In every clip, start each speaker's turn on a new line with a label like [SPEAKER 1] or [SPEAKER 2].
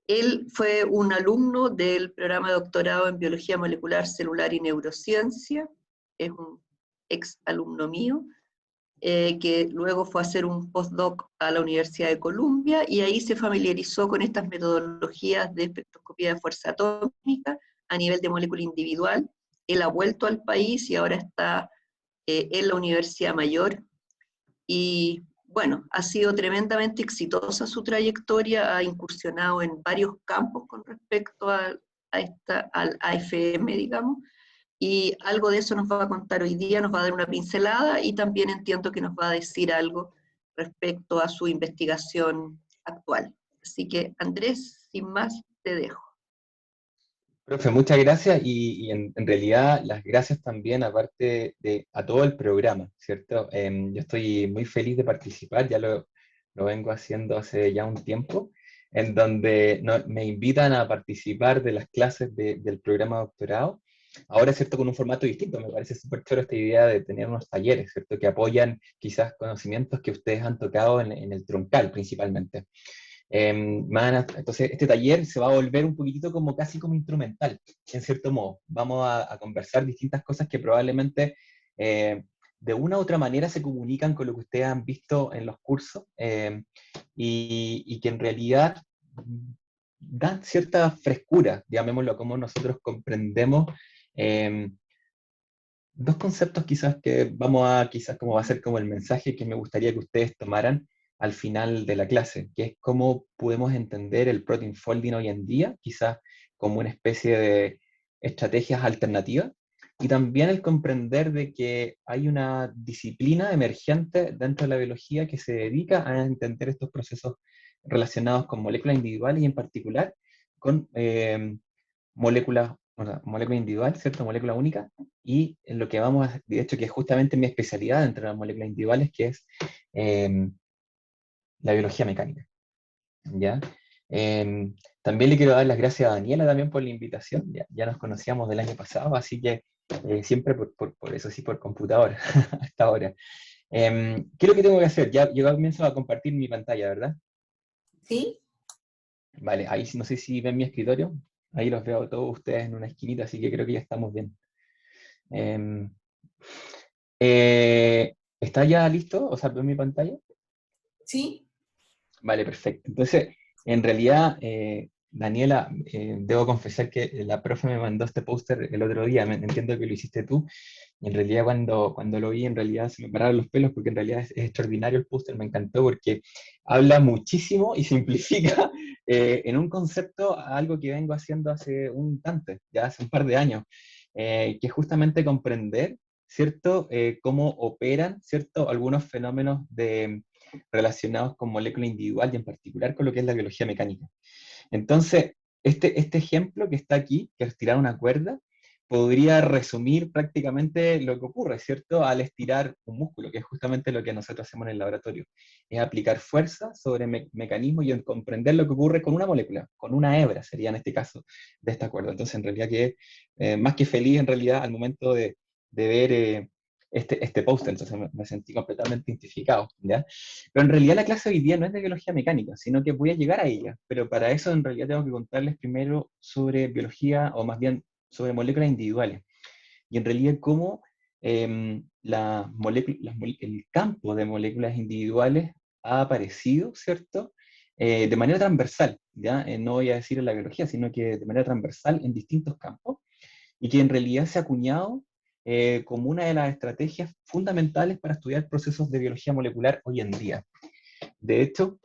[SPEAKER 1] Él fue un alumno del programa de doctorado en Biología Molecular, Celular y Neurociencia, es un ex alumno mío, que luego fue a hacer un postdoc a la Universidad de Columbia y ahí se familiarizó con estas metodologías de espectroscopía de fuerza atómica a nivel de molécula individual. Él ha vuelto al país y ahora está en la Universidad Mayor y bueno, ha sido tremendamente exitosa su trayectoria, ha incursionado en varios campos con respecto al AFM, digamos, y algo de eso nos va a contar hoy día, nos va a dar una pincelada y también entiendo que nos va a decir algo respecto a su investigación actual. Así que, Andrés, sin más, te dejo.
[SPEAKER 2] Profe, muchas gracias y en realidad las gracias también aparte de a todo el programa, ¿cierto? Yo estoy muy feliz de participar, ya lo vengo haciendo hace ya un tiempo, en donde me invitan a participar de las clases del programa de doctorado. Ahora, ¿cierto? Con un formato distinto, me parece súper chévere esta idea de tener unos talleres, ¿cierto? Que apoyan quizás conocimientos que ustedes han tocado en el troncal principalmente. Entonces, este taller se va a volver un poquitito como casi como instrumental, en cierto modo. Vamos a conversar distintas cosas que probablemente de una u otra manera se comunican con lo que ustedes han visto en los cursos y que en realidad dan cierta frescura, llamémoslo, como nosotros comprendemos dos conceptos quizás que quizás como va a ser como el mensaje que me gustaría que ustedes tomaran al final de la clase, que es cómo podemos entender el protein folding hoy en día, quizás como una especie de estrategias alternativas, y también el comprender de que hay una disciplina emergente dentro de la biología que se dedica a entender estos procesos relacionados con moléculas individuales y en particular con moléculas, o sea, molécula individual, ¿cierto? Molécula única, y en lo que vamos a, de hecho, que es justamente mi especialidad entre las moléculas individuales, que es eh, la biología mecánica, ¿ya? También le quiero dar las gracias a Daniela también por la invitación, ya nos conocíamos del año pasado, así que siempre por eso sí, por computadora, hasta ahora. ¿Qué es lo que tengo que hacer? Ya yo comienzo a compartir mi pantalla, ¿verdad?
[SPEAKER 1] ¿Sí?
[SPEAKER 2] Vale, ahí no sé si ven mi escritorio, ahí los veo todos ustedes en una esquinita, así que creo que ya estamos bien. Em, ¿Está ya listo? O sea, ¿ven mi pantalla?
[SPEAKER 1] Sí.
[SPEAKER 2] Vale, perfecto. Entonces, en realidad, Daniela, debo confesar que la profe me mandó este póster el otro día, entiendo que lo hiciste tú, y en realidad cuando lo vi, en realidad se me pararon los pelos, porque en realidad es extraordinario el póster, me encantó, porque habla muchísimo y simplifica en un concepto algo que vengo haciendo hace un tanto, ya hace un par de años, que es justamente comprender, ¿cierto?, cómo operan, ¿cierto?, algunos fenómenos relacionados con molécula individual y en particular con lo que es la biología mecánica. Entonces, este ejemplo que está aquí, que es estirar una cuerda, podría resumir prácticamente lo que ocurre, ¿cierto? Al estirar un músculo, que es justamente lo que nosotros hacemos en el laboratorio. Es aplicar fuerza sobre mecanismos y en comprender lo que ocurre con una molécula, con una hebra, sería en este caso, de esta cuerda. Entonces, en realidad, que más que feliz, en realidad, al momento de ver este póster, entonces me sentí completamente identificado, ¿ya? Pero en realidad la clase de hoy día no es de biología mecánica, sino que voy a llegar a ella. Pero para eso en realidad tengo que contarles primero sobre biología, o más bien sobre moléculas individuales. Y en realidad cómo el campo de moléculas individuales ha aparecido, ¿cierto? De manera transversal, ¿ya? No voy a decir en la biología, sino que de manera transversal en distintos campos, y que en realidad se ha acuñado como una de las estrategias fundamentales para estudiar procesos de biología molecular hoy en día. De hecho,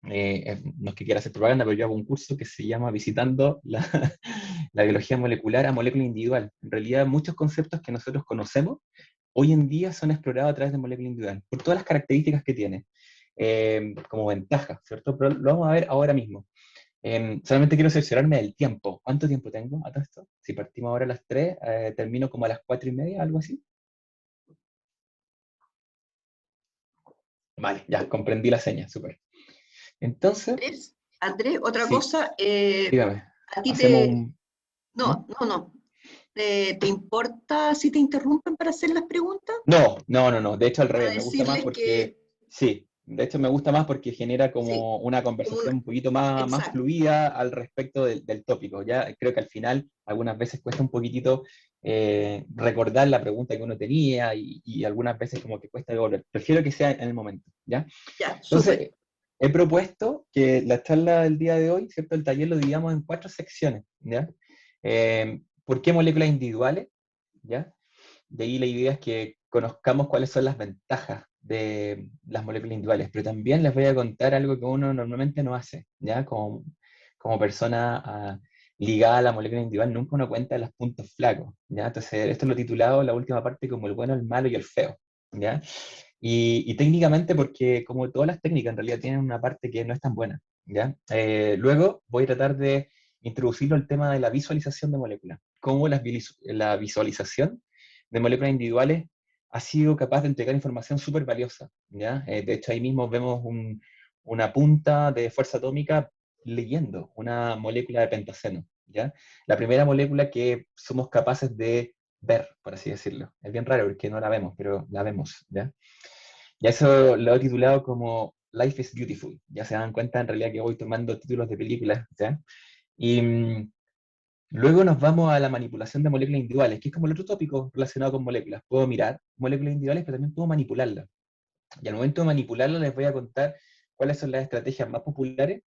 [SPEAKER 2] no es que quiera hacer propaganda, pero yo hago un curso que se llama Visitando la biología molecular a molécula individual. En realidad, muchos conceptos que nosotros conocemos hoy en día son explorados a través de molécula individual, por todas las características que tiene, como ventaja, ¿cierto? Pero lo vamos a ver ahora mismo. Solamente quiero cerciorarme del tiempo. ¿Cuánto tiempo tengo a todo esto? Si partimos ahora a las 3, termino como a las 4:30, algo así. Vale, ya comprendí la seña, súper. Entonces,
[SPEAKER 1] Andrés, otra
[SPEAKER 2] sí,
[SPEAKER 1] cosa,
[SPEAKER 2] dígame,
[SPEAKER 1] a ti
[SPEAKER 2] hacemos
[SPEAKER 1] te...
[SPEAKER 2] un... ¿Mm?
[SPEAKER 1] No. ¿Te importa si te interrumpen para hacer las preguntas?
[SPEAKER 2] No. De hecho, al
[SPEAKER 1] Para
[SPEAKER 2] revés, me gusta más
[SPEAKER 1] decirles
[SPEAKER 2] porque,
[SPEAKER 1] que
[SPEAKER 2] sí, De hecho, me gusta más porque genera
[SPEAKER 1] Sí,
[SPEAKER 2] como una
[SPEAKER 1] como
[SPEAKER 2] conversación un poquito más
[SPEAKER 1] exacto.
[SPEAKER 2] fluida al respecto del tópico. Ya creo que al final algunas veces cuesta un poquitito recordar la pregunta que uno tenía y algunas veces como que cuesta devolver. Prefiero que sea en el momento, ¿ya?
[SPEAKER 1] Ya, súper.
[SPEAKER 2] Entonces, he propuesto que la charla del día de hoy, ¿cierto? El taller lo dividamos en 4 secciones, ¿ya? ¿Por qué moléculas individuales? ¿Ya? De ahí la idea es que conozcamos cuáles son las ventajas de las moléculas individuales, pero también les voy a contar algo que uno normalmente no hace, ¿ya? Como persona ligada a la molécula individual, nunca uno cuenta los puntos flacos, ¿ya? Entonces, esto lo he titulado la última parte como el bueno, el malo y el feo, ¿ya? Y técnicamente porque como todas las técnicas en realidad tienen una parte que no es tan buena, ¿ya? Luego voy a tratar de introducirlo el tema de la visualización de moléculas, cómo la visualización de moléculas individuales ha sido capaz de entregar información súper valiosa, ¿ya? De hecho, ahí mismo vemos una punta de fuerza atómica leyendo una molécula de pentaceno, ¿ya? La primera molécula que somos capaces de ver, por así decirlo. Es bien raro porque no la vemos, pero la vemos, ¿ya? Ya eso lo he titulado como Life is Beautiful. Ya se dan cuenta en realidad que voy tomando títulos de películas, ¿ya? Y luego nos vamos a la manipulación de moléculas individuales, que es como el otro tópico relacionado con moléculas. Puedo mirar moléculas individuales, pero también puedo manipularlas. Y al momento de manipularlas les voy a contar cuáles son las estrategias más populares.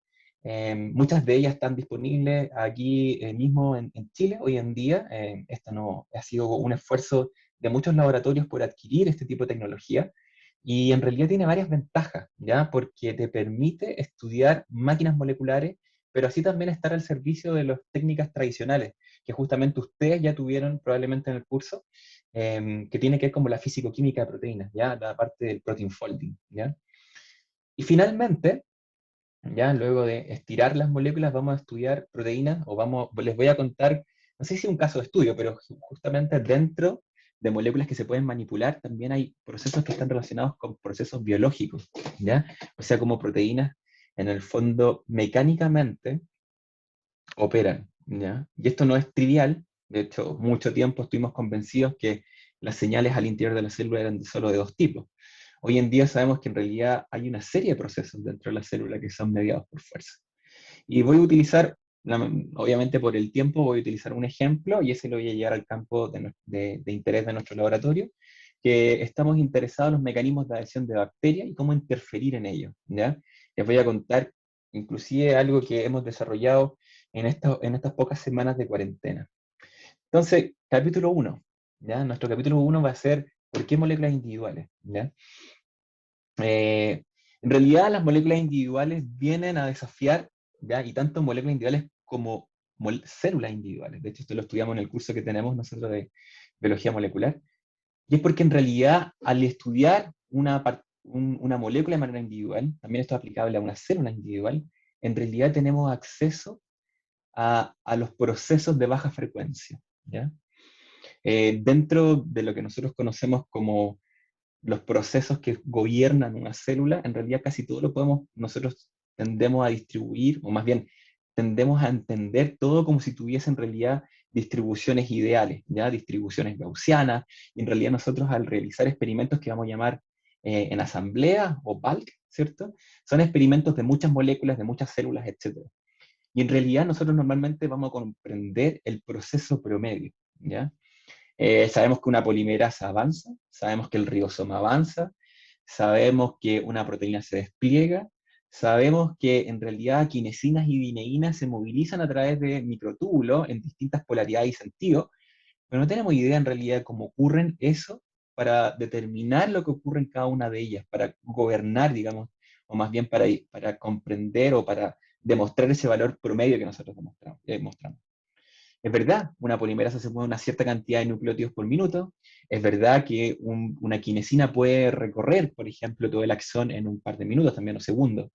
[SPEAKER 2] Muchas de ellas están disponibles aquí mismo en Chile hoy en día. Esto no ha sido un esfuerzo de muchos laboratorios por adquirir este tipo de tecnología. Y en realidad tiene varias ventajas, ¿ya? Porque te permite estudiar máquinas moleculares, pero así también estar al servicio de las técnicas tradicionales, que justamente ustedes ya tuvieron probablemente en el curso, que tiene que ver como la fisicoquímica de proteínas, ¿ya? La parte del protein folding, ¿ya? Y finalmente, ya luego de estirar las moléculas, vamos a estudiar proteínas, les voy a contar, no sé si un caso de estudio, pero justamente dentro de moléculas que se pueden manipular, también hay procesos que están relacionados con procesos biológicos, ¿ya? O sea, como proteínas, en el fondo, mecánicamente operan, ¿ya? Y esto no es trivial, de hecho, mucho tiempo estuvimos convencidos que las señales al interior de la célula eran solo de 2 tipos. Hoy en día sabemos que en realidad hay una serie de procesos dentro de la célula que son mediados por fuerza. Y voy a utilizar, obviamente por el tiempo, voy a utilizar un ejemplo y ese lo voy a llevar al campo de interés de nuestro laboratorio, que estamos interesados en los mecanismos de adhesión de bacterias y cómo interferir en ellos, ¿ya? Les voy a contar inclusive algo que hemos desarrollado en estas pocas semanas de cuarentena. Entonces, capítulo 1, ¿ya? Nuestro capítulo 1 va a ser ¿por qué moléculas individuales? ¿Ya? Eh, en realidad, las moléculas individuales vienen a desafiar, ¿ya? Y tanto moléculas individuales como células individuales. De hecho, esto lo estudiamos en el curso que tenemos nosotros de biología molecular. Y es porque en realidad, al estudiar una molécula de manera individual, también esto es aplicable a una célula individual, en realidad tenemos acceso a los procesos de baja frecuencia, ¿ya? Dentro de lo que nosotros conocemos como los procesos que gobiernan una célula, en realidad casi todo lo nosotros tendemos a distribuir, o más bien tendemos a entender todo como si tuviese en realidad distribuciones ideales, ¿ya? Distribuciones gaussianas, y en realidad nosotros al realizar experimentos que vamos a llamar en asamblea o bulk, ¿cierto? Son experimentos de muchas moléculas, de muchas células, etc. Y en realidad nosotros normalmente vamos a comprender el proceso promedio, ¿ya? Sabemos que una polimerasa avanza, sabemos que el ribosoma avanza, sabemos que una proteína se despliega, sabemos que en realidad quinesinas y dineínas se movilizan a través de microtúbulos en distintas polaridades y sentidos, pero no tenemos idea en realidad de cómo ocurren eso para determinar lo que ocurre en cada una de ellas, para gobernar, digamos, o más bien para comprender o para demostrar ese valor promedio que nosotros mostramos. Es verdad, una polimerasa se mueve una cierta cantidad de nucleótidos por minuto. Es verdad que una quinesina puede recorrer, por ejemplo, todo el axón en un par de minutos, también o segundos.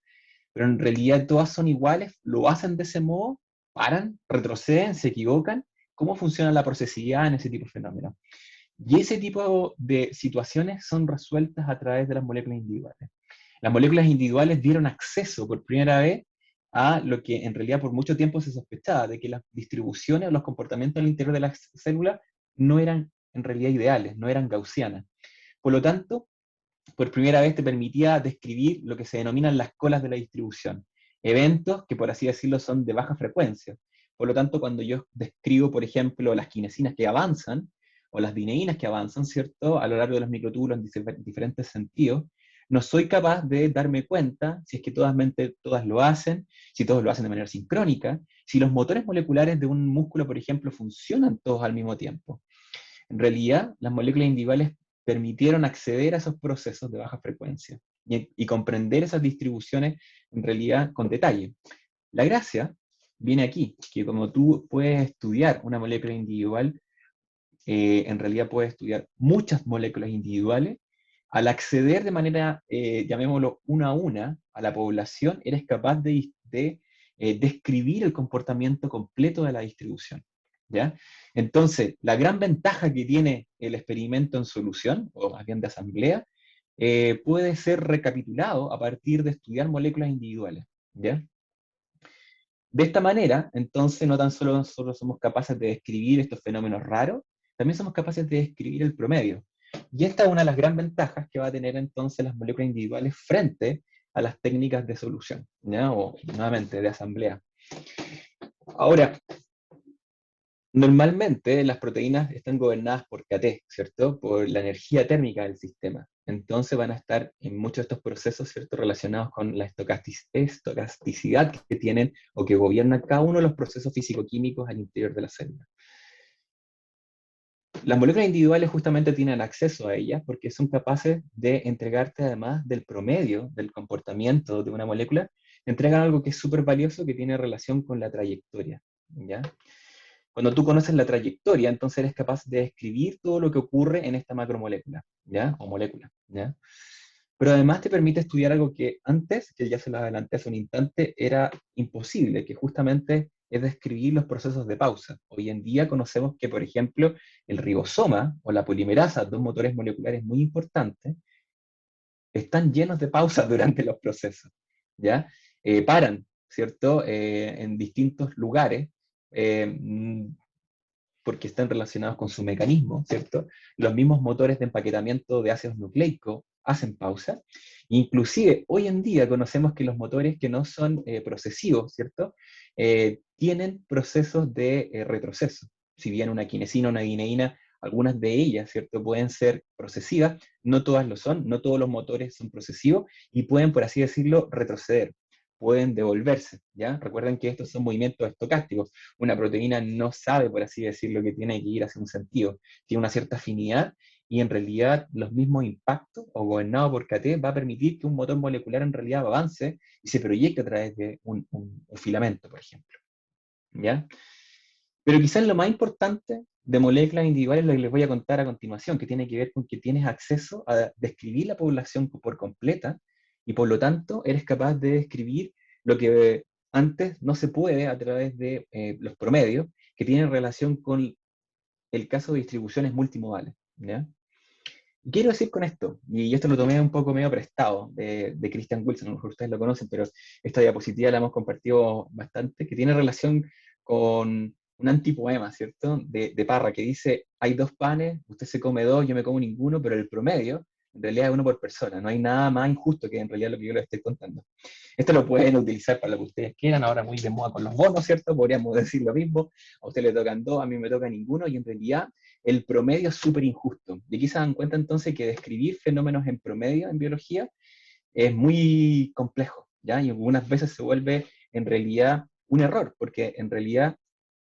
[SPEAKER 2] Pero en realidad todas son iguales, lo hacen de ese modo, paran, retroceden, se equivocan. ¿Cómo funciona la procesividad en ese tipo de fenómenos? Y ese tipo de situaciones son resueltas a través de las moléculas individuales. Las moléculas individuales dieron acceso por primera vez a lo que en realidad por mucho tiempo se sospechaba, de que las distribuciones o los comportamientos al interior de las células no eran en realidad ideales, no eran gaussianas. Por lo tanto, por primera vez te permitía describir lo que se denominan las colas de la distribución, eventos que, por así decirlo, son de baja frecuencia. Por lo tanto, cuando yo describo, por ejemplo, las quinesinas que avanzan, o las dineínas que avanzan, ¿cierto?, a lo largo de los microtúbulos en diferentes sentidos, no soy capaz de darme cuenta si es que todas lo hacen, si todos lo hacen de manera sincrónica, si los motores moleculares de un músculo, por ejemplo, funcionan todos al mismo tiempo. En realidad, las moléculas individuales permitieron acceder a esos procesos de baja frecuencia y comprender esas distribuciones en realidad con detalle. La gracia viene aquí, que como tú puedes estudiar una molécula individual, en realidad puedes estudiar muchas moléculas individuales. Al acceder de manera, llamémoslo una, a la población, eres capaz de describir el comportamiento completo de la distribución, ¿ya? Entonces, la gran ventaja que tiene el experimento en solución, o más bien de asamblea, puede ser recapitulado a partir de estudiar moléculas individuales, ¿ya? De esta manera, entonces, no tan solo nosotros somos capaces de describir estos fenómenos raros, también somos capaces de describir el promedio. Y esta es una de las grandes ventajas que va a tener entonces las moléculas individuales frente a las técnicas de solución, ¿ya? O nuevamente de asamblea. Ahora, normalmente las proteínas están gobernadas por kT, ¿cierto? Por la energía térmica del sistema. Entonces van a estar en muchos de estos procesos, ¿cierto?, relacionados con la estocasticidad que tienen o que gobiernan cada uno de los procesos físico-químicos al interior de la célula. Las moléculas individuales justamente tienen acceso a ellas porque son capaces de entregarte, además del promedio del comportamiento de una molécula, entregan algo que es súper valioso que tiene relación con la trayectoria, ¿ya? Cuando tú conoces la trayectoria, entonces eres capaz de describir todo lo que ocurre en esta macromolécula, ¿ya? O molécula, ¿ya? Pero además te permite estudiar algo que antes, que ya se lo adelanté hace un instante, era imposible, que justamente es describir los procesos de pausa. Hoy en día conocemos que, por ejemplo, el ribosoma o la polimerasa, dos motores moleculares muy importantes, están llenos de pausas durante los procesos, ¿ya? Paran, ¿cierto? En distintos lugares, porque están relacionados con su mecanismo, ¿cierto? Los mismos motores de empaquetamiento de ácidos nucleicos hacen pausa. Inclusive, hoy en día conocemos que los motores que no son procesivos, ¿cierto? Tienen procesos de retroceso. Si bien una quinesina o una guineína, algunas de ellas, ¿cierto?, pueden ser procesivas, no todas lo son, no todos los motores son procesivos y pueden, por así decirlo, retroceder, pueden devolverse, ¿ya? Recuerden que estos son movimientos estocásticos. Una proteína no sabe, por así decirlo, que tiene que ir hacia un sentido. Tiene una cierta afinidad y en realidad los mismos impactos, o gobernado por kT, va a permitir que un motor molecular en realidad avance y se proyecte a través de un filamento, por ejemplo, ¿ya? Pero quizás lo más importante de moléculas individuales es lo que les voy a contar a continuación, que tiene que ver con que tienes acceso a describir la población por completa y por lo tanto eres capaz de describir lo que antes no se puede a través de los promedios, que tienen relación con el caso de distribuciones multimodales, ¿ya? Y quiero decir con esto, y esto lo tomé un poco medio prestado de Christian Wilson, a lo mejor ustedes lo conocen, pero esta diapositiva la hemos compartido bastante, que tiene relación con un antipoema, ¿cierto?, de Parra, que dice, hay dos panes, usted se come dos, yo me como ninguno, pero el promedio en realidad es uno por persona, no hay nada más injusto que en realidad lo que yo les estoy contando. Esto lo pueden utilizar para lo que ustedes quieran, ahora muy de moda con los bonos, ¿cierto? Podríamos decir lo mismo, a usted le tocan dos, a mí me toca ninguno, y en realidad el promedio es súper injusto. Y aquí se dan cuenta entonces que describir fenómenos en promedio en biología es muy complejo, ¿ya? Y algunas veces se vuelve en realidad un error, porque en realidad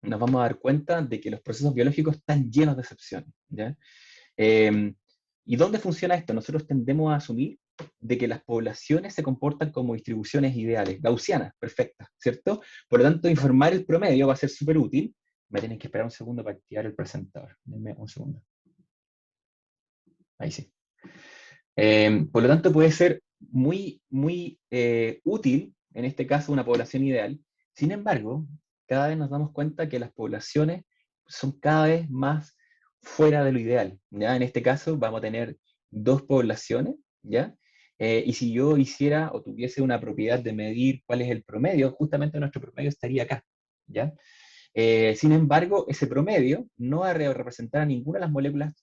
[SPEAKER 2] nos vamos a dar cuenta de que los procesos biológicos están llenos de excepciones, ¿ya? ¿Y dónde funciona esto? Nosotros tendemos a asumir de que las poblaciones se comportan como distribuciones ideales, gaussianas, perfectas, ¿cierto? Por lo tanto, informar el promedio va a ser súper útil. Me tienen que esperar un segundo para activar el presentador. Denme un segundo. Ahí sí. Por lo tanto, puede ser muy útil, en este caso, una población ideal. Sin embargo, cada vez nos damos cuenta que las poblaciones son cada vez más fuera de lo ideal, ¿ya? En este caso, vamos a tener dos poblaciones, ¿ya? Y si yo hiciera o tuviese una propiedad de medir cuál es el promedio, justamente nuestro promedio estaría acá, ¿ya? Sin embargo, ese promedio no va a representar a ninguna de las moléculas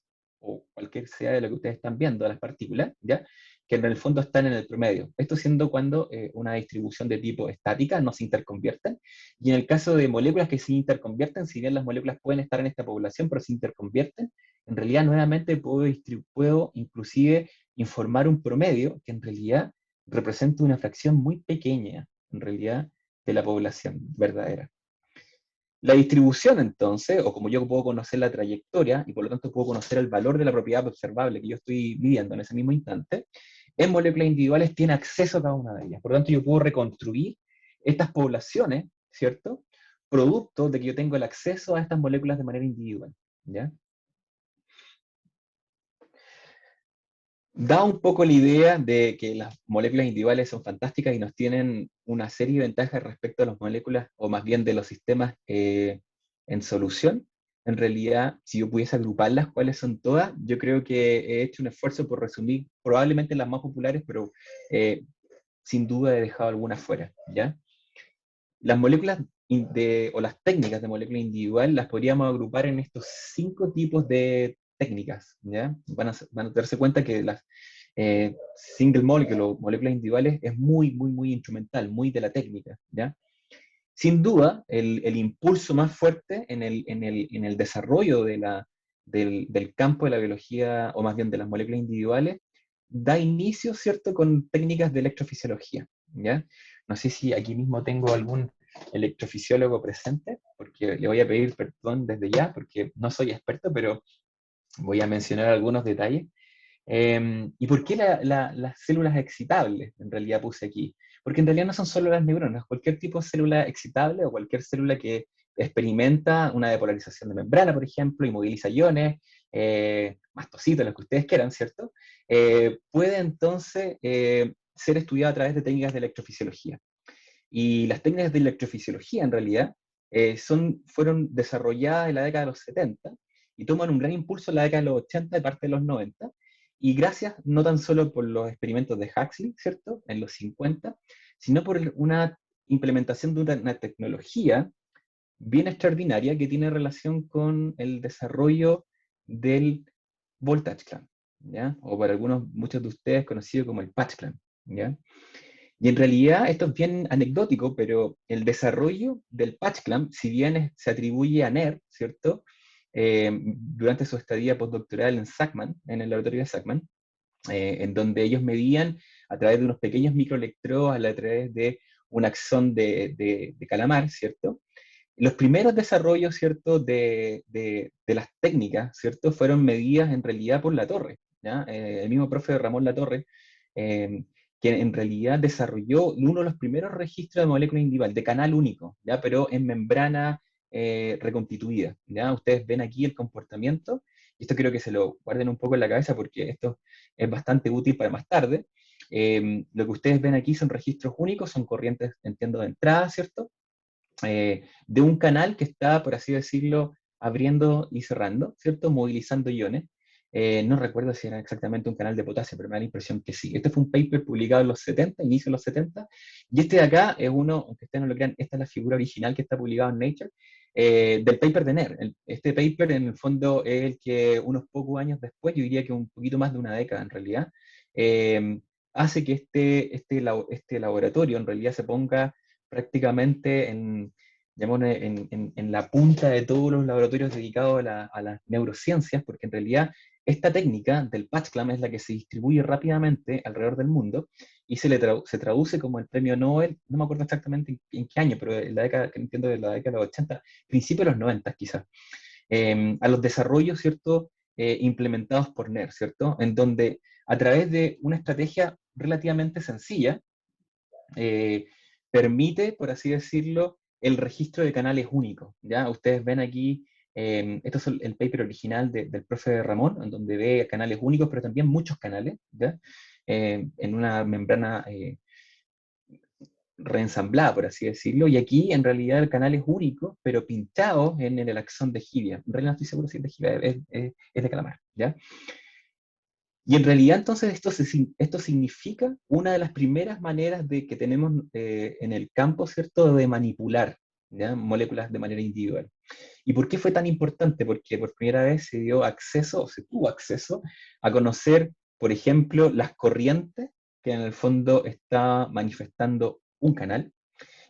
[SPEAKER 2] o cualquier sea de lo que ustedes están viendo, las partículas, ¿ya? Que en el fondo están en el promedio. Esto siendo cuando una distribución de tipo estática no se interconvierten. Y en el caso de moléculas que se interconvierten, si bien las moléculas pueden estar en esta población, pero se interconvierten, en realidad nuevamente puedo inclusive informar un promedio que en realidad representa una fracción muy pequeña, en realidad, de la población verdadera. La distribución, entonces, o como yo puedo conocer la trayectoria, y por lo tanto puedo conocer el valor de la propiedad observable que yo estoy midiendo en ese mismo instante, en moléculas individuales tiene acceso a cada una de ellas. Por lo tanto, yo puedo reconstruir estas poblaciones, ¿cierto? Producto de que yo tengo el acceso a estas moléculas de manera individual, ¿ya? Da un poco la idea de que las moléculas individuales son fantásticas y nos tienen una serie de ventajas respecto a las moléculas, o más bien de los sistemas en solución. En realidad, si yo pudiese agruparlas, cuáles son todas, yo creo que he hecho un esfuerzo por resumir probablemente las más populares, pero sin duda he dejado algunas fuera, ¿ya? Las moléculas o las técnicas de molécula individual las podríamos agrupar en estos 5 tipos de técnicas, ¿ya? Van a darse cuenta que las single molecule o moléculas individuales es muy, muy, muy instrumental, muy de la técnica, ¿ya? Sin duda, el impulso más fuerte en el desarrollo del campo de la biología, o más bien de las moléculas individuales, da inicio, ¿cierto?, con técnicas de electrofisiología, ¿ya? No sé si aquí mismo tengo algún electrofisiólogo presente, porque le voy a pedir perdón desde ya, porque no soy experto, pero voy a mencionar algunos detalles. ¿Y por qué las células excitables en realidad puse aquí? Porque en realidad no son solo las neuronas, cualquier tipo de célula excitable o cualquier célula que experimenta una depolarización de membrana, por ejemplo, y moviliza iones, mastocitos, los que ustedes quieran, ¿cierto? Puede entonces ser estudiada a través de técnicas de electrofisiología. Y las técnicas de electrofisiología, en realidad, fueron desarrolladas en la década de los 70 y toman un gran impulso en la década de los 80 y parte de los 90, y gracias no tan solo por los experimentos de Huxley, ¿cierto?, en los 50, sino por una implementación de una tecnología bien extraordinaria que tiene relación con el desarrollo del voltage clamp, ¿ya? O para muchos de ustedes conocido como el patch clamp, ¿ya? Y en realidad esto es bien anecdótico, pero el desarrollo del patch clamp, si bien se atribuye a NER, ¿cierto? Durante su estadía postdoctoral en Sackman, en el laboratorio de Sackman, en donde ellos medían a través de unos pequeños microelectrodos, a través de un axón de calamar, ¿cierto? Los primeros desarrollos, ¿cierto?, de las técnicas, ¿cierto?, fueron medidas en realidad por Latorre, ¿ya? El mismo profe Ramón Latorre, que en realidad desarrolló uno de los primeros registros de molécula individual, de canal único, ¿ya?, pero en membrana reconstituida, ¿ya? Ustedes ven aquí el comportamiento, y esto quiero que se lo guarden un poco en la cabeza porque esto es bastante útil para más tarde. Lo que ustedes ven aquí son registros únicos, son corrientes, entiendo, de entrada, ¿cierto?, de un canal que está, por así decirlo, abriendo y cerrando, ¿cierto? Movilizando iones. No recuerdo si era exactamente un canal de potasio, pero me da la impresión que sí. Este fue un paper publicado en los 70, inicio de los 70, y este de acá es uno, aunque ustedes no lo crean, esta es la figura original que está publicada en Nature, del paper de NER. Este paper, en el fondo, es el que unos pocos años después, yo diría que un poquito más de una década en realidad, hace que este laboratorio en realidad se ponga prácticamente en la punta de todos los laboratorios dedicados a las neurociencias, porque en realidad esta técnica del patch clamp es la que se distribuye rápidamente alrededor del mundo y se traduce como el premio Nobel, no me acuerdo exactamente en qué año, pero en la década, que entiendo, de la década de los 80, principios de los 90 quizás, a los desarrollos, ¿cierto?, implementados por NER, ¿cierto?, en donde a través de una estrategia relativamente sencilla, eh, permite, por así decirlo, el registro de canales únicos, ¿ya? Ustedes ven aquí, esto es el paper original del profe Ramón, en donde ve canales únicos, pero también muchos canales, ¿ya? En una membrana reensamblada, por así decirlo, y aquí en realidad el canal es único, pero pintado en el axón de Hibia. En realidad no estoy seguro si es de Hibia, es de calamar, ¿ya? Y en realidad entonces esto significa una de las primeras maneras de que tenemos en el campo, ¿cierto?, de manipular, ¿ya? Moléculas de manera individual. ¿Y por qué fue tan importante? Porque por primera vez se dio acceso, o se tuvo acceso, a conocer, por ejemplo, las corrientes que en el fondo está manifestando un canal,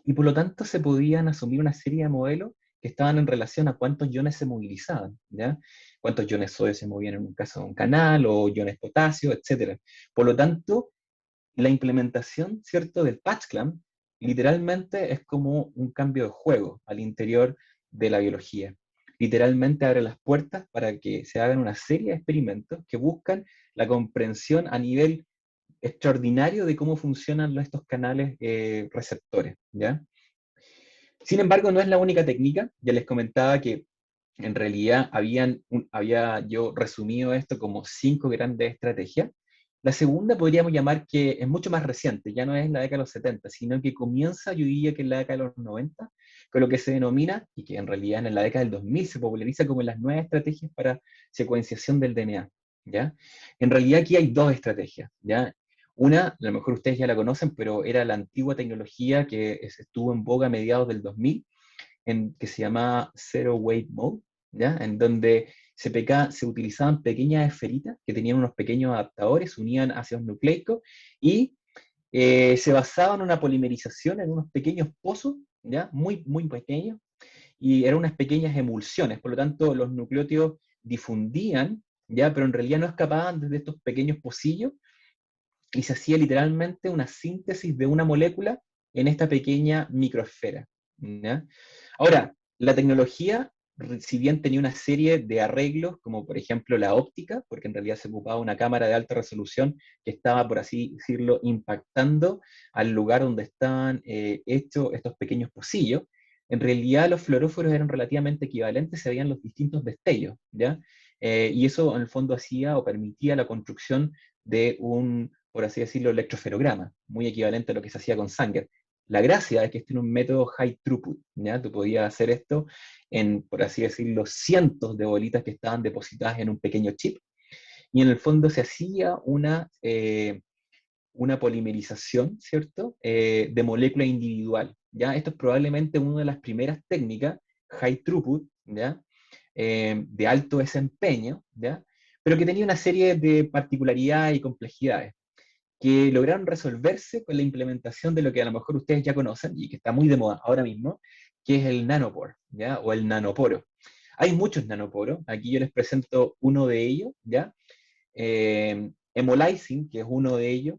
[SPEAKER 2] y por lo tanto se podían asumir una serie de modelos que estaban en relación a cuántos iones se movilizaban, ¿ya? Cuántos iones sodio se movían en un caso de un canal, o iones potasio, etc. Por lo tanto, la implementación, ¿cierto?, del patch clamp literalmente es como un cambio de juego al interior de la biología. Literalmente abre las puertas para que se hagan una serie de experimentos que buscan la comprensión a nivel extraordinario de cómo funcionan estos canales receptores, ¿ya? Sin embargo, no es la única técnica. Ya les comentaba que en realidad había yo resumido esto como 5 grandes estrategias. La segunda podríamos llamar que es mucho más reciente, ya no es la década de los 70, sino que comienza, yo diría que en la década de los 90, con lo que se denomina, y que en realidad en la década del 2000 se populariza como las nuevas estrategias para secuenciación del DNA, ¿ya? En realidad aquí hay dos estrategias, ¿ya? Una, a lo mejor ustedes ya la conocen, pero era la antigua tecnología que estuvo en boga a mediados del 2000, que se llamaba Zero Wave Mode, ¿ya? En donde se utilizaban pequeñas esferitas que tenían unos pequeños adaptadores, se unían hacia un nucleico y se basaba en una polimerización en unos pequeños pozos, ¿ya? Muy, muy pequeños, y eran unas pequeñas emulsiones, por lo tanto los nucleótidos difundían, ¿ya? Pero en realidad no escapaban desde estos pequeños pocillos, y se hacía literalmente una síntesis de una molécula en esta pequeña microesfera, ¿ya? Ahora, la tecnología, si bien tenía una serie de arreglos, como por ejemplo la óptica, porque en realidad se ocupaba una cámara de alta resolución que estaba, por así decirlo, impactando al lugar donde estaban hechos estos pequeños pocillos, en realidad los fluoróforos eran relativamente equivalentes, se veían los distintos destellos, ¿ya? Y eso en el fondo hacía o permitía la construcción de un, por así decirlo, electroferograma, muy equivalente a lo que se hacía con Sanger. La gracia es que este era un método high throughput, ¿ya? Tú podías hacer esto en, por así decirlo, cientos de bolitas que estaban depositadas en un pequeño chip, y en el fondo se hacía una polimerización, ¿cierto?, de molécula individual, ¿ya? Esto es probablemente una de las primeras técnicas high throughput, ¿ya? De alto desempeño, ¿ya? Pero que tenía una serie de particularidades y complejidades que lograron resolverse con la implementación de lo que a lo mejor ustedes ya conocen y que está muy de moda ahora mismo, que es el nanopore, ¿ya? O el nanoporo. Hay muchos nanoporos, aquí yo les presento uno de ellos, ¿ya? Hemolyzing, que es uno de ellos,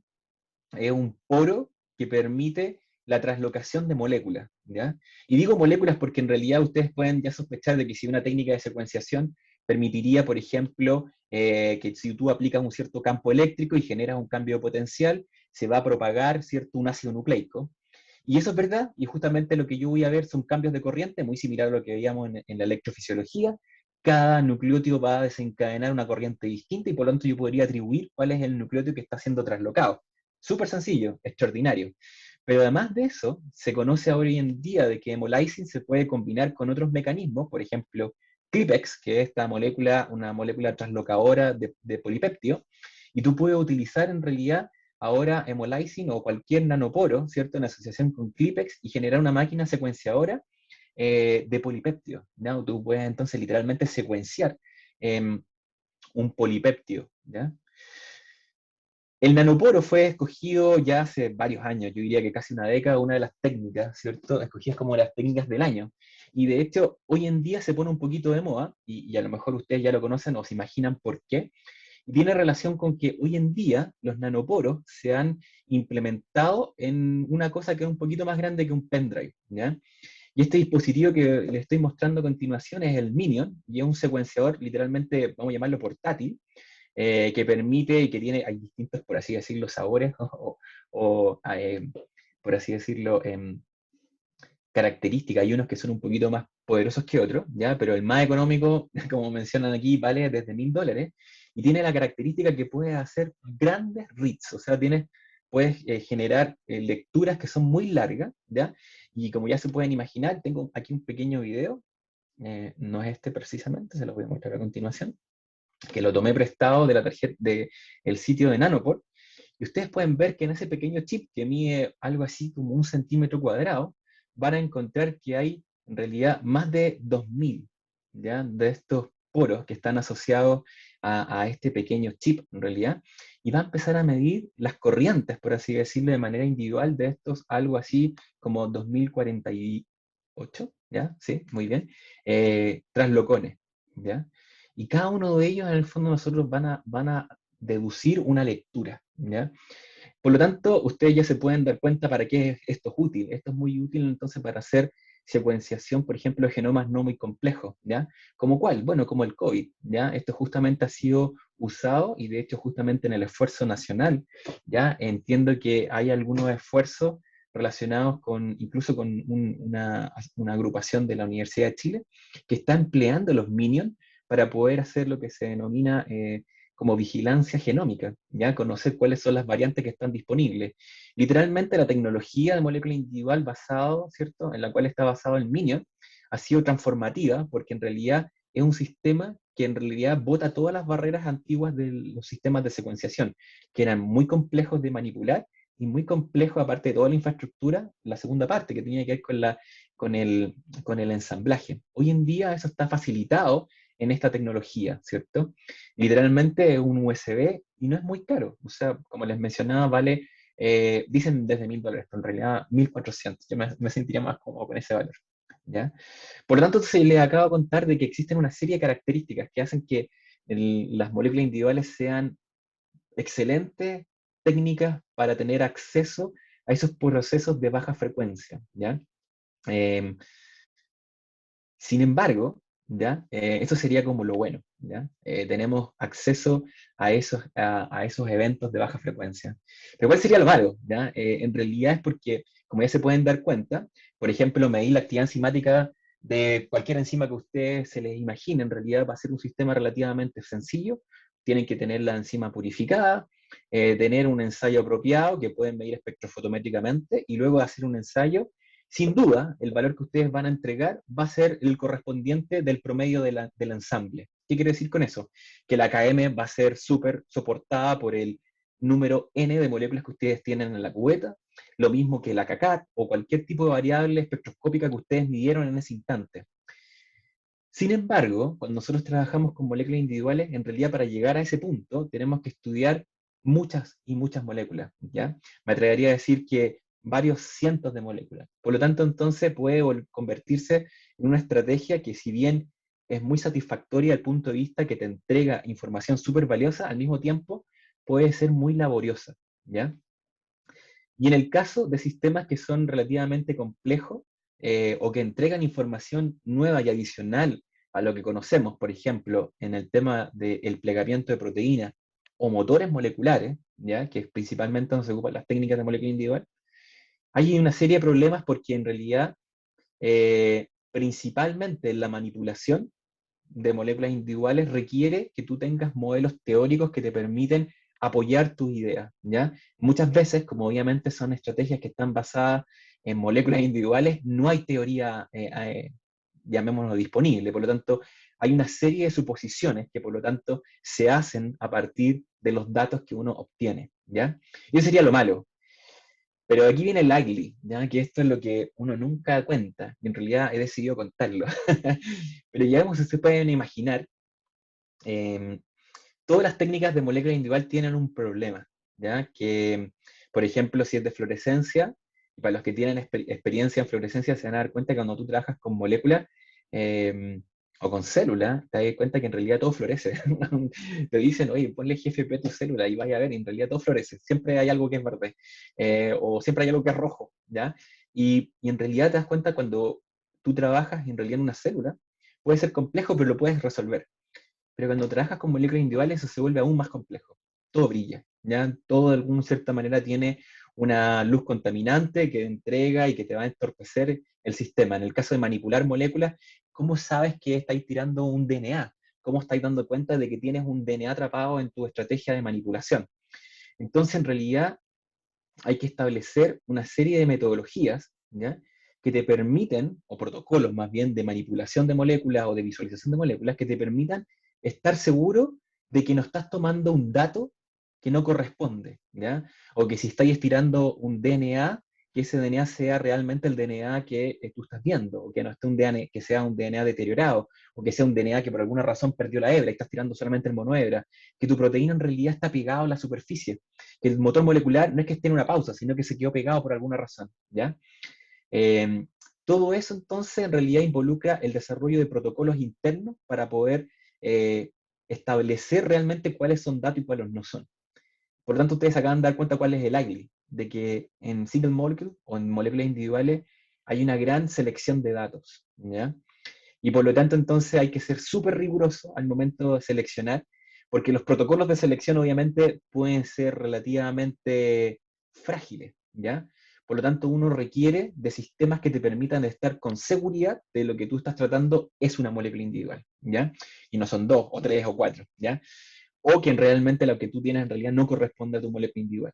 [SPEAKER 2] es un poro que permite la translocación de moléculas, ¿ya? Y digo moléculas porque en realidad ustedes pueden ya sospechar de que si una técnica de secuenciación permitiría, por ejemplo, que si tú aplicas un cierto campo eléctrico y generas un cambio de potencial, se va a propagar, ¿cierto?, un ácido nucleico. Y eso es verdad, y justamente lo que yo voy a ver son cambios de corriente, muy similar a lo que veíamos en la electrofisiología. Cada nucleótido va a desencadenar una corriente distinta y por lo tanto yo podría atribuir cuál es el nucleótido que está siendo traslocado. Súper sencillo, extraordinario. Pero además de eso, se conoce hoy en día de que hemolyzing se puede combinar con otros mecanismos, por ejemplo, ClipEx, que es esta molécula, una molécula translocadora de polipéptido, y tú puedes utilizar en realidad ahora hemolyzing o cualquier nanoporo, ¿cierto?, en asociación con ClipEx y generar una máquina secuenciadora de polipéptidos, ¿no? Tú puedes entonces literalmente secuenciar un polipéptido, ¿ya? El nanoporo fue escogido ya hace varios años, yo diría que casi una década, una de las técnicas, ¿cierto?, escogidas como las técnicas del año. Y de hecho, hoy en día se pone un poquito de moda, y a lo mejor ustedes ya lo conocen o se imaginan por qué, y tiene relación con que hoy en día los nanoporos se han implementado en una cosa que es un poquito más grande que un pendrive, ¿ya? Y este dispositivo que les estoy mostrando a continuación es el Minion, y es un secuenciador literalmente, vamos a llamarlo portátil, que permite y que tiene, hay distintos, por así decirlo, sabores o por así decirlo, características. Hay unos que son un poquito más poderosos que otros, ¿ya? Pero el más económico, como mencionan aquí, vale desde $1000 y tiene la característica que puede hacer grandes reads, o sea, puedes generar lecturas que son muy largas, ¿ya? Y como ya se pueden imaginar, tengo aquí un pequeño video, no es este precisamente, se lo voy a mostrar a continuación, que lo tomé prestado de la tarjeta del sitio de Nanopore, y ustedes pueden ver que en ese pequeño chip que mide algo así como 1 centímetro cuadrado, van a encontrar que hay en realidad, más de 2000, ¿ya? De estos poros que están asociados a este pequeño chip, en realidad, y va a empezar a medir las corrientes, por así decirlo, de manera individual de estos, algo así como 2048, ¿ya? Sí, muy bien, traslocones, ¿ya? Y cada uno de ellos, en el fondo, nosotros van a deducir una lectura, ¿ya? Por lo tanto, ustedes ya se pueden dar cuenta para qué esto es útil. Esto es muy útil entonces para hacer secuenciación, por ejemplo, de genomas no muy complejos, ¿ya? ¿Como cuál? Bueno, como el COVID, ¿ya? Esto justamente ha sido usado y de hecho justamente en el esfuerzo nacional, ¿ya? Entiendo que hay algunos esfuerzos relacionados con, incluso con una agrupación de la Universidad de Chile, que está empleando los Minions para poder hacer lo que se denomina como vigilancia genómica, ¿ya? Conocer cuáles son las variantes que están disponibles. Literalmente la tecnología de molécula individual basado, ¿cierto? En la cual está basado el Minion, ha sido transformativa porque en realidad es un sistema que en realidad bota todas las barreras antiguas de los sistemas de secuenciación, que eran muy complejos de manipular y muy complejos, aparte de toda la infraestructura, la segunda parte que tenía que ver con el ensamblaje. Hoy en día eso está facilitado en esta tecnología, ¿cierto? Literalmente es un USB y no es muy caro. O sea, como les mencionaba, vale, dicen desde $1000, pero en realidad 1400. Yo me sentiría más cómodo con ese valor, ¿ya? Por lo tanto, se les acabo de contar de que existen una serie de características que hacen que las moléculas individuales sean excelentes técnicas para tener acceso a esos procesos de baja frecuencia, ¿ya? Eh, Sin embargo, ¿ya? Eso sería como lo bueno, ¿ya? Tenemos acceso a esos eventos de baja frecuencia. Pero ¿cuál sería lo malo? ¿Ya? En realidad es porque, como ya se pueden dar cuenta, por ejemplo, medir la actividad enzimática de cualquier enzima que ustedes se les imagine, en realidad va a ser un sistema relativamente sencillo. Tienen que tener la enzima purificada, tener un ensayo apropiado que pueden medir espectrofotométricamente y luego hacer un ensayo. Sin duda, el valor que ustedes van a entregar va a ser el correspondiente del promedio del ensamble. ¿Qué quiere decir con eso? Que la KM va a ser súper soportada por el número n de moléculas que ustedes tienen en la cubeta, lo mismo que la CACAT o cualquier tipo de variable espectroscópica que ustedes midieron en ese instante. Sin embargo, cuando nosotros trabajamos con moléculas individuales, en realidad para llegar a ese punto tenemos que estudiar muchas y muchas moléculas, ¿ya? Me atrevería a decir que varios cientos de moléculas. Por lo tanto, entonces puede convertirse en una estrategia que si bien es muy satisfactoria al punto de vista que te entrega información súper valiosa, al mismo tiempo puede ser muy laboriosa, ¿ya? Y en el caso de sistemas que son relativamente complejos o que entregan información nueva y adicional a lo que conocemos, por ejemplo, en el tema del plegamiento de proteínas o motores moleculares, ¿ya? Que es principalmente donde se ocupan las técnicas de molécula individual, hay una serie de problemas porque en realidad, principalmente la manipulación de moléculas individuales requiere que tú tengas modelos teóricos que te permiten apoyar tus ideas, ¿ya? Muchas veces, como obviamente son estrategias que están basadas en moléculas individuales, no hay teoría, llamémoslo, disponible. Por lo tanto, hay una serie de suposiciones que, por lo tanto, se hacen a partir de los datos que uno obtiene, ¿ya? Y eso sería lo malo. Pero aquí viene el ugly, ¿ya? Que esto es lo que uno nunca cuenta, y en realidad he decidido contarlo. Pero ya como se pueden imaginar, eh, todas las técnicas de molécula individual tienen un problema, ¿ya? Que, por ejemplo, si es de fluorescencia, y para los que tienen experiencia en fluorescencia se van a dar cuenta que cuando tú trabajas con moléculas o con células, te das cuenta que en realidad todo florece. Te dicen, oye, ponle GFP a tu célula y vaya a ver, en realidad todo florece. Siempre hay algo que es verde, o siempre hay algo que es rojo, ¿ya? Y en realidad te das cuenta cuando tú trabajas en realidad en una célula, puede ser complejo, pero lo puedes resolver. Pero cuando trabajas con moléculas individuales eso se vuelve aún más complejo. Todo brilla, ¿ya? Todo de alguna cierta manera tiene una luz contaminante que entrega y que te va a entorpecer el sistema. En el caso de manipular moléculas, ¿cómo sabes que estáis tirando un DNA? ¿Cómo estáis dando cuenta de que tienes un DNA atrapado en tu estrategia de manipulación? Entonces, en realidad, hay que establecer una serie de metodologías, ¿ya? Que te permiten, o protocolos más bien, de manipulación de moléculas o de visualización de moléculas, que te permitan estar seguro de que no estás tomando un dato que no corresponde, ¿ya? O que si estáis estirando un DNA, que ese DNA sea realmente el DNA que tú estás viendo, o que no esté un DNA, que sea un DNA deteriorado, o que sea un DNA que por alguna razón perdió la hebra y estás tirando solamente el monohebra, que tu proteína en realidad está pegado a la superficie, que el motor molecular no es que esté en una pausa, sino que se quedó pegado por alguna razón, ¿ya? Eh, Todo eso entonces en realidad involucra el desarrollo de protocolos internos para poder establecer realmente cuáles son datos y cuáles no son. Por lo tanto, ustedes acaban de dar cuenta cuál es el IGLY, de que en single molecule o en moléculas individuales hay una gran selección de datos, ¿ya? Y por lo tanto, entonces hay que ser súper riguroso al momento de seleccionar, porque los protocolos de selección obviamente pueden ser relativamente frágiles, ¿ya? Por lo tanto, uno requiere de sistemas que te permitan estar con seguridad de lo que tú estás tratando es una molécula individual, ¿ya? Y no son 2 o 3 o 4, ¿ya? O que realmente lo que tú tienes en realidad no corresponde a tu molécula individual.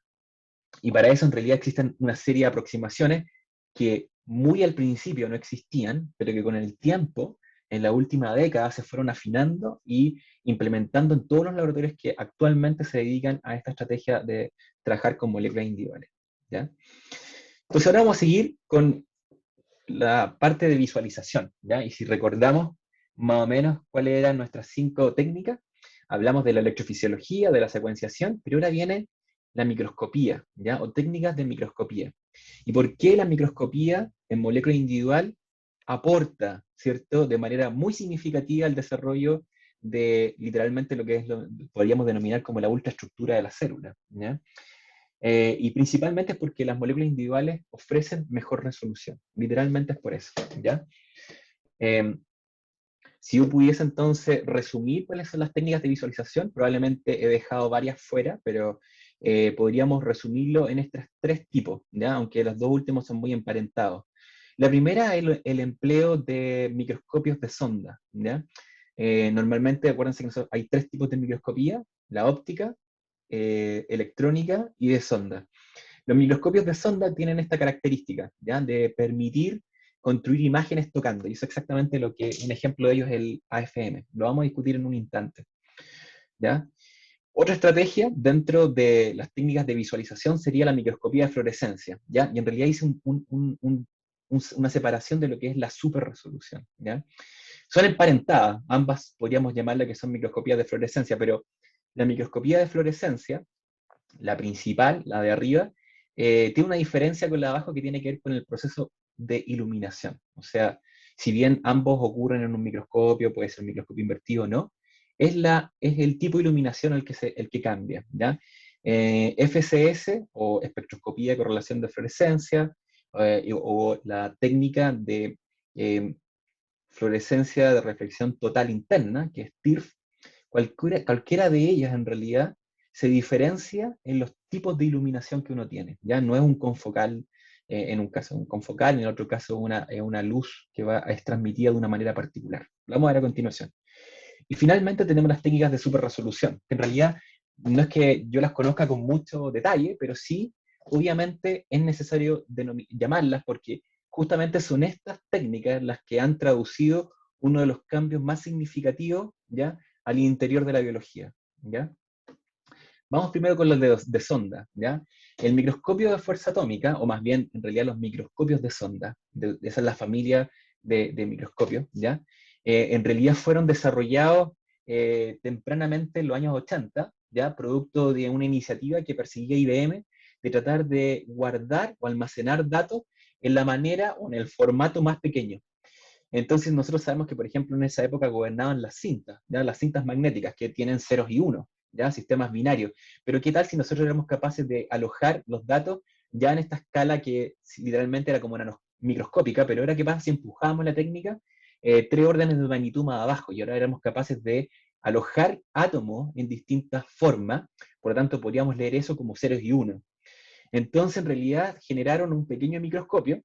[SPEAKER 2] Y para eso en realidad existen una serie de aproximaciones que muy al principio no existían, pero que con el tiempo, en la última década, se fueron afinando y implementando en todos los laboratorios que actualmente se dedican a esta estrategia de trabajar con moléculas individuales, ¿ya? Entonces ahora vamos a seguir con la parte de visualización, ¿ya? Y si recordamos más o menos cuáles eran nuestras 5 técnicas, hablamos de la electrofisiología, de la secuenciación, pero ahora viene la microscopía, ¿ya? O técnicas de microscopía. ¿Y por qué la microscopía en molécula individual aporta, ¿cierto?, de manera muy significativa al desarrollo de literalmente lo que es podríamos denominar como la ultraestructura de la célula, ¿ya? Y principalmente es porque las moléculas individuales ofrecen mejor resolución. Literalmente es por eso, ¿ya? Si yo pudiese entonces resumir cuáles son las técnicas de visualización, probablemente he dejado varias fuera, pero podríamos resumirlo en estos 3 tipos, ¿ya? Aunque los 2 últimos son muy emparentados. La primera es el empleo de microscopios de sonda, ¿ya? Normalmente, acuérdense que hay 3 tipos de microscopía: la óptica, electrónica y de sonda. Los microscopios de sonda tienen esta característica, ¿ya?, de permitir construir imágenes tocando, y eso es exactamente lo que, un ejemplo de ello es el AFM. Lo vamos a discutir en un instante, ¿ya? Otra estrategia dentro de las técnicas de visualización sería la microscopía de fluorescencia, ¿ya? Y en realidad hice una separación de lo que es la superresolución, ¿ya? Son emparentadas, ambas podríamos llamarla que son microscopías de fluorescencia, pero la microscopía de fluorescencia, la principal, la de arriba, tiene una diferencia con la de abajo que tiene que ver con el proceso de iluminación. O sea, si bien ambos ocurren en un microscopio, puede ser un microscopio invertido o no, es el tipo de iluminación el que cambia, ¿ya? FCS, o espectroscopía de correlación de fluorescencia, o la técnica de fluorescencia de reflexión total interna, que es TIRF, cualquiera de ellas en realidad se diferencia en los tipos de iluminación que uno tiene. Ya no es un confocal, en un caso un confocal, en el otro caso una luz que es transmitida de una manera particular. Lo vamos a ver a continuación. Y finalmente tenemos las técnicas de superresolución, que en realidad no es que yo las conozca con mucho detalle, pero sí, obviamente es necesario llamarlas porque justamente son estas técnicas las que han traducido uno de los cambios más significativos, ¿ya?, al interior de la biología, ¿ya? Vamos primero con los de sonda, ¿ya? El microscopio de fuerza atómica, o más bien, en realidad, los microscopios de sonda, esa es la familia de microscopios, ¿ya? En realidad fueron desarrollados tempranamente en los años 80, ¿ya? Producto de una iniciativa que perseguía IBM de tratar de guardar o almacenar datos en la manera o en el formato más pequeño. Entonces nosotros sabemos que, por ejemplo, en esa época gobernaban las cintas, ¿ya? Las cintas magnéticas que tienen ceros y unos, ¿ya? Sistemas binarios. Pero ¿qué tal si nosotros éramos capaces de alojar los datos ya en esta escala que literalmente era como una microscópica, pero ahora qué pasa si empujábamos la técnica 3 órdenes de magnitud más abajo, y ahora éramos capaces de alojar átomos en distintas formas, por lo tanto podríamos leer eso como ceros y unos. Entonces en realidad generaron un pequeño microscopio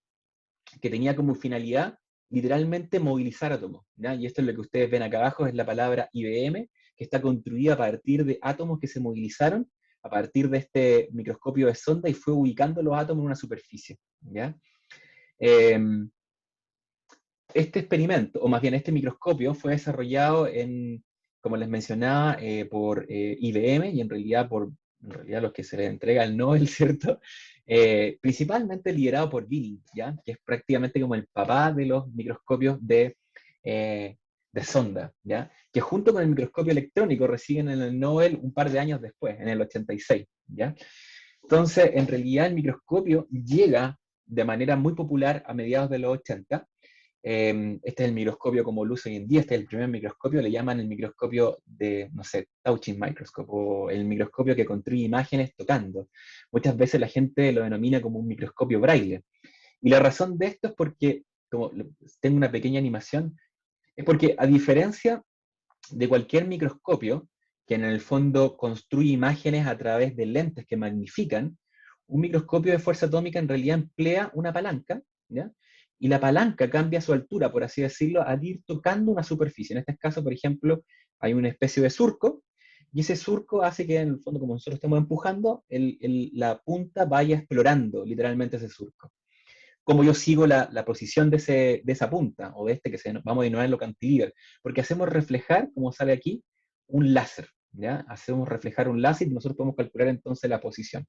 [SPEAKER 2] que tenía como finalidad literalmente movilizar átomos, ¿ya? Y esto es lo que ustedes ven acá abajo, es la palabra IBM, que está construida a partir de átomos que se movilizaron a partir de este microscopio de sonda y fue ubicando los átomos en una superficie, ¿ya? Este experimento, o más bien este microscopio, fue desarrollado como les mencionaba, por IBM, y en realidad los que se les entrega el Nobel, ¿cierto? principalmente liderado por Binning, ¿ya? Que es prácticamente como el papá de los microscopios de sonda, ¿ya? Que junto con el microscopio electrónico reciben el Nobel un par de años después, en el 86, ¿ya? Entonces, en realidad el microscopio llega de manera muy popular a mediados de los 80. Este es el microscopio como lo uso hoy en día, este es el primer microscopio, le llaman el microscopio de, no sé, touching microscope, o el microscopio que construye imágenes tocando. Muchas veces la gente lo denomina como un microscopio braille. Y la razón de esto es porque, como tengo una pequeña animación, es porque a diferencia de cualquier microscopio, que en el fondo construye imágenes a través de lentes que magnifican, un microscopio de fuerza atómica en realidad emplea una palanca, ¿ya? Y la palanca cambia su altura, por así decirlo, al ir tocando una superficie. En este caso, por ejemplo, hay una especie de surco, y ese surco hace que, en el fondo, como nosotros estamos empujando, la punta vaya explorando literalmente ese surco. Como yo sigo la posición de esa punta, o de este que vamos a denominar lo cantilever, porque hacemos reflejar, como sale aquí, un láser, ¿ya? Hacemos reflejar un láser y nosotros podemos calcular entonces la posición.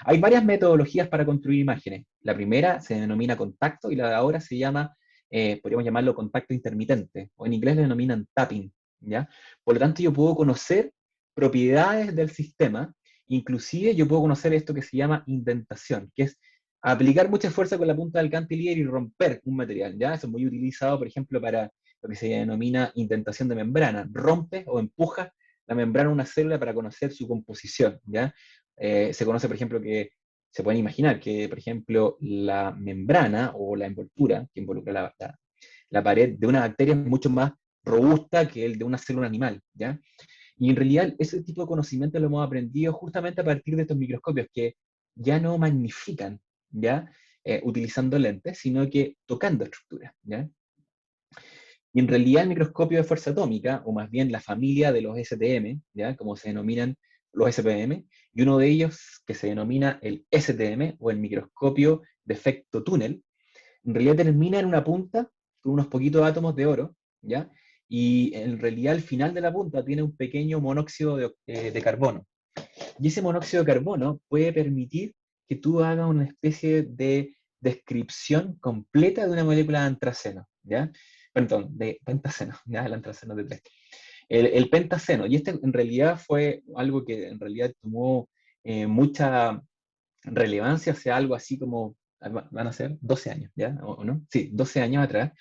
[SPEAKER 2] Hay varias metodologías para construir imágenes. La primera se denomina contacto y la de ahora se llama, podríamos llamarlo contacto intermitente, o en inglés lo denominan tapping, ¿ya? Por lo tanto, yo puedo conocer propiedades del sistema, inclusive yo puedo conocer esto que se llama indentación, que es aplicar mucha fuerza con la punta del cantilever y romper un material, ¿ya? Eso es muy utilizado, por ejemplo, para lo que se denomina indentación de membrana. Rompes o empujas la membrana de una célula para conocer su composición, ¿ya? Se conoce, por ejemplo, que se pueden imaginar que, por ejemplo, la membrana o la envoltura que involucra la pared de una bacteria es mucho más robusta que el de una célula animal, ¿ya? Y en realidad ese tipo de conocimiento lo hemos aprendido justamente a partir de estos microscopios que ya no magnifican, ¿ya? Utilizando lentes, sino que tocando estructuras, ¿ya? Y en realidad el microscopio de fuerza atómica, o más bien la familia de los STM, ¿ya? Como se denominan los SPM, y uno de ellos que se denomina el STM, o el microscopio de efecto túnel, en realidad termina en una punta con unos poquitos átomos de oro, ¿ya? Y en realidad al final de la punta tiene un pequeño monóxido de carbono. Y ese monóxido de carbono puede permitir que tú hagas una especie de descripción completa de una molécula de antraceno, ¿ya? Perdón, de pentaceno, ¿ya? El antraceno de 3. El pentaceno, y este en realidad fue algo que en realidad tomó mucha relevancia hace algo así como, van a ser 12 años, ¿ya? ¿O no? Sí, 12 años atrás,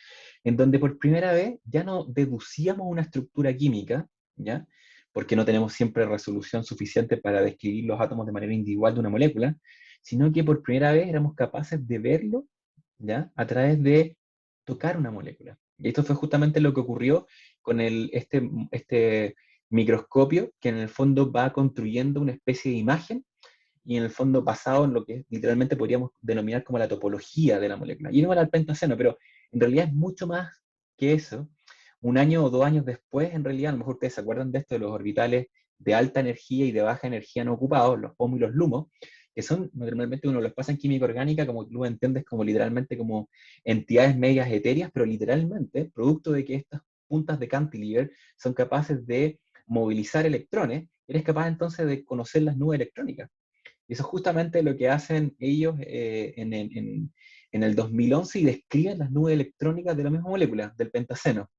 [SPEAKER 2] en donde por primera vez ya no deducíamos una estructura química, ¿ya? Porque no tenemos siempre resolución suficiente para describir los átomos de manera individual de una molécula, sino que por primera vez éramos capaces de verlo, ¿ya? A través de tocar una molécula. Y esto fue justamente lo que ocurrió con este microscopio, que en el fondo va construyendo una especie de imagen y en el fondo basado en lo que literalmente podríamos denominar como la topología de la molécula. Y no era el pentaceno, pero en realidad es mucho más que eso. Un año o 2 años después, en realidad, a lo mejor ustedes se acuerdan de esto, de los orbitales de alta energía y de baja energía no ocupados, los POM y los LUMO, que son, normalmente uno los pasa en química orgánica, como tú lo entiendes, como literalmente como entidades medias etéreas, pero literalmente, producto de que estas puntas de cantilever son capaces de movilizar electrones, eres capaz entonces de conocer las nubes electrónicas. Y eso es justamente lo que hacen ellos en el 2011 y describen las nubes electrónicas de la misma molécula, del pentaceno,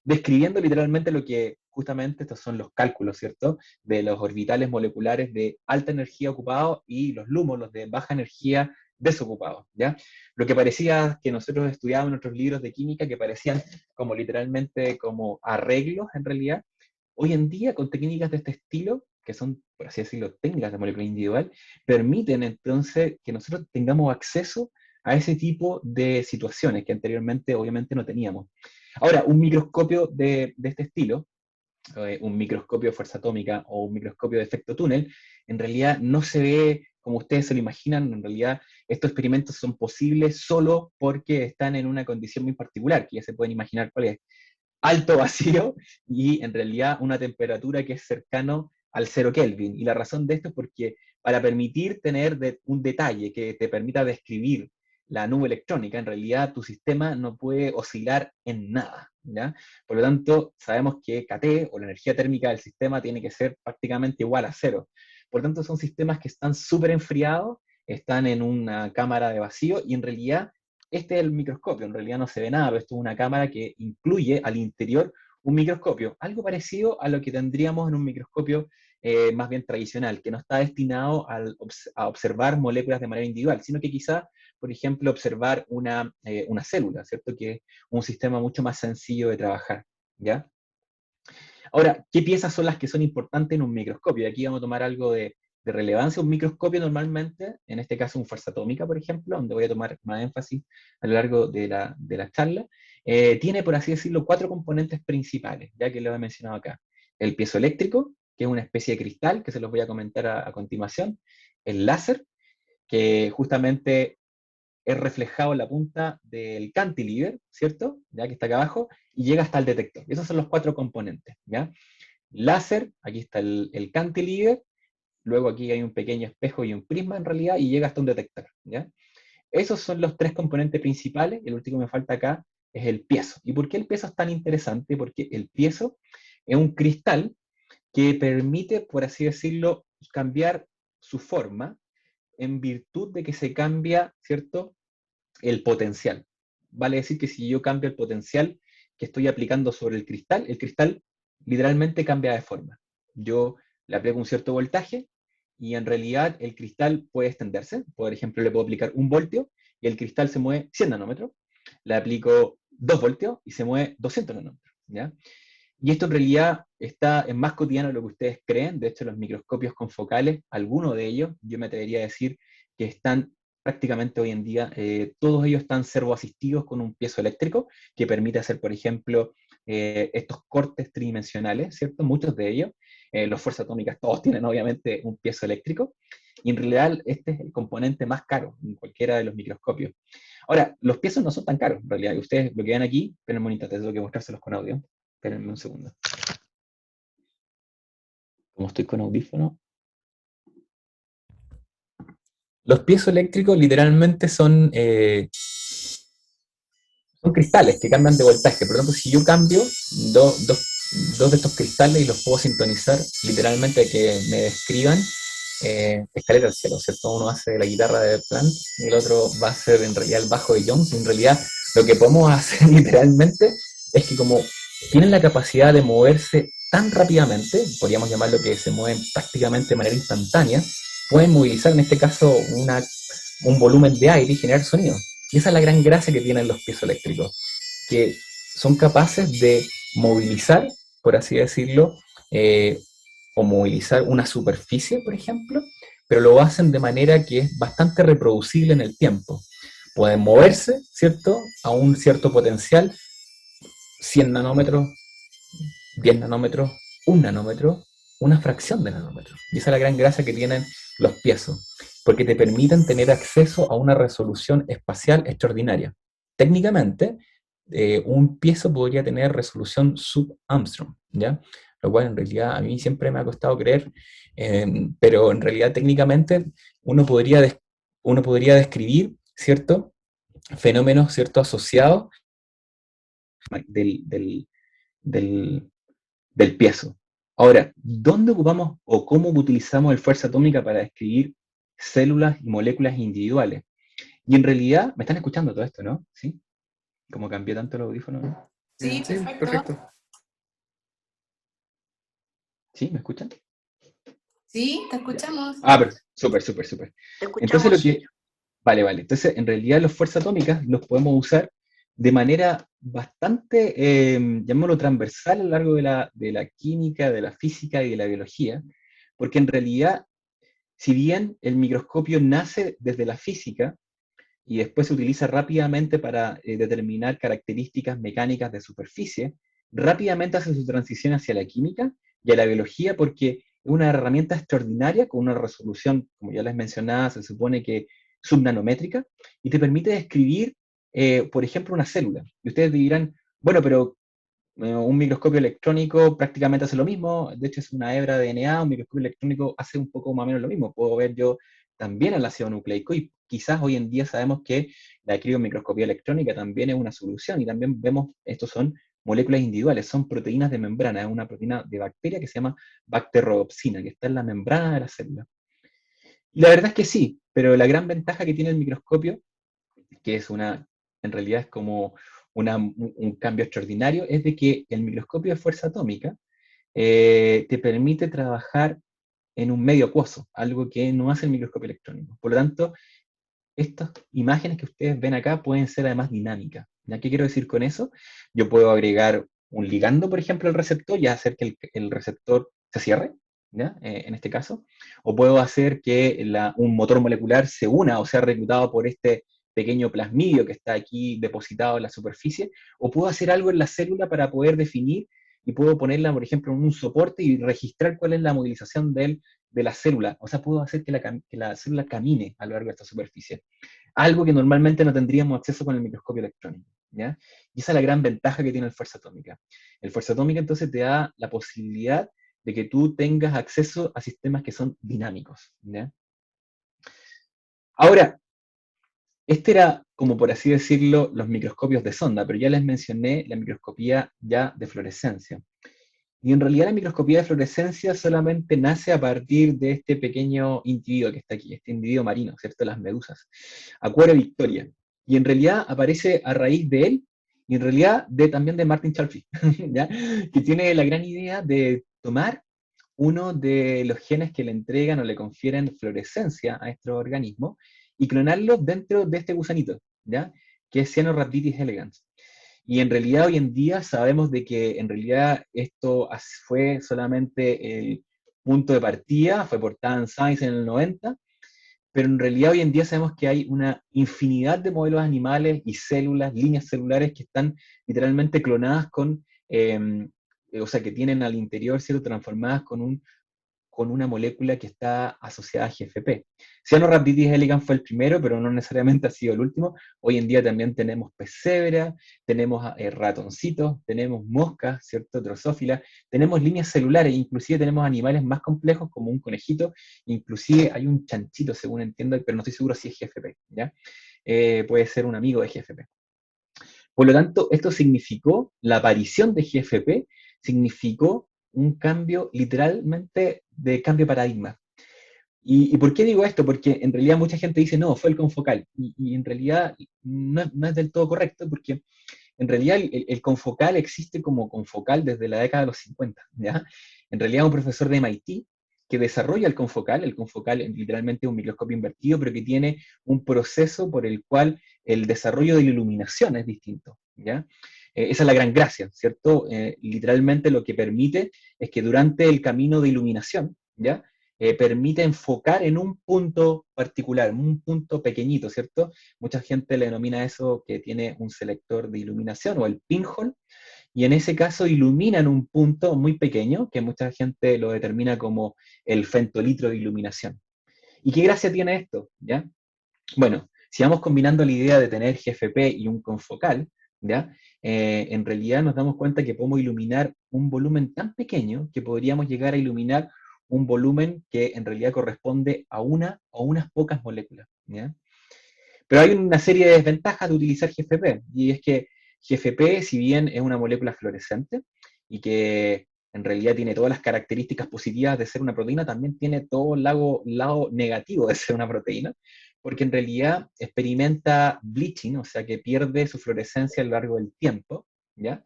[SPEAKER 2] describiendo literalmente lo que justamente estos son los cálculos, ¿cierto? De los orbitales moleculares de alta energía ocupados y los LUMOS, los de baja energía desocupados, ¿ya? Lo que parecía que nosotros estudiábamos en nuestros libros de química, que parecían como literalmente como arreglos en realidad, hoy en día con técnicas de este estilo, que son, por así decirlo, técnicas de molécula individual, permiten entonces que nosotros tengamos acceso a ese tipo de situaciones que anteriormente obviamente no teníamos. Ahora, un microscopio de este estilo, un microscopio de fuerza atómica o un microscopio de efecto túnel, en realidad no se ve como ustedes se lo imaginan. En realidad estos experimentos son posibles solo porque están en una condición muy particular, que ya se pueden imaginar cuál es: alto vacío y en realidad una temperatura que es cercano al 0 Kelvin. Y la razón de esto es porque para permitir tener un detalle que te permita describir la nube electrónica, en realidad tu sistema no puede oscilar en nada, ¿ya? Por lo tanto, sabemos que KT, o la energía térmica del sistema, tiene que ser prácticamente igual a 0. Por lo tanto, son sistemas que están súper enfriados, están en una cámara de vacío, y en realidad este es el microscopio, en realidad no se ve nada, pero esto es una cámara que incluye al interior un microscopio, algo parecido a lo que tendríamos en un microscopio más bien tradicional, que no está destinado a observar moléculas de manera individual, sino que quizá, por ejemplo, observar una célula, ¿cierto? Que es un sistema mucho más sencillo de trabajar, ¿ya? Ahora, ¿qué piezas son las que son importantes en un microscopio? Y aquí vamos a tomar algo de relevancia. Un microscopio normalmente, en este caso un fuerza atómica, por ejemplo, donde voy a tomar más énfasis a lo largo de la charla, tiene, por así decirlo, 4 componentes principales, ya que lo he mencionado acá. El piezoeléctrico, que es una especie de cristal, que se los voy a comentar a continuación. El láser, que justamente es reflejado en la punta del cantilever, ¿cierto? Ya que está acá abajo, y llega hasta el detector. Esos son los 4 componentes, ¿ya? Láser, aquí está el cantilever, luego aquí hay un pequeño espejo y un prisma en realidad, y llega hasta un detector, ¿ya? Esos son los 3 componentes principales. El último que me falta acá es el piezo. ¿Y por qué el piezo es tan interesante? Porque el piezo es un cristal que permite, por así decirlo, cambiar su forma en virtud de que se cambia, ¿cierto?, el potencial. Vale decir que si yo cambio el potencial que estoy aplicando sobre el cristal literalmente cambia de forma. Yo le aplico un cierto voltaje y en realidad el cristal puede extenderse. Por ejemplo, le puedo aplicar 1 voltio y el cristal se mueve 100 nanómetros. Le aplico 2 voltios y se mueve 200 nanómetros, ¿ya? Y esto en realidad es más cotidiano de lo que ustedes creen. De hecho, los microscopios confocales, algunos de ellos, yo me atrevería a decir que están prácticamente hoy en día, todos ellos están servoasistidos con un piezoeléctrico que permite hacer, por ejemplo, estos cortes tridimensionales, ¿cierto? Muchos de ellos, los fuerzas atómicas, todos tienen obviamente un piezoeléctrico, y en realidad este es el componente más caro en cualquiera de los microscopios. Ahora, los piezos no son tan caros, en realidad, y ustedes lo que ven aquí, pero en el monitor, tengo que mostrárselos con audio. Espérenme un segundo. Como estoy con audífono. Los piezoeléctricos literalmente son cristales que cambian de voltaje. Por lo tanto, si yo cambio dos de estos cristales y los puedo sintonizar, literalmente que me describan escalera al cielo, ¿cierto? Uno hace la guitarra de Plant y el otro va a ser en realidad el bajo de Jones. En realidad, lo que podemos hacer literalmente es que como tienen la capacidad de moverse tan rápidamente, podríamos llamarlo que se mueven prácticamente de manera instantánea, pueden movilizar en este caso un volumen de aire y generar sonido. Y esa es la gran gracia que tienen los piezoeléctricos, que son capaces de movilizar, por así decirlo, o movilizar una superficie, por ejemplo, pero lo hacen de manera que es bastante reproducible en el tiempo. Pueden moverse, ¿cierto?, a un cierto potencial, 100 nanómetros, 10 nanómetros, 1 nanómetro, una fracción de nanómetros. Y esa es la gran gracia que tienen los piezos, porque te permiten tener acceso a una resolución espacial extraordinaria. Técnicamente, un piezo podría tener resolución sub-Armstrong, ¿ya? Lo cual en realidad a mí siempre me ha costado creer, pero en realidad técnicamente uno podría describir, ¿cierto?, fenómenos, ¿cierto?, asociados del, del, del piezo. Ahora, ¿dónde ocupamos o cómo utilizamos el fuerza atómica para describir células y moléculas individuales? Y en realidad, me están escuchando todo esto, ¿no? ¿Sí? Como cambió tanto el audífono, ¿no?
[SPEAKER 3] Sí,
[SPEAKER 2] Sí,
[SPEAKER 3] perfecto.
[SPEAKER 2] perfecto. ¿Sí? ¿Me escuchan?
[SPEAKER 3] Sí, te
[SPEAKER 2] Ya.
[SPEAKER 3] escuchamos.
[SPEAKER 2] Pero súper, súper, súper.
[SPEAKER 1] Te
[SPEAKER 2] Entonces lo
[SPEAKER 1] escuchamos.
[SPEAKER 2] que... Vale, vale. Entonces, en realidad las fuerzas atómicas los podemos usar de manera bastante, llamémoslo transversal a lo largo de la química, de la física y de la biología, porque en realidad, si bien el microscopio nace desde la física y después se utiliza rápidamente para determinar características mecánicas de superficie, rápidamente hace su transición hacia la química y a la biología porque es una herramienta extraordinaria con una resolución, como ya les mencionaba, se supone que subnanométrica, y te permite describir, por ejemplo, una célula. Y ustedes dirán, bueno, pero un microscopio electrónico prácticamente hace lo mismo, de hecho es una hebra de DNA, un microscopio electrónico hace un poco más o menos lo mismo. Puedo ver yo también el ácido nucleico y quizás hoy en día sabemos que la criomicroscopía electrónica también es una solución y también vemos, estos son moléculas individuales, son proteínas de membrana, es una proteína de bacteria que se llama bacterrodopsina, que está en la membrana de la célula. Y la verdad es que sí, pero la gran ventaja que tiene el microscopio, que en realidad es como un cambio extraordinario, es de que el microscopio de fuerza atómica te permite trabajar en un medio acuoso, algo que no hace el microscopio electrónico. Por lo tanto, estas imágenes que ustedes ven acá pueden ser además dinámicas. ¿Ya? ¿Qué quiero decir con eso? Yo puedo agregar un ligando, por ejemplo, al receptor y hacer que el receptor se cierre, ¿ya? En este caso, o puedo hacer que un motor molecular se una o sea reclutado por este pequeño plasmidio que está aquí depositado en la superficie, o puedo hacer algo en la célula para poder definir y puedo ponerla, por ejemplo, en un soporte y registrar cuál es la movilización de la célula. O sea, puedo hacer que la célula camine a lo largo de esta superficie. Algo que normalmente no tendríamos acceso con el microscopio electrónico. ¿Ya? Y esa es la gran ventaja que tiene el fuerza atómica. El fuerza atómica entonces te da la posibilidad de que tú tengas acceso a sistemas que son dinámicos. ¿Ya? Ahora, este era, como por así decirlo, los microscopios de sonda, pero ya les mencioné la microscopía ya de fluorescencia. Y en realidad la microscopía de fluorescencia solamente nace a partir de este pequeño individuo que está aquí, este individuo marino, ¿cierto? Las medusas. Aquario Victoria. Y en realidad aparece a raíz de él, y en realidad también de Martin Chalfie, ¿ya? Que tiene la gran idea de tomar uno de los genes que le entregan o le confieren fluorescencia a estos organismos y clonarlo dentro de este gusanito, ¿ya? Que es Cyanorhabditis elegans. Y en realidad hoy en día sabemos de que en realidad esto fue solamente el punto de partida, fue portada en Science en el 90, pero en realidad hoy en día sabemos que hay una infinidad de modelos animales y células, líneas celulares que están literalmente clonadas o sea, que tienen al interior, ¿cierto?, transformadas con una molécula que está asociada a GFP. Cyanorhabditis elegans fue el primero, pero no necesariamente ha sido el último. Hoy en día también tenemos pez cebra, tenemos ratoncitos, tenemos moscas, ¿cierto? Drosófilas, tenemos líneas celulares, inclusive tenemos animales más complejos como un conejito, inclusive hay un chanchito, según entiendo, pero no estoy seguro si es GFP, ¿ya? Puede ser un amigo de GFP. Por lo tanto, esto significó, la aparición de GFP significó un cambio literalmente de cambio de paradigma. ¿Y por qué digo esto? Porque en realidad mucha gente dice, no, fue el confocal. Y en realidad no es del todo correcto, porque en realidad el confocal existe como confocal desde la década de los 50, ¿ya? En realidad un profesor de MIT que desarrolla el confocal es literalmente un microscopio invertido, pero que tiene un proceso por el cual el desarrollo de la iluminación es distinto, ¿ya? Esa es la gran gracia, ¿cierto? Literalmente lo que permite es que durante el camino de iluminación, ¿ya? Permite enfocar en un punto particular, un punto pequeñito, ¿cierto? Mucha gente le denomina eso que tiene un selector de iluminación o el pinhole, y en ese caso iluminan un punto muy pequeño, que mucha gente lo determina como el femtolitro de iluminación. ¿Y qué gracia tiene esto? ¿Ya? Bueno, si vamos combinando la idea de tener GFP y un confocal, ¿ya? En realidad nos damos cuenta que podemos iluminar un volumen tan pequeño que podríamos llegar a iluminar un volumen que en realidad corresponde a una o unas pocas moléculas, ¿ya? Pero hay una serie de desventajas de utilizar GFP, y es que GFP, si bien es una molécula fluorescente y que en realidad tiene todas las características positivas de ser una proteína, también tiene todo el lado negativo de ser una proteína, porque en realidad experimenta bleaching, o sea que pierde su fluorescencia a lo largo del tiempo, ¿ya?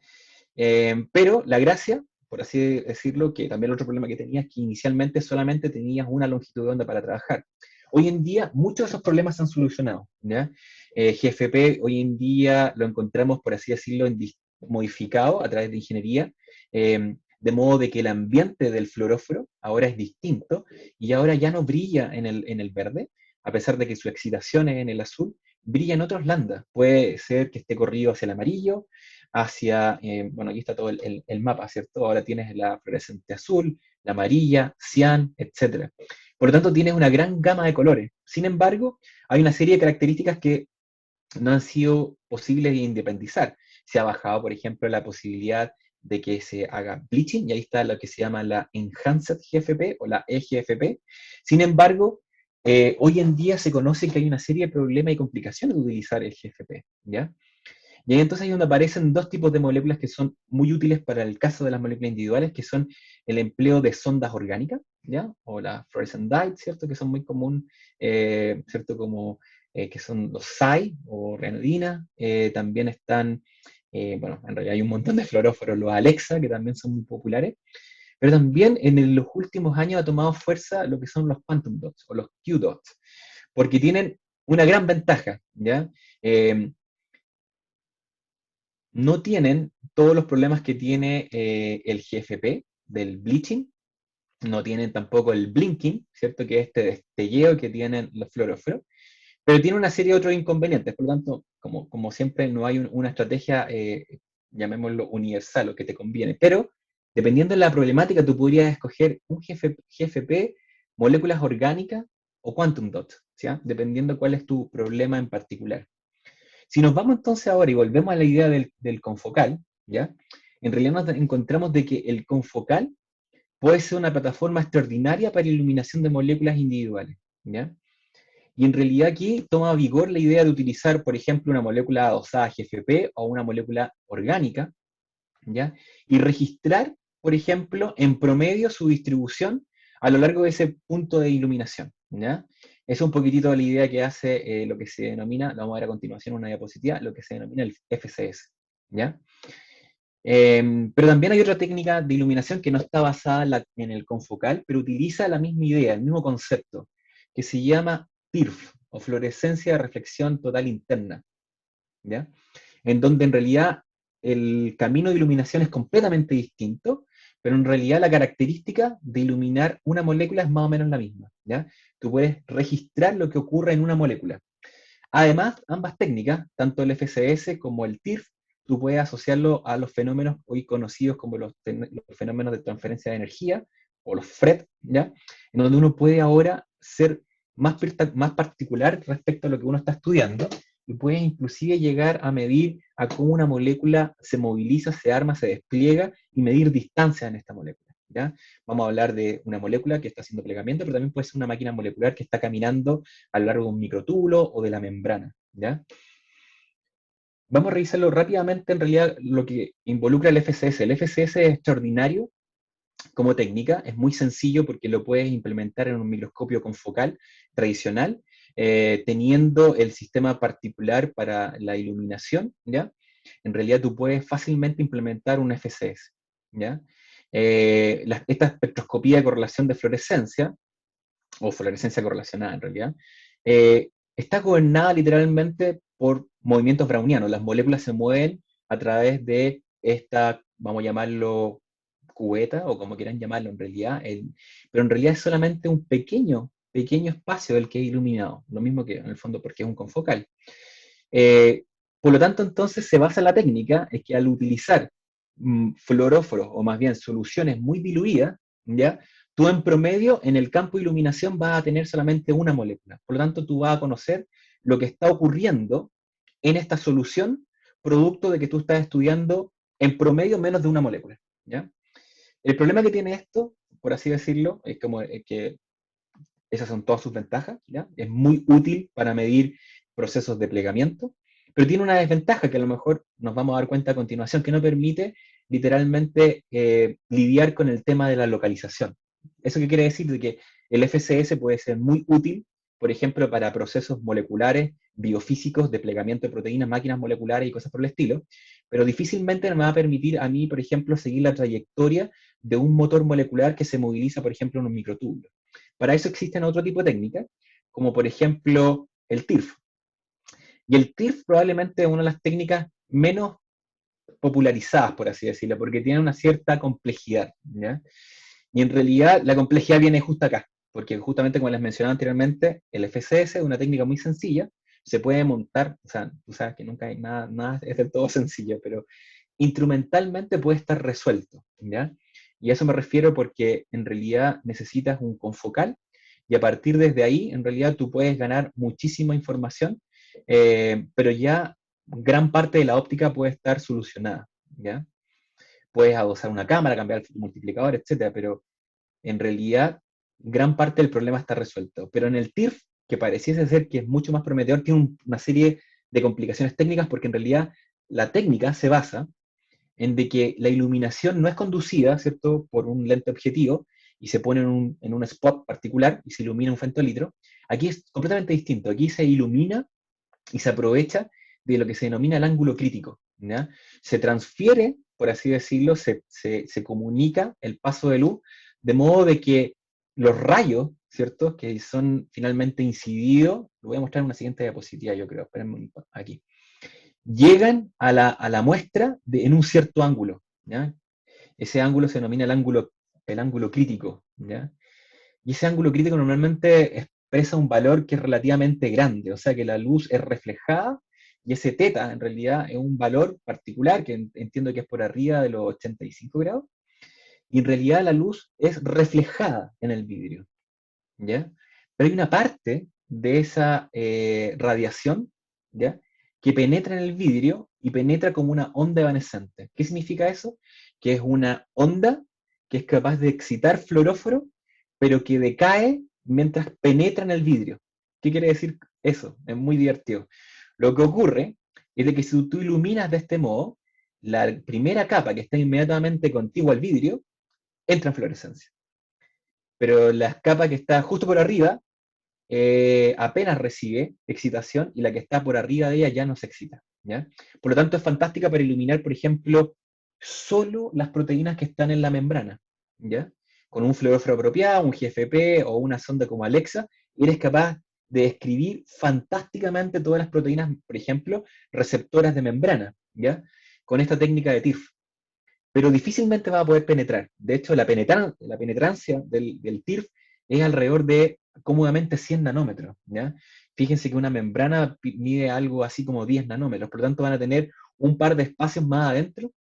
[SPEAKER 2] Pero la gracia, por así decirlo, que también el otro problema que tenía es que inicialmente solamente tenías una longitud de onda para trabajar. Hoy en día muchos de esos problemas se han solucionado, ¿ya? GFP hoy en día lo encontramos, por así decirlo, modificado a través de ingeniería, de modo de que el ambiente del fluoróforo ahora es distinto y ahora ya no brilla en el verde, a pesar de que su excitación es en el azul, brilla en otros landas. Puede ser que esté corrido hacia el amarillo, hacia, bueno, aquí está todo el mapa, ¿cierto? Ahora tienes la fluorescente azul, la amarilla, cian, etc. Por lo tanto, tienes una gran gama de colores. Sin embargo, hay una serie de características que no han sido posibles de independizar. Se ha bajado, por ejemplo, la posibilidad de que se haga bleaching, y ahí está lo que se llama la Enhanced GFP o la EGFP. Sin embargo, hoy en día se conoce que hay una serie de problemas y complicaciones de utilizar el GFP, ¿ya? Y ahí entonces es donde aparecen dos tipos de moléculas que son muy útiles para el caso de las moléculas individuales, que son el empleo de sondas orgánicas, ¿ya? O las fluorescent dyes, ¿cierto? Que son muy común, ¿cierto? Como que son los SAI o ranitidina. También están, bueno, en realidad hay un montón de fluoróforos, los Alexa, que también son muy populares. Pero también los últimos años ha tomado fuerza lo que son los quantum dots o los Q dots, porque tienen una gran ventaja, ¿ya? No tienen todos los problemas que tiene el GFP del bleaching, no tienen tampoco el blinking, ¿cierto? Que es este destelleo que tienen los fluoróforos, pero tiene una serie de otros inconvenientes. Por lo tanto, como siempre, no hay una estrategia, llamémoslo universal, o que te conviene. Pero, dependiendo de la problemática, tú podrías escoger un GFP, moléculas orgánicas o quantum dots, ¿sí? Dependiendo cuál es tu problema en particular. Si nos vamos entonces ahora y volvemos a la idea del confocal, ¿ya? En realidad nos encontramos de que el confocal puede ser una plataforma extraordinaria para iluminación de moléculas individuales, ¿ya? Y en realidad aquí toma vigor la idea de utilizar, por ejemplo, una molécula adosada a GFP o una molécula orgánica, ¿ya? Y registrar, por ejemplo, en promedio su distribución a lo largo de ese punto de iluminación, ¿ya? Es un poquitito la idea que hace lo que se denomina, lo vamos a ver a continuación en una diapositiva, lo que se denomina el FCS, ¿ya? Pero también hay otra técnica de iluminación que no está basada en el confocal, pero utiliza la misma idea, el mismo concepto, que se llama TIRF, o fluorescencia de reflexión total interna, ¿ya? En donde en realidad el camino de iluminación es completamente distinto, pero en realidad la característica de iluminar una molécula es más o menos la misma, ¿ya? Tú puedes registrar lo que ocurre en una molécula. Además, ambas técnicas, tanto el FCS como el TIRF, tú puedes asociarlo a los fenómenos hoy conocidos como los fenómenos de transferencia de energía, o los FRET, ¿ya? En donde uno puede ahora ser más particular respecto a lo que uno está estudiando, y puedes inclusive llegar a medir a cómo una molécula se moviliza, se arma, se despliega, y medir distancia en esta molécula, ¿ya? Vamos a hablar de una molécula que está haciendo plegamiento, pero también puede ser una máquina molecular que está caminando a lo largo de un microtúbulo o de la membrana, ¿ya? Vamos a revisarlo rápidamente, en realidad, lo que involucra el FCS. El FCS es extraordinario como técnica, es muy sencillo porque lo puedes implementar en un microscopio confocal tradicional, teniendo el sistema particular para la iluminación, ¿ya? En realidad tú puedes fácilmente implementar un FCS, ¿ya? Esta espectroscopía de correlación de fluorescencia, o fluorescencia correlacionada en realidad, está gobernada literalmente por movimientos brownianos. Las moléculas se mueven a través de esta, vamos a llamarlo cubeta, o como quieran llamarlo en realidad, pero en realidad es solamente un pequeño espacio del que es iluminado, lo mismo que en el fondo porque es un confocal. Por lo tanto, entonces se basa en la técnica, es que al utilizar fluoróforos, o más bien soluciones muy diluidas, ¿ya? Tú en promedio, en el campo de iluminación vas a tener solamente una molécula. Por lo tanto, tú vas a conocer lo que está ocurriendo en esta solución, producto de que tú estás estudiando en promedio menos de una molécula, ¿ya? El problema que tiene esto, por así decirlo, es como que esas son todas sus ventajas, ¿ya? Es muy útil para medir procesos de plegamiento, pero tiene una desventaja que a lo mejor nos vamos a dar cuenta a continuación, que no permite literalmente lidiar con el tema de la localización. ¿Eso qué quiere decir? De que el FCS puede ser muy útil, por ejemplo, para procesos moleculares, biofísicos, de plegamiento de proteínas, máquinas moleculares y cosas por el estilo, pero difícilmente me va a permitir a mí, por ejemplo, seguir la trayectoria de un motor molecular que se moviliza, por ejemplo, en un microtúbulo. Para eso existen otro tipo de técnicas, como por ejemplo el TIRF. Y el TIRF probablemente es una de las técnicas menos popularizadas, por así decirlo, porque tiene una cierta complejidad, ¿ya? Y en realidad la complejidad viene justo acá, porque justamente como les mencionaba anteriormente, el FCS es una técnica muy sencilla, se puede montar, o sea, tú sabes que nunca hay nada es del todo sencillo, pero instrumentalmente puede estar resuelto, ¿ya? Y a eso me refiero porque en realidad necesitas un confocal, y a partir desde ahí, en realidad tú puedes ganar muchísima información, pero ya gran parte de la óptica puede estar solucionada, ¿ya? Puedes adosar una cámara, cambiar el multiplicador, etcétera, pero en realidad gran parte del problema está resuelto. Pero en el TIRF, que pareciese ser que es mucho más prometedor, tiene una serie de complicaciones técnicas porque en realidad la técnica se basa en de que la iluminación no es conducida, ¿cierto?, por un lente objetivo, y se pone en un spot particular, y se ilumina un femtolitro. Aquí es completamente distinto, aquí se ilumina y se aprovecha de lo que se denomina el ángulo crítico, ¿ya? Se transfiere, por así decirlo, se comunica el paso de luz, de modo de que los rayos, ¿cierto?, que son finalmente incididos, lo voy a mostrar en una siguiente diapositiva, yo creo, espérenme aquí, llegan a la muestra en un cierto ángulo, ¿ya? Ese ángulo se denomina el ángulo crítico, ¿ya? Y ese ángulo crítico normalmente expresa un valor que es relativamente grande, o sea que la luz es reflejada, y ese teta en realidad es un valor particular, que entiendo que es por arriba de los 85 grados, y en realidad la luz es reflejada en el vidrio, ¿ya? Pero hay una parte de esa radiación, ¿ya?, que penetra en el vidrio y penetra como una onda evanescente. ¿Qué significa eso? Que es una onda que es capaz de excitar fluoróforo, pero que decae mientras penetra en el vidrio. ¿Qué quiere decir eso? Es muy divertido. Lo que ocurre es de que si tú iluminas de este modo, la primera capa que está inmediatamente contigua al vidrio entra en fluorescencia. Pero la capa que está justo por arriba apenas recibe excitación, y la que está por arriba de ella ya no se excita, ¿ya? Por lo tanto, es fantástica para iluminar, por ejemplo, solo las proteínas que están en la membrana, ¿ya? Con un fluoróforo apropiado, un GFP o una sonda como Alexa, eres capaz de describir fantásticamente todas las proteínas, por ejemplo, receptoras de membrana, ¿ya? Con esta técnica de TIRF. Pero difícilmente va a poder penetrar. De hecho, la penetrancia del TIRF es alrededor de cómodamente 100 nanómetros, ¿ya? Fíjense que una membrana mide algo así como 10 nanómetros, por lo tanto van a tener un par de espacios más adentro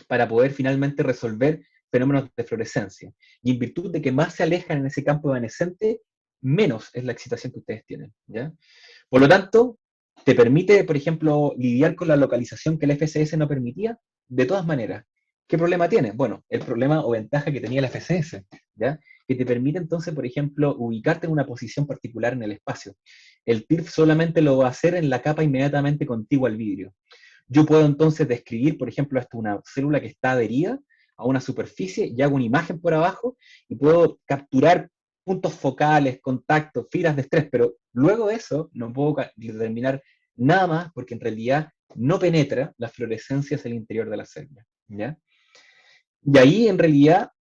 [SPEAKER 2] para poder finalmente resolver fenómenos de fluorescencia. Y en virtud de que más se alejan en ese campo evanescente, menos es la excitación que ustedes tienen, ¿ya? Por lo tanto, te permite, por ejemplo, lidiar con la localización que el FSS no permitía, de todas maneras. ¿Qué problema tiene? Bueno, el problema o ventaja que tenía el FSS, ¿ya?, que te permite entonces, por ejemplo, ubicarte en una posición particular en el espacio. El TIRF solamente lo va a hacer en la capa inmediatamente contigua al vidrio. Yo puedo entonces describir, por ejemplo, hasta una célula que está adherida a una superficie, y hago una imagen por abajo, y puedo capturar puntos focales, contactos, fibras de estrés, pero luego de eso no puedo determinar nada más, porque en realidad no penetra la fluorescencia hacia el interior de la célula, ¿ya? Y ahí en realidad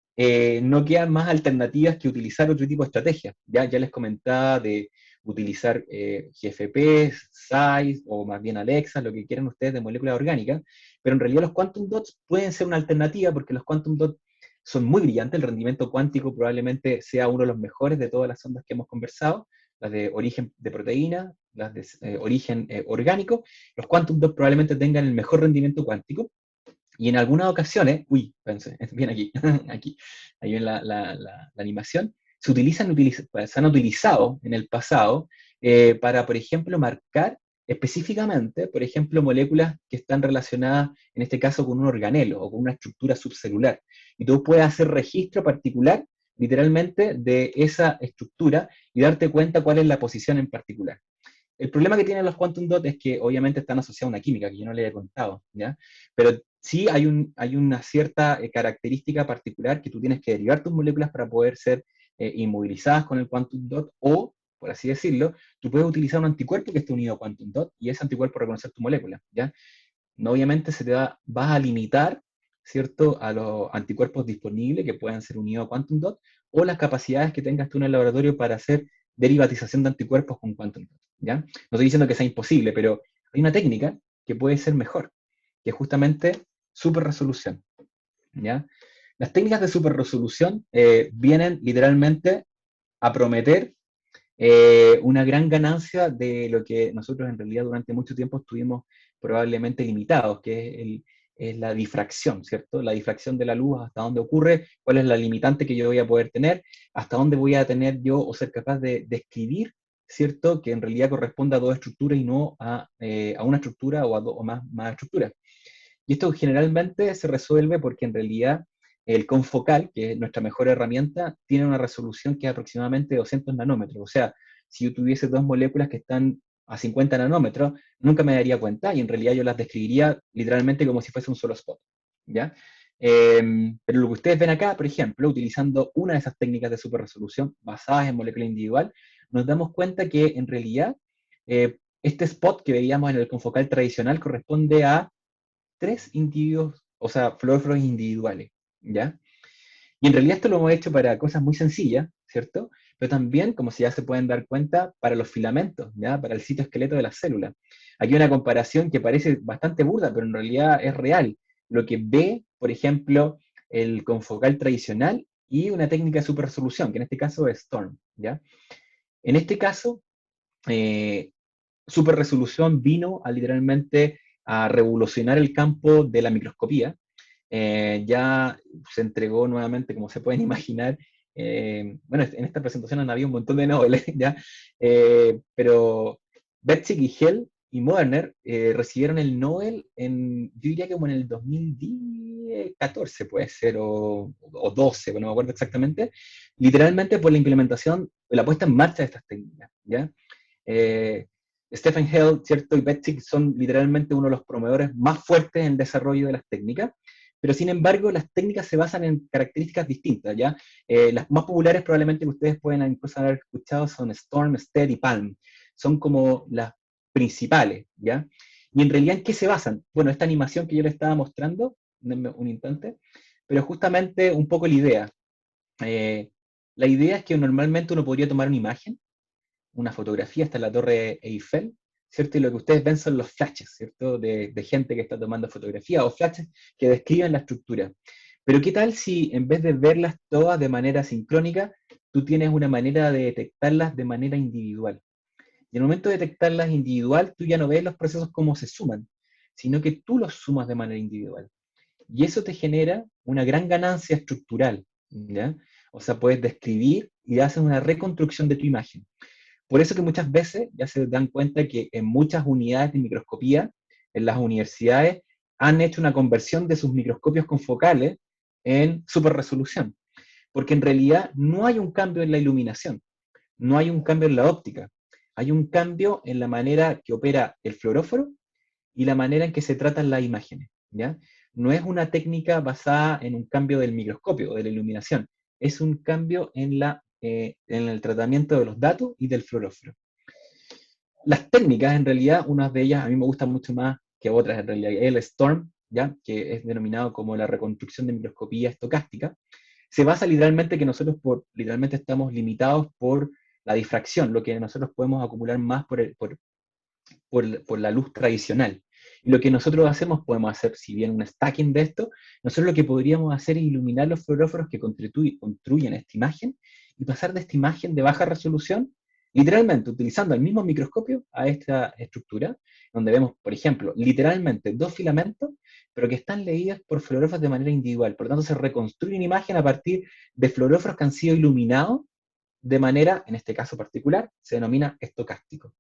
[SPEAKER 2] no quedan más alternativas que utilizar otro tipo de estrategias. Ya les comentaba de utilizar GFP, SAIS o más bien Alexa, lo que quieran ustedes de moléculas orgánicas, pero en realidad los quantum dots pueden ser una alternativa, porque los quantum dots son muy brillantes, el rendimiento cuántico probablemente sea uno de los mejores de todas las ondas que hemos conversado, las de origen de proteína, las de origen orgánico. Los quantum dots probablemente tengan el mejor rendimiento cuántico, y en algunas ocasiones, pensé, bien aquí, aquí, ahí ven la animación, se han utilizado en el pasado para, por ejemplo, marcar específicamente, por ejemplo, moléculas que están relacionadas, en este caso, con un organelo o con una estructura subcelular. Y tú puedes hacer registro particular, literalmente, de esa estructura y darte cuenta cuál es la posición en particular. El problema que tienen los quantum dots es que obviamente están asociados a una química que yo no les he contado, ¿ya? Pero sí hay una cierta característica particular que tú tienes que derivar tus moléculas para poder ser inmovilizadas con el quantum dot, o, por así decirlo, tú puedes utilizar un anticuerpo que esté unido a quantum dot, y ese anticuerpo reconocer tu molécula, ¿ya? No, obviamente vas a limitar, ¿cierto?, a los anticuerpos disponibles que puedan ser unidos a quantum dot, o las capacidades que tengas tú en el laboratorio para hacer derivatización de anticuerpos con quantum dot, ¿ya? No estoy diciendo que sea imposible, pero hay una técnica que puede ser mejor, que es justamente superresolución, ¿ya? Las técnicas de superresolución vienen literalmente a prometer una gran ganancia de lo que nosotros en realidad durante mucho tiempo estuvimos probablemente limitados, que es la difracción, ¿cierto? La difracción de la luz, hasta dónde ocurre, cuál es la limitante que yo voy a poder tener, hasta dónde voy a tener yo o ser capaz de describir, ¿cierto?, que en realidad corresponde a dos estructuras y no a una estructura o a dos o más estructuras. Y esto generalmente se resuelve porque en realidad el confocal, que es nuestra mejor herramienta, tiene una resolución que es aproximadamente 200 nanómetros. O sea, si yo tuviese dos moléculas que están a 50 nanómetros, nunca me daría cuenta y en realidad yo las describiría literalmente como si fuese un solo spot, ¿ya? Pero lo que ustedes ven acá, por ejemplo, utilizando una de esas técnicas de superresolución basadas en molécula individual, nos damos cuenta que en realidad este spot que veíamos en el confocal tradicional corresponde a 3 individuos, o sea, fluóroforos individuales, ¿ya? Y en realidad esto lo hemos hecho para cosas muy sencillas, ¿cierto? Pero también, como si ya se pueden dar cuenta, para los filamentos, ¿ya? Para el citoesqueleto de las células. Aquí hay una comparación que parece bastante burda, pero en realidad es real. Lo que ve, por ejemplo, el confocal tradicional y una técnica de superresolución, que en este caso es STORM, ¿ya? En este caso, superresolución vino a literalmente a revolucionar el campo de la microscopía. Ya se entregó nuevamente, como se pueden imaginar, bueno, en esta presentación han habido un montón de Nobel, ¿ya? Pero Betzig y Hell y Moderner recibieron el Nobel yo diría que como en el 2014 puede ser, o 12, no me acuerdo exactamente, literalmente por la implementación, la puesta en marcha de estas técnicas, ¿ya? Stephen Hell, ¿cierto? Y Betzig son literalmente uno de los promotores más fuertes en el desarrollo de las técnicas, pero sin embargo las técnicas se basan en características distintas, ¿ya? Las más populares probablemente que ustedes pueden incluso haber escuchado son Storm, Stead y Palm. Son como las principales, ¿ya? Y en realidad, ¿en qué se basan? Bueno, esta animación que yo les estaba mostrando, denme un instante, pero justamente un poco la idea es que normalmente uno podría tomar una imagen, una fotografía, hasta la Torre Eiffel, ¿cierto? Y lo que ustedes ven son los flashes, ¿cierto? De gente que está tomando fotografía o flashes que describen la estructura. Pero ¿qué tal si en vez de verlas todas de manera sincrónica, tú tienes una manera de detectarlas de manera individual? Y en el momento de detectarlas individual, tú ya no ves los procesos como se suman, sino que tú los sumas de manera individual. Y eso te genera una gran ganancia estructural, ¿ya? O sea, puedes describir y haces una reconstrucción de tu imagen. Por eso que muchas veces ya se dan cuenta que en muchas unidades de microscopía, en las universidades, han hecho una conversión de sus microscopios confocales en superresolución. Porque en realidad no hay un cambio en la iluminación, no hay un cambio en la óptica, hay un cambio en la manera que opera el fluoróforo y la manera en que se tratan las imágenes, ¿ya? No es una técnica basada en un cambio del microscopio o de la iluminación, es un cambio en el tratamiento de los datos y del fluoróforo. Las técnicas, en realidad, unas de ellas a mí me gustan mucho más que otras, en realidad. El STORM, ¿ya? Que es denominado como la reconstrucción de microscopía estocástica, se basa literalmente que nosotros literalmente estamos limitados por la difracción, lo que nosotros podemos acumular más por la luz tradicional. Y lo que nosotros podemos hacer, si bien un stacking de esto, nosotros lo que podríamos hacer es iluminar los fluoróforos que construyen esta imagen y pasar de esta imagen de baja resolución, literalmente utilizando el mismo microscopio a esta estructura, donde vemos, por ejemplo, literalmente 2 filamentos, pero que están leídos por fluoróforos de manera individual. Por lo tanto, se reconstruye una imagen a partir de fluoróforos que han sido iluminados de manera, en este caso particular, se denomina estocástico.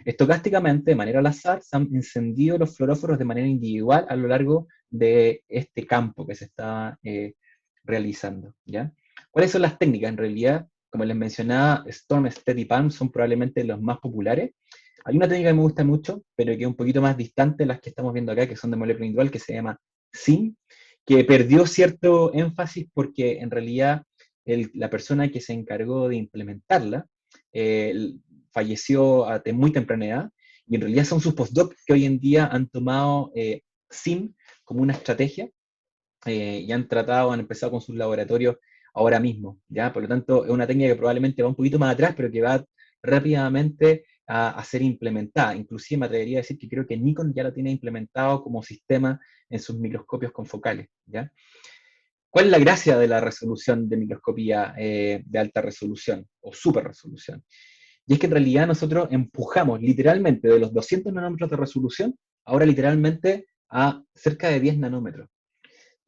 [SPEAKER 2] Estocásticamente, de manera al azar, se han encendido los fluoróforos de manera individual a lo largo de este campo que se está realizando, ¿ya? ¿Cuáles son las técnicas? En realidad, como les mencionaba, Storm, Stead y Palm son probablemente los más populares. Hay una técnica que me gusta mucho, pero que es un poquito más distante de las que estamos viendo acá, que son de molécula individual, que se llama SIM, que perdió cierto énfasis porque en realidad la persona que se encargó de implementarla falleció a muy temprana edad, y en realidad son sus postdocs que hoy en día han tomado SIM como una estrategia y han empezado con sus laboratorios ahora mismo, ¿ya? Por lo tanto, es una técnica que probablemente va un poquito más atrás, pero que va rápidamente a ser implementada. Inclusive me atrevería a decir que creo que Nikon ya lo tiene implementado como sistema en sus microscopios confocales, ¿ya? ¿Cuál es la gracia de la resolución de microscopía de alta resolución o super resolución? Y es que en realidad nosotros empujamos literalmente de los 200 nanómetros de resolución, ahora literalmente a cerca de 10 nanómetros.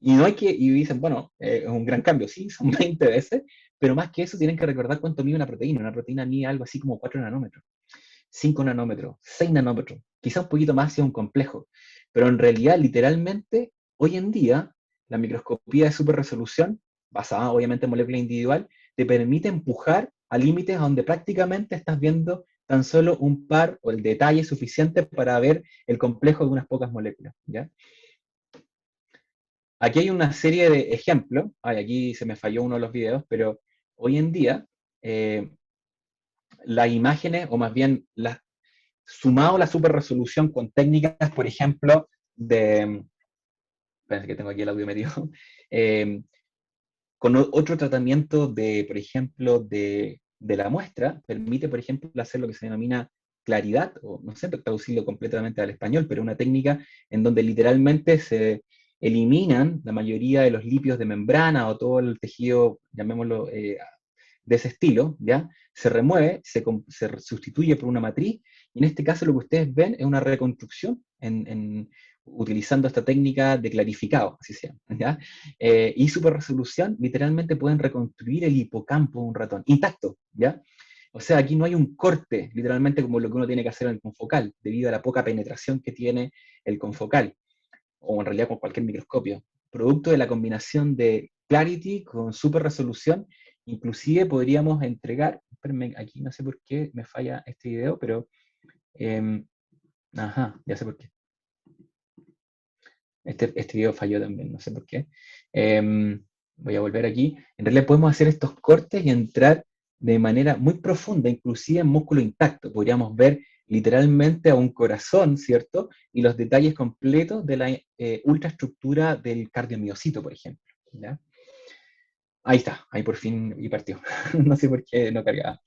[SPEAKER 2] Y dicen, bueno, es un gran cambio, sí, son 20 veces, pero más que eso tienen que recordar cuánto mide una proteína. Una proteína mide algo así como 4 nanómetros, 5 nanómetros, 6 nanómetros, quizá un poquito más si es un complejo. Pero en realidad, literalmente, hoy en día, la microscopía de super resolución, basada obviamente en molécula individual, te permite empujar a límites donde prácticamente estás tan solo un par o el detalle suficiente para ver el complejo de unas pocas moléculas, ¿ya? Aquí hay una serie de ejemplos. Ay, aquí se me falló uno de los videos, pero hoy en día las imágenes, o más bien sumado la superresolución con técnicas, por ejemplo, espérense que tengo aquí el audio metido, con otro tratamiento de, por ejemplo, de la muestra, permite, por ejemplo, hacer lo que se denomina claridad, o no sé traducirlo completamente al español, pero una técnica en donde literalmente se eliminan la mayoría de los lípidos de membrana o todo el tejido, llamémoslo, de ese estilo, ¿ya? Se remueve, se sustituye por una matriz, y en este caso lo que ustedes ven es una reconstrucción utilizando esta técnica de clarificado, así se llama, ¿ya? Y superresolución, literalmente pueden reconstruir el hipocampo de un ratón, intacto, ¿ya? O sea, aquí no hay un corte, literalmente como lo que uno tiene que hacer en el confocal, debido a la poca penetración que tiene el confocal, o en realidad con cualquier microscopio. Producto de la combinación de Clarity con super resolución, inclusive podríamos entregar, espérenme, aquí no sé por qué me falla este video, pero, ajá, ya sé por qué. Este video falló también, no sé por qué. Voy a volver aquí. En realidad podemos hacer estos cortes y entrar de manera muy profunda, inclusive en músculo intacto. Podríamos ver literalmente a un corazón, ¿cierto? Y los detalles completos de la ultraestructura del cardiomiocito, por ejemplo, ¿ya? Ahí está, ahí por fin y partió. No sé por qué no cargaba.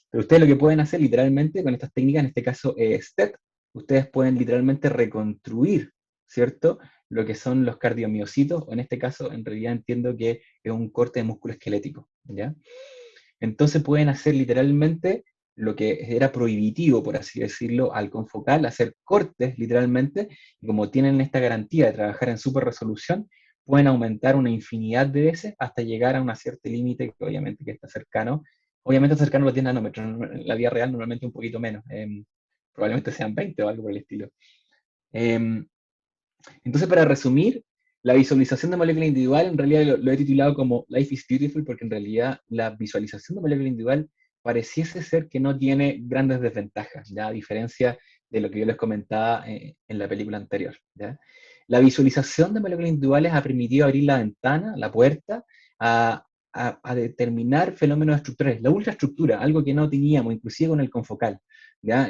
[SPEAKER 2] Pero ustedes lo que pueden hacer literalmente con estas técnicas, en este caso STEP, ustedes pueden literalmente reconstruir, ¿cierto? Lo que son los cardiomiocitos, o en este caso en realidad entiendo que es un corte de músculo esquelético, ¿ya? Entonces pueden hacer literalmente lo que era prohibitivo, por así decirlo, al confocal, hacer cortes literalmente, y como tienen esta garantía de trabajar en super resolución, pueden aumentar una infinidad de veces hasta llegar a un cierto límite que obviamente que está cercano. Obviamente cercano a los 10 nanómetros, en la vida real normalmente un poquito menos, probablemente sean 20 o algo por el estilo. Entonces, para resumir, la visualización de molécula individual, en realidad lo he titulado como Life is Beautiful, porque en realidad la visualización de molécula individual pareciese ser que no tiene grandes desventajas, ¿ya? A diferencia de lo que yo les comentaba en la película anterior, ¿ya? La visualización de moléculas individuales ha permitido abrir la ventana, la puerta, a determinar fenómenos estructurales, la ultraestructura, algo que no teníamos, inclusive con el confocal, ¿ya?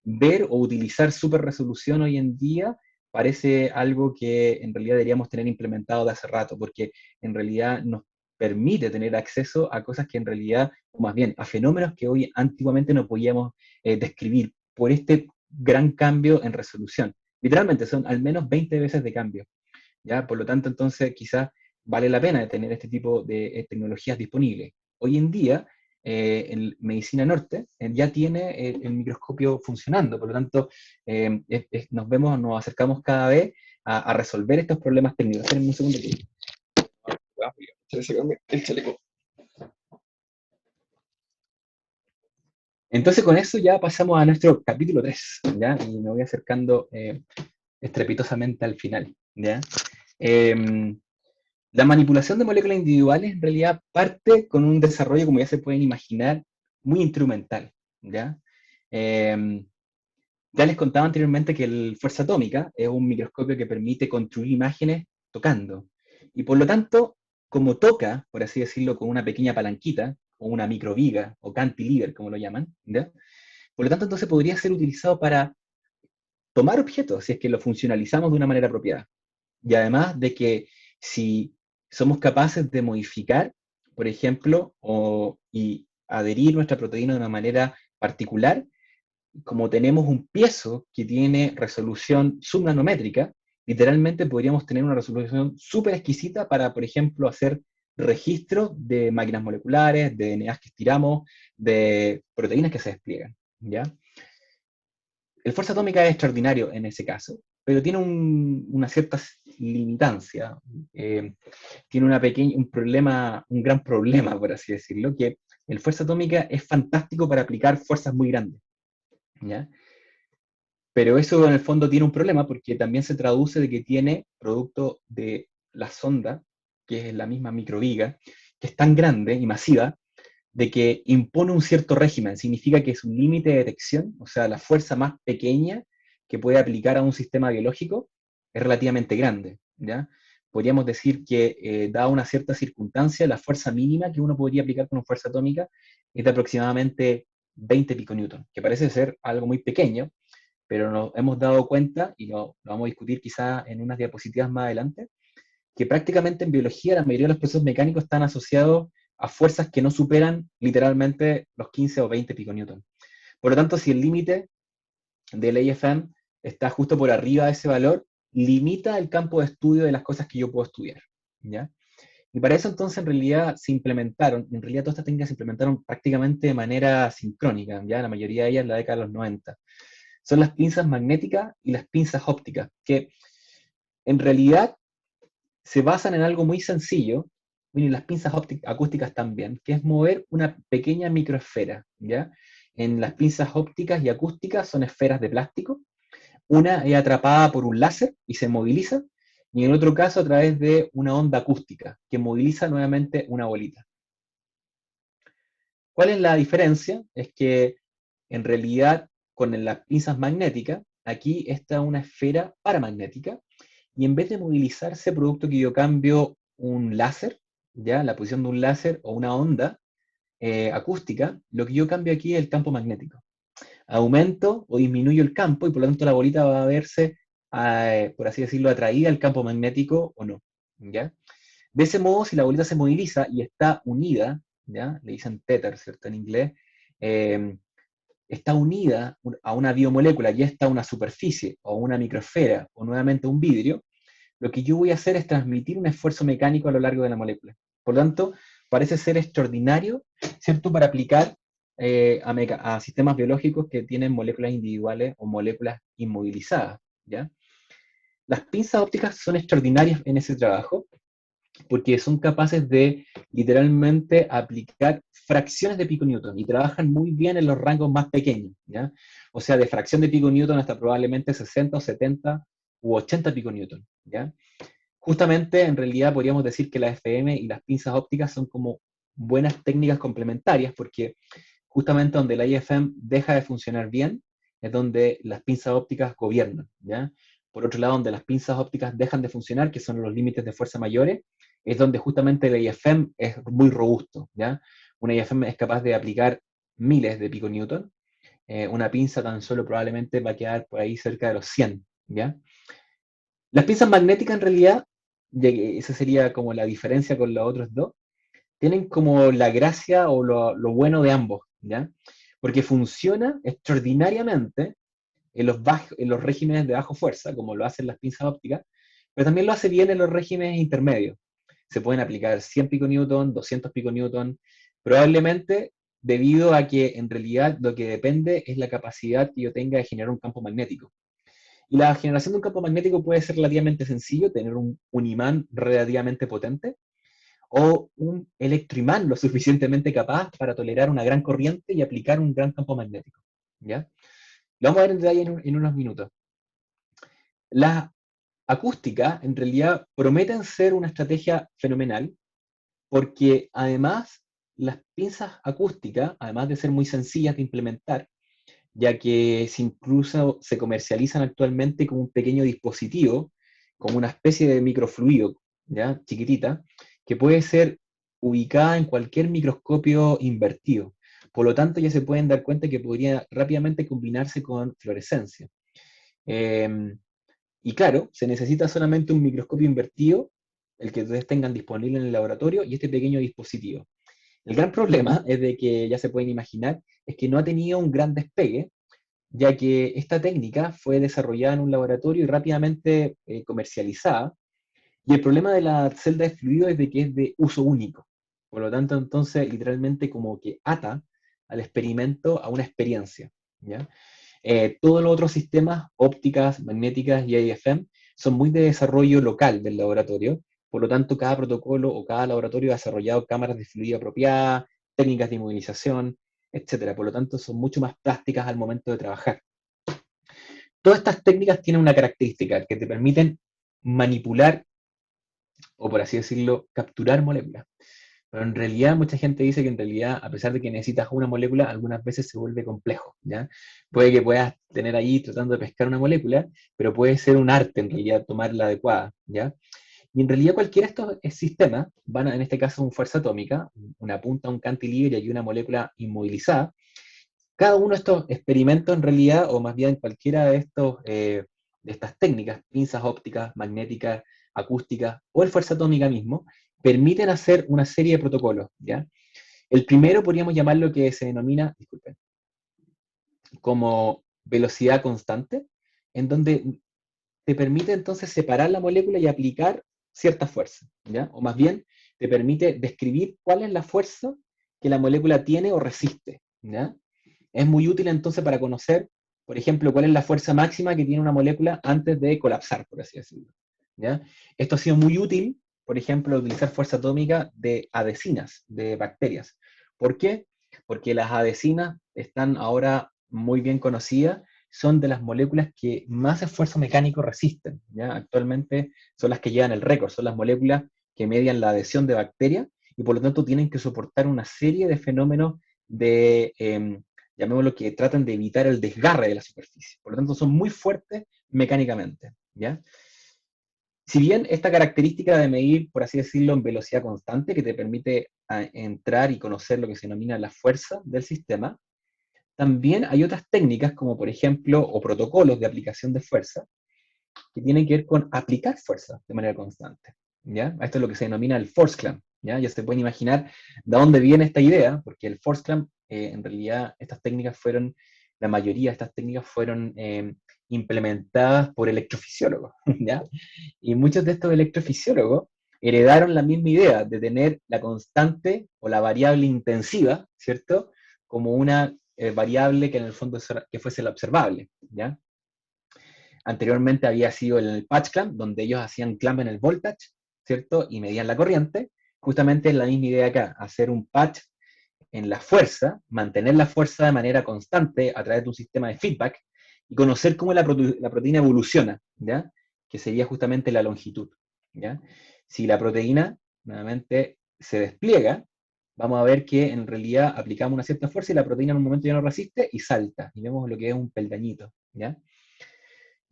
[SPEAKER 2] Ver o utilizar superresolución hoy en día parece algo que en realidad deberíamos tener implementado de hace rato, porque en realidad nos permite tener acceso a cosas que en realidad, o más bien, a fenómenos que hoy antiguamente no podíamos describir por este gran cambio en resolución. Literalmente son al menos 20 veces de cambio, ¿ya? Por lo tanto, entonces quizás vale la pena tener este tipo de tecnologías disponibles. Hoy en día, en Medicina Norte ya tiene el microscopio funcionando, por lo tanto, nos acercamos cada vez a resolver estos problemas técnicos. Espérenme un segundo. El chaleco. Entonces, con eso ya pasamos a nuestro capítulo 3, ¿ya? Y me voy acercando estrepitosamente al final, ¿ya? La manipulación de moléculas individuales en realidad parte con un desarrollo, como ya se pueden imaginar, muy instrumental, ¿ya? Ya les contaba anteriormente que el Fuerza Atómica es un microscopio que permite construir imágenes tocando. Y por lo tanto, como toca, por así decirlo, con una pequeña palanquita, o una microviga, o cantilever, como lo llaman, ¿ya? Por lo tanto, entonces podría ser utilizado para tomar objetos, si es que lo funcionalizamos de una manera apropiada. Y además de que si somos capaces de modificar, por ejemplo, y adherir nuestra proteína de una manera particular, como tenemos un piezo que tiene resolución subnanométrica, literalmente podríamos tener una resolución súper exquisita para, por ejemplo, hacer registro de máquinas moleculares, de DNAs que estiramos, de proteínas que se despliegan, ¿ya? El fuerza atómica es extraordinario en ese caso, pero tiene una cierta limitancia, tiene un problema, un gran problema, por así decirlo, que el fuerza atómica es fantástico para aplicar fuerzas muy grandes, ¿ya? Pero eso en el fondo tiene un problema porque también se traduce de que tiene, producto de la sonda, que es la misma microviga, que es tan grande y masiva, de que impone un cierto régimen, significa que es un límite de detección, o sea, la fuerza más pequeña que puede aplicar a un sistema biológico es relativamente grande, ¿ya? Podríamos decir que, dada una cierta circunstancia, la fuerza mínima que uno podría aplicar con una fuerza atómica es de aproximadamente 20 piconewton, que parece ser algo muy pequeño, pero nos hemos dado cuenta, y lo vamos a discutir quizá en unas diapositivas más adelante, que prácticamente en biología la mayoría de los procesos mecánicos están asociados a fuerzas que no superan literalmente los 15 o 20 piconewton. Por lo tanto, si el límite del AFM está justo por arriba de ese valor, limita el campo de estudio de las cosas que yo puedo estudiar, ¿ya? Y para eso entonces en realidad todas estas técnicas se implementaron prácticamente de manera sincrónica, ya la mayoría de ellas en la década de los 90. Son las pinzas magnéticas y las pinzas ópticas, que en realidad se basan en algo muy sencillo, y las pinzas acústicas también, que es mover una pequeña microesfera, ¿ya? En las pinzas ópticas y acústicas son esferas de plástico, una es atrapada por un láser y se moviliza, y en el otro caso a través de una onda acústica, que moviliza nuevamente una bolita. ¿Cuál es la diferencia? Es que en realidad con las pinzas magnéticas, aquí está una esfera paramagnética, y en vez de movilizarse producto que yo cambio un láser, ¿ya? La posición de un láser o una onda acústica, lo que yo cambio aquí es el campo magnético. Aumento o disminuyo el campo y por lo tanto la bolita va a verse, por así decirlo, atraída al campo magnético o no, ¿ya? De ese modo, si la bolita se moviliza y está unida, ¿ya? Le dicen tether, ¿cierto? En inglés, eh, está unida a una biomolécula, ya está una superficie o una microesfera o nuevamente un vidrio, lo que yo voy a hacer es transmitir un esfuerzo mecánico a lo largo de la molécula. Por lo tanto, parece ser extraordinario, ¿cierto?, para aplicar a sistemas biológicos que tienen moléculas individuales o moléculas inmovilizadas, ¿ya? Las pinzas ópticas son extraordinarias en ese trabajo, porque son capaces de literalmente aplicar fracciones de piconewton y trabajan muy bien en los rangos más pequeños, ¿ya? O sea, de fracción de piconewton hasta probablemente 60 o 70 u 80 piconewton, ¿ya? Justamente, en realidad, podríamos decir que la FM y las pinzas ópticas son como buenas técnicas complementarias, porque justamente donde la IFM deja de funcionar bien, es donde las pinzas ópticas gobiernan, ¿ya? Por otro lado, donde las pinzas ópticas dejan de funcionar, que son los límites de fuerza mayores, es donde justamente el IFM es muy robusto, ¿ya? Una IFM es capaz de aplicar miles de piconewton, una pinza tan solo probablemente va a quedar por ahí cerca de los 100, ¿ya? Las pinzas magnéticas en realidad, esa sería como la diferencia con los otros dos, tienen como la gracia o lo bueno de ambos, ¿ya? Porque funciona extraordinariamente en los regímenes de bajo fuerza, como lo hacen las pinzas ópticas, pero también lo hace bien en los regímenes intermedios. Se pueden aplicar 100 piconewton, 200 piconewton, probablemente debido a que en realidad lo que depende es la capacidad que yo tenga de generar un campo magnético. Y la generación de un campo magnético puede ser relativamente sencillo, tener un imán relativamente potente, o un electroimán lo suficientemente capaz para tolerar una gran corriente y aplicar un gran campo magnético, ¿ya? Lo vamos a ver en detalle en unos minutos. Las acústicas, en realidad, prometen ser una estrategia fenomenal, porque además, las pinzas acústicas, además de ser muy sencillas de implementar, ya que incluso se comercializan actualmente como un pequeño dispositivo, como una especie de microfluido, ¿ya? Chiquitita, que puede ser ubicada en cualquier microscopio invertido. Por lo tanto, ya se pueden dar cuenta que podría rápidamente combinarse con fluorescencia. Y claro, se necesita solamente un microscopio invertido, el que ustedes tengan disponible en el laboratorio, y este pequeño dispositivo. El gran problema es de que, ya se pueden imaginar, es que no ha tenido un gran despegue, ya que esta técnica fue desarrollada en un laboratorio y rápidamente comercializada, y el problema de la celda de fluido es de que es de uso único. Por lo tanto, entonces, literalmente como que ata al experimento a una experiencia, ¿ya? Todos los otros sistemas, ópticas, magnéticas y AFM, son muy de desarrollo local del laboratorio. Por lo tanto, cada protocolo o cada laboratorio ha desarrollado cámaras de fluido apropiadas, técnicas de inmovilización, etcétera. Por lo tanto, son mucho más prácticas al momento de trabajar. Todas estas técnicas tienen una característica que te permiten manipular, o por así decirlo, capturar moléculas. Pero en realidad mucha gente dice que en realidad, a pesar de que necesitas una molécula, algunas veces se vuelve complejo, ¿ya? Puede que puedas tener ahí tratando de pescar una molécula, pero puede ser un arte en realidad tomar la adecuada, ¿ya? Y en realidad cualquiera de estos sistemas, van a, en este caso, una fuerza atómica, una punta, un cantilever y una molécula inmovilizada. Cada uno de estos experimentos en realidad, o más bien cualquiera de estas técnicas, pinzas ópticas, magnéticas, acústicas o el fuerza atómica mismo, permiten hacer una serie de protocolos, ¿ya? El primero podríamos llamarlo que se denomina, disculpen, como velocidad constante, en donde te permite entonces separar la molécula y aplicar cierta fuerza, ¿ya? O más bien, te permite describir cuál es la fuerza que la molécula tiene o resiste, ¿ya? Es muy útil entonces para conocer, por ejemplo, cuál es la fuerza máxima que tiene una molécula antes de colapsar, por así decirlo, ¿ya? Esto ha sido muy útil, por ejemplo, utilizar fuerza atómica de adhesinas, de bacterias. ¿Por qué? Porque las adhesinas están ahora muy bien conocidas, son de las moléculas que más esfuerzo mecánico resisten, ¿ya? Actualmente son las que llevan el récord, son las moléculas que median la adhesión de bacterias y por lo tanto tienen que soportar una serie de fenómenos de, llamémoslo, que tratan de evitar el desgarre de la superficie. Por lo tanto son muy fuertes mecánicamente, ¿ya? Si bien esta característica de medir, por así decirlo, en velocidad constante, que te permite entrar y conocer lo que se denomina la fuerza del sistema, también hay otras técnicas, como por ejemplo, o protocolos de aplicación de fuerza, que tienen que ver con aplicar fuerza de manera constante, ¿ya? Esto es lo que se denomina el force clamp, ¿ya? Ya se pueden imaginar de dónde viene esta idea, porque el force clamp, en realidad, la mayoría de estas técnicas fueron implementadas por electrofisiólogos, ¿ya? Y muchos de estos electrofisiólogos heredaron la misma idea de tener la constante o la variable intensiva, ¿cierto? Como una variable que en el fondo que fuese la observable, ¿ya? Anteriormente había sido el patch clamp, donde ellos hacían clamp en el voltage, ¿cierto? Y medían la corriente. Justamente es la misma idea acá, hacer un patch en la fuerza, mantener la fuerza de manera constante a través de un sistema de feedback y conocer cómo la proteína evoluciona, ¿ya? Que sería justamente la longitud, ¿ya? Si la proteína, nuevamente, se despliega, vamos a ver que en realidad aplicamos una cierta fuerza y la proteína en un momento ya no resiste y salta, y vemos lo que es un peldañito, ¿ya?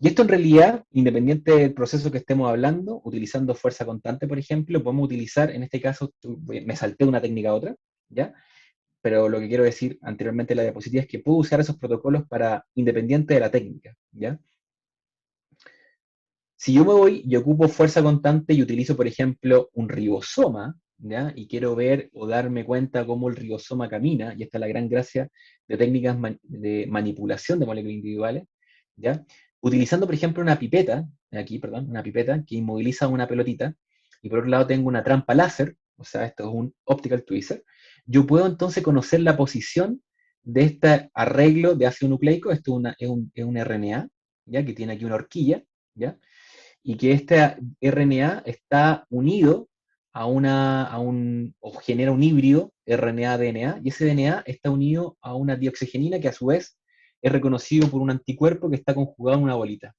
[SPEAKER 2] Y esto en realidad, independiente del proceso que estemos hablando, utilizando fuerza constante, por ejemplo, podemos utilizar, en este caso, me salté de una técnica a otra, ¿ya? Pero lo que quiero decir anteriormente en la diapositiva es que puedo usar esos protocolos para, independiente de la técnica, ¿ya? Si yo me voy y ocupo fuerza constante y utilizo, por ejemplo, un ribosoma, ¿ya? Y quiero ver o darme cuenta cómo el ribosoma camina, y esta es la gran gracia de técnicas de manipulación de moléculas individuales, ¿ya? Utilizando, por ejemplo, una pipeta que inmoviliza una pelotita, y por otro lado tengo una trampa láser, o sea, esto es un optical tweezer, yo puedo entonces conocer la posición de este arreglo de ácido nucleico, esto es un RNA, ¿ya? Que tiene aquí una horquilla, ¿ya? Y que este RNA está unido o genera un híbrido RNA-DNA, y ese DNA está unido a una dioxigenina que a su vez es reconocido por un anticuerpo que está conjugado en una bolita.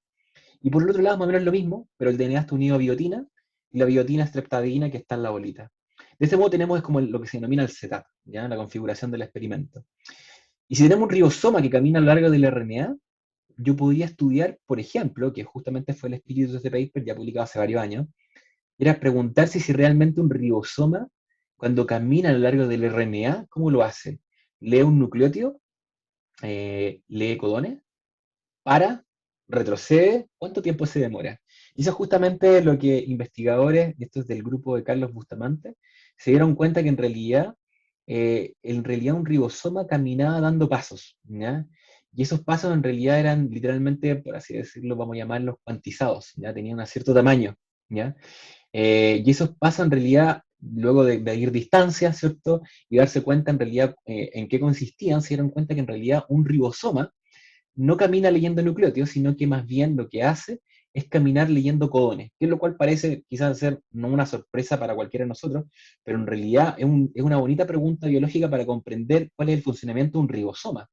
[SPEAKER 2] Y por el otro lado, más o menos lo mismo, pero el DNA está unido a biotina, y la biotina es streptadeína que está en la bolita. De ese modo tenemos como lo que se denomina el setup, ¿ya? La configuración del experimento. Y si tenemos un ribosoma que camina a lo largo del RNA, yo podía estudiar, por ejemplo, que justamente fue el espíritu de este paper, ya publicado hace varios años, era preguntarse si realmente un ribosoma, cuando camina a lo largo del RNA, ¿cómo lo hace? ¿Lee un nucleótido? ¿Lee codones? ¿Para? ¿Retrocede? ¿Cuánto tiempo se demora? Y eso es justamente lo que investigadores, y esto es del grupo de Carlos Bustamante, se dieron cuenta que en realidad un ribosoma caminaba dando pasos, ¿ya? Y esos pasos en realidad eran literalmente, por así decirlo, vamos a llamarlos cuantizados, ¿ya? Tenían un cierto tamaño, ¿ya? Y esos pasos en realidad, luego de medir distancias, ¿cierto? Y darse cuenta en realidad en qué consistían, se dieron cuenta que en realidad un ribosoma no camina leyendo nucleótidos, sino que más bien lo que hace es caminar leyendo codones, que es lo cual parece quizás ser no una sorpresa para cualquiera de nosotros, pero en realidad es una bonita pregunta biológica para comprender cuál es el funcionamiento de un ribosoma.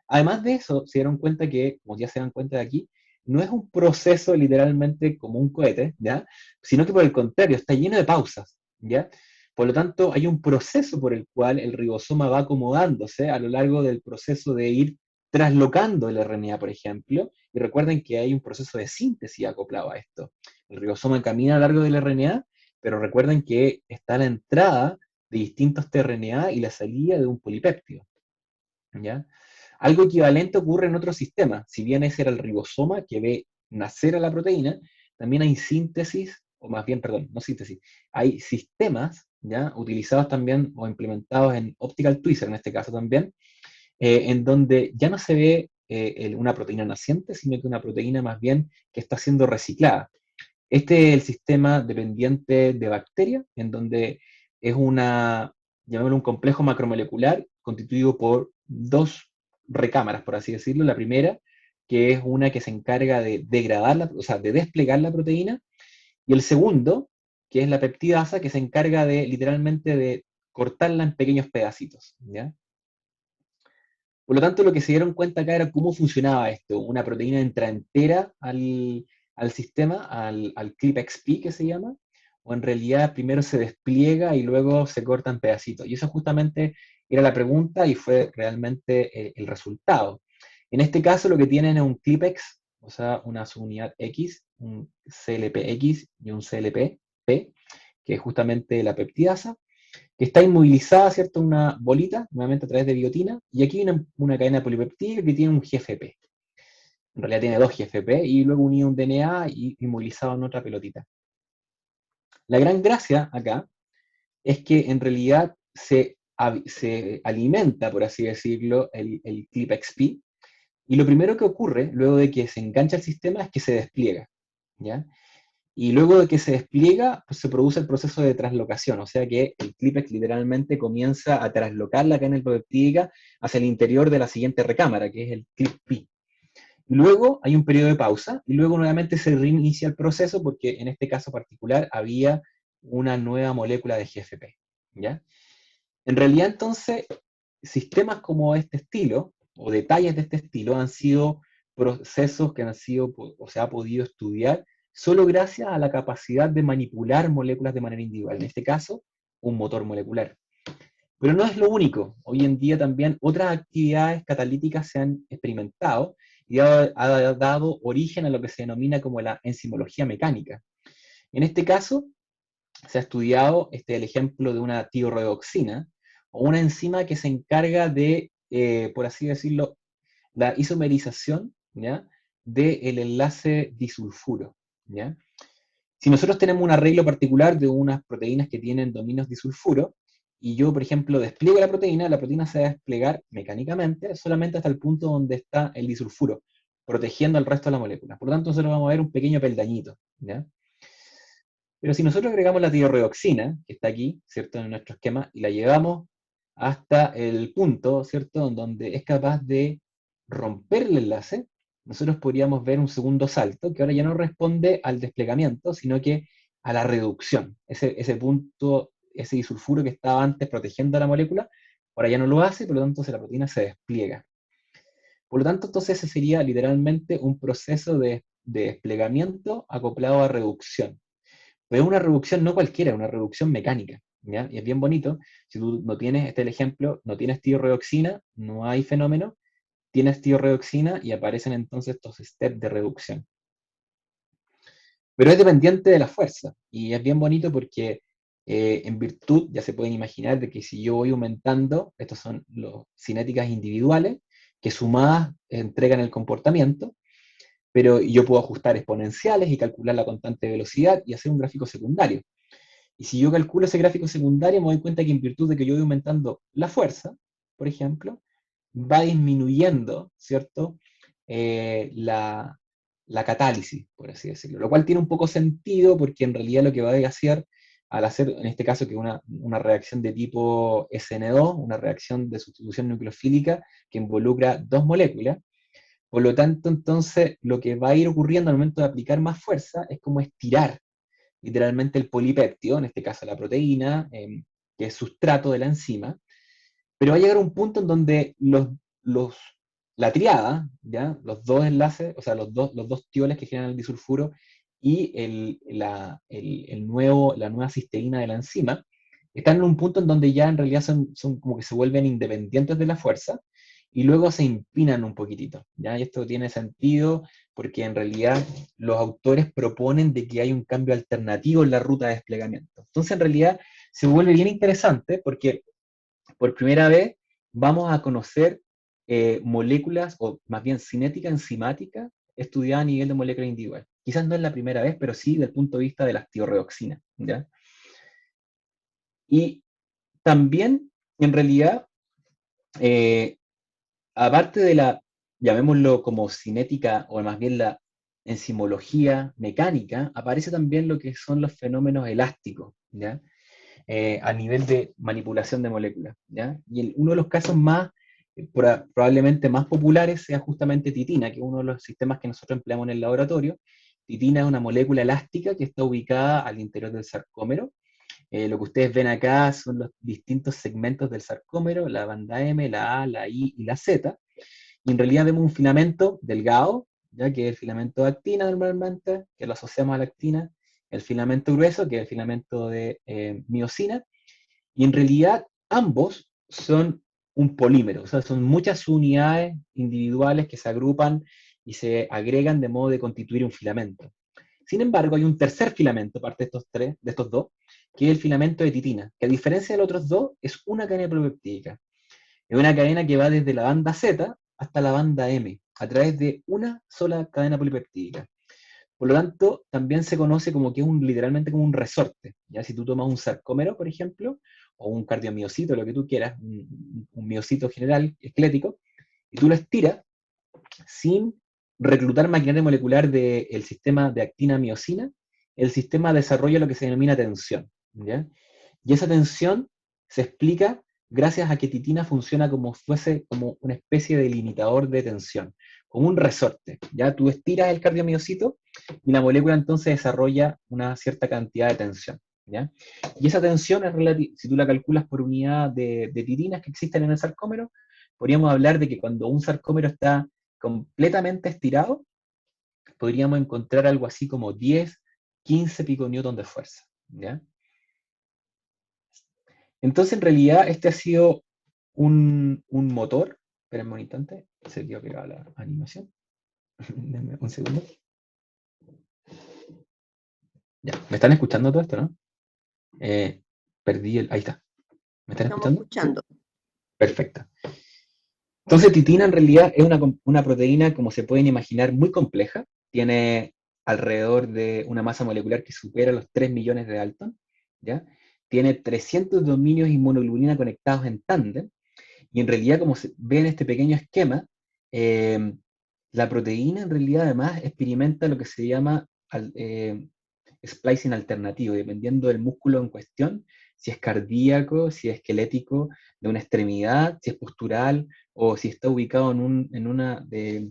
[SPEAKER 2] Además de eso, se dieron cuenta que, como ya se dan cuenta de aquí, no es un proceso literalmente como un cohete, ¿ya? Sino que por el contrario, está lleno de pausas, ¿ya? Por lo tanto, hay un proceso por el cual el ribosoma va acomodándose a lo largo del proceso de ir traslocando el RNA, por ejemplo, y recuerden que hay un proceso de síntesis acoplado a esto. El ribosoma camina a lo largo del RNA, pero recuerden que está la entrada de distintos tRNA y la salida de un polipéptido, ¿ya? Algo equivalente ocurre en otros sistemas. Si bien ese era el ribosoma que ve nacer a la proteína, también hay síntesis, o más bien, perdón, no síntesis, hay sistemas, ¿ya?, utilizados también o implementados en optical tweezer, en este caso también, en donde ya no se ve una proteína naciente, sino que una proteína más bien que está siendo reciclada. Este es el sistema dependiente de bacteria, en donde es llamémoslo un complejo macromolecular constituido por dos recámaras, por así decirlo. La primera, que es una que se encarga de degradar, o sea, de desplegar la proteína, y el segundo, que es la peptidasa, que se encarga de, literalmente, de cortarla en pequeños pedacitos, ¿ya? Por lo tanto, lo que se dieron cuenta acá era cómo funcionaba esto. Una proteína entra entera al sistema, al ClipXP que se llama, o en realidad primero se despliega y luego se corta en pedacitos. Y eso justamente era la pregunta y fue realmente el resultado. En este caso lo que tienen es un ClipX, o sea, una subunidad X, un CLPX y un CLP, que es justamente la peptidasa, que está inmovilizada, ¿cierto? Una bolita, nuevamente a través de biotina, y aquí hay una cadena polipeptídica que tiene un GFP. En realidad tiene dos GFP, y luego unido un DNA y inmovilizado en otra pelotita. La gran gracia acá es que en realidad se alimenta, por así decirlo, el ClipXP, y lo primero que ocurre, luego de que se engancha el sistema, es que se despliega, ¿ya? Y luego de que se despliega, pues se produce el proceso de translocación, o sea que el ClipX literalmente comienza a traslocar la cadena peptídica hacia el interior de la siguiente recámara, que es el ClipP. Luego hay un periodo de pausa y luego nuevamente se reinicia el proceso porque en este caso particular había una nueva molécula de GFP, ¿ya? En realidad entonces, sistemas como este estilo, o detalles de este estilo, han sido procesos que han sido, o se ha podido estudiar solo gracias a la capacidad de manipular moléculas de manera individual, en este caso, un motor molecular. Pero no es lo único. Hoy en día también otras actividades catalíticas se han experimentado y ha dado origen a lo que se denomina como la enzimología mecánica. En este caso, se ha estudiado el ejemplo de una tiorredoxina, o una enzima que se encarga de, por así decirlo, la isomerización, ¿ya?, del enlace disulfuro, ¿ya? Si nosotros tenemos un arreglo particular de unas proteínas que tienen dominios disulfuro, y yo, por ejemplo, despliego la proteína se va a desplegar mecánicamente solamente hasta el punto donde está el disulfuro, protegiendo al resto de la molécula. Por lo tanto, nosotros vamos a ver un pequeño peldañito, ¿ya? Pero si nosotros agregamos la tiorredoxina, que está aquí, ¿cierto?, en nuestro esquema, y la llevamos hasta el punto, ¿cierto?, en donde es capaz de romper el enlace, nosotros podríamos ver un segundo salto, que ahora ya no responde al desplegamiento, sino que a la reducción. Ese punto, ese disulfuro que estaba antes protegiendo a la molécula, ahora ya no lo hace, y por lo tanto la proteína se despliega. Por lo tanto, entonces ese sería literalmente un proceso de desplegamiento acoplado a reducción. Pero es una reducción no cualquiera, es una reducción mecánica, ¿ya? Y es bien bonito. Si tú no tienes, el ejemplo, no tienes tiorredoxina, no hay fenómeno, tienes tiorredoxina y aparecen entonces estos steps de reducción. Pero es dependiente de la fuerza, y es bien bonito porque en virtud, ya se pueden imaginar, de que si yo voy aumentando, estos son las cinéticas individuales, que sumadas entregan el comportamiento, pero yo puedo ajustar exponenciales y calcular la constante de velocidad y hacer un gráfico secundario. Y si yo calculo ese gráfico secundario, me doy cuenta que en virtud de que yo voy aumentando la fuerza, por ejemplo, va disminuyendo, ¿cierto?, la catálisis, por así decirlo. Lo cual tiene un poco sentido porque en realidad lo que va a hacer, al hacer, en este caso, que una reacción de tipo SN2, una reacción de sustitución nucleofílica que involucra dos moléculas, por lo tanto, entonces, lo que va a ir ocurriendo al momento de aplicar más fuerza es como estirar literalmente el polipéptido, en este caso la proteína, que es sustrato de la enzima, pero va a llegar a un punto en donde la triada, ¿ya?, los dos enlaces, o sea, los dos tioles que generan el disulfuro y la nueva cisteína de la enzima, están en un punto en donde ya en realidad son como que se vuelven independientes de la fuerza, y luego se impinan un poquitito, ¿ya? Y esto tiene sentido porque en realidad los autores proponen de que hay un cambio alternativo en la ruta de desplegamiento. Entonces, en realidad, se vuelve bien interesante porque por primera vez vamos a conocer moléculas, o más bien cinética enzimática, estudiada a nivel de molécula individual. Quizás no es la primera vez, pero sí desde el punto de vista de las tiorreoxinas, ¿ya? Y también, en realidad, eh, aparte de la, llamémoslo como cinética, o más bien la enzimología mecánica, aparece también lo que son los fenómenos elásticos, ¿ya? A nivel de manipulación de moléculas, ¿ya? Y uno de los casos más, probablemente más populares, sea justamente titina, que es uno de los sistemas que nosotros empleamos en el laboratorio. Titina es una molécula elástica que está ubicada al interior del sarcómero. Lo que ustedes ven acá son los distintos segmentos del sarcómero, la banda M, la A, la I y la Z, y en realidad vemos un filamento delgado, ya que es el filamento de actina normalmente, que lo asociamos a la actina, el filamento grueso, que es el filamento de miosina, y en realidad ambos son un polímero, o sea, son muchas unidades individuales que se agrupan y se agregan de modo de constituir un filamento. Sin embargo, hay un tercer filamento, aparte de estos tres, de estos dos, que es el filamento de titina, que a diferencia de los otros dos, es una cadena polipeptídica. Es una cadena que va desde la banda Z hasta la banda M, a través de una sola cadena polipeptídica. Por lo tanto, también se conoce como que es literalmente como un resorte. ¿Ya? Si tú tomas un sarcómero, por ejemplo, o un cardiomiocito, lo que tú quieras, un miocito general, esquelético, y tú lo estiras sin reclutar maquinaria molecular del sistema de actina-miosina, el sistema desarrolla lo que se denomina tensión. ¿Ya? Y esa tensión se explica gracias a que titina funciona como fuese como una especie de limitador de tensión, como un resorte. ¿Ya? Tú estiras el cardiomiocito y la molécula entonces desarrolla una cierta cantidad de tensión. ¿Ya? Y esa tensión es relativa, si tú la calculas por unidad de titinas que existen en el sarcómero, podríamos hablar de que cuando un sarcómero está completamente estirado, podríamos encontrar algo así como 10, 15 piconewton de fuerza. ¿Ya? Entonces, en realidad, este ha sido un motor. Espérenme un instante, se quedó pegada la animación. Denme un segundo. Ya, ¿me están escuchando todo esto, no? Perdí el. Ahí está. ¿Me están
[SPEAKER 1] Estamos
[SPEAKER 2] escuchando?
[SPEAKER 1] escuchando.
[SPEAKER 2] Perfecto. Entonces, titina en realidad es una proteína, como se pueden imaginar, muy compleja. Tiene alrededor de una masa molecular que supera los 3 millones de Dalton, ¿ya? Tiene 300 dominios inmunoglobulina conectados en tándem, y en realidad, como se ve en este pequeño esquema, eh, la proteína en realidad además experimenta lo que se llama splicing alternativo, dependiendo del músculo en cuestión, si es cardíaco, si es esquelético, de una extremidad, si es postural, o si está ubicado en una de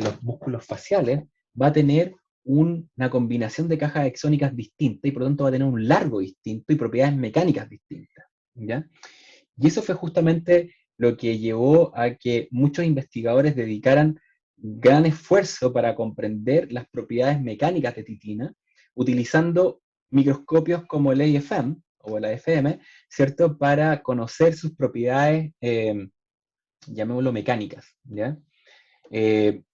[SPEAKER 2] los músculos faciales, va a tener una combinación de cajas exónicas distintas, y por lo tanto va a tener un largo distinto y propiedades mecánicas distintas. ¿Ya? Y eso fue justamente lo que llevó a que muchos investigadores dedicaran gran esfuerzo para comprender las propiedades mecánicas de titina, utilizando microscopios como el AFM o el AFM, ¿cierto? Para conocer sus propiedades, llamémoslo mecánicas, ¿ya?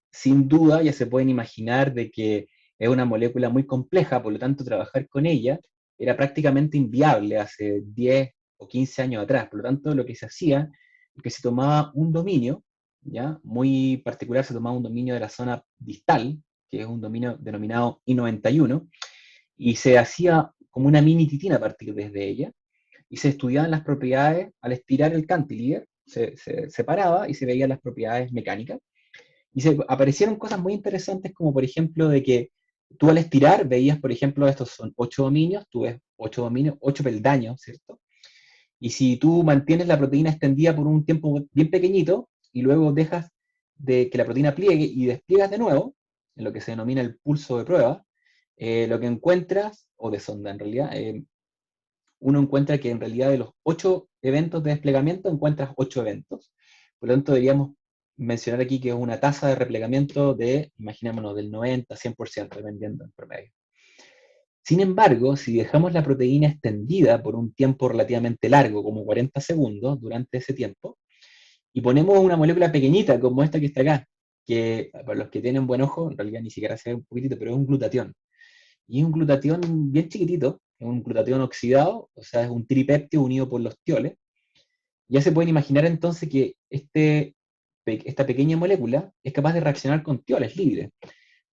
[SPEAKER 2] Sin duda, ya se pueden imaginar de que es una molécula muy compleja, por lo tanto, trabajar con ella era prácticamente inviable hace 10 o 15 años atrás. Por lo tanto, lo que se hacía es que se tomaba un dominio, ¿ya? Muy particular, se tomaba un dominio de la zona distal, que es un dominio denominado I91, y se hacía como una mini titina a partir de ella, y se estudiaban las propiedades, al estirar el cantilever, se separaba y se veían las propiedades mecánicas, y aparecieron cosas muy interesantes, como por ejemplo de que tú al estirar veías, por ejemplo, estos son 8 dominios, tú ves 8 dominios, 8 peldaños, ¿cierto? Y si tú mantienes la proteína extendida por un tiempo bien pequeñito, y luego dejas de que la proteína pliegue y despliegas de nuevo, en lo que se denomina el pulso de prueba, lo que encuentras, o de sonda en realidad, uno encuentra que en realidad de los 8 eventos de desplegamiento encuentras 8 eventos. Por lo tanto, deberíamos mencionar aquí que es una tasa de replegamiento de, imaginémonos, del 90 a 100%, dependiendo en promedio. Sin embargo, si dejamos la proteína extendida por un tiempo relativamente largo, como 40 segundos durante ese tiempo, y ponemos una molécula pequeñita como esta que está acá, que para los que tienen buen ojo, en realidad ni siquiera se ve un poquitito, pero es un glutatión. Y es un glutatión bien chiquitito, es un glutatión oxidado, o sea, es un tripéptido unido por los tioles. Ya se pueden imaginar entonces que esta pequeña molécula es capaz de reaccionar con tioles libres.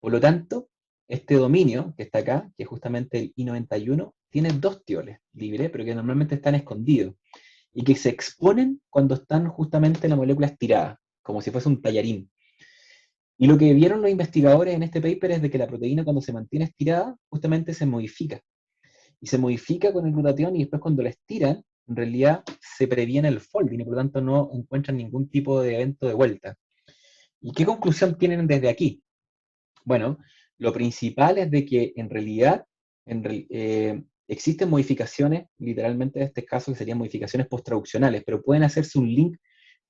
[SPEAKER 2] Por lo tanto, este dominio que está acá, que es justamente el I91, tiene dos tioles libres, pero que normalmente están escondidos y que se exponen cuando están justamente la molécula estirada, como si fuese un tallarín. Y lo que vieron los investigadores en este paper es de que la proteína cuando se mantiene estirada, justamente se modifica. Y se modifica con el glutatión y después cuando la estiran, en realidad se previene el folding y por lo tanto no encuentran ningún tipo de evento de vuelta. ¿Y qué conclusión tienen desde aquí? Bueno, lo principal es de que en realidad existen modificaciones, literalmente en este caso que serían modificaciones posttraduccionales, pero pueden hacerse un link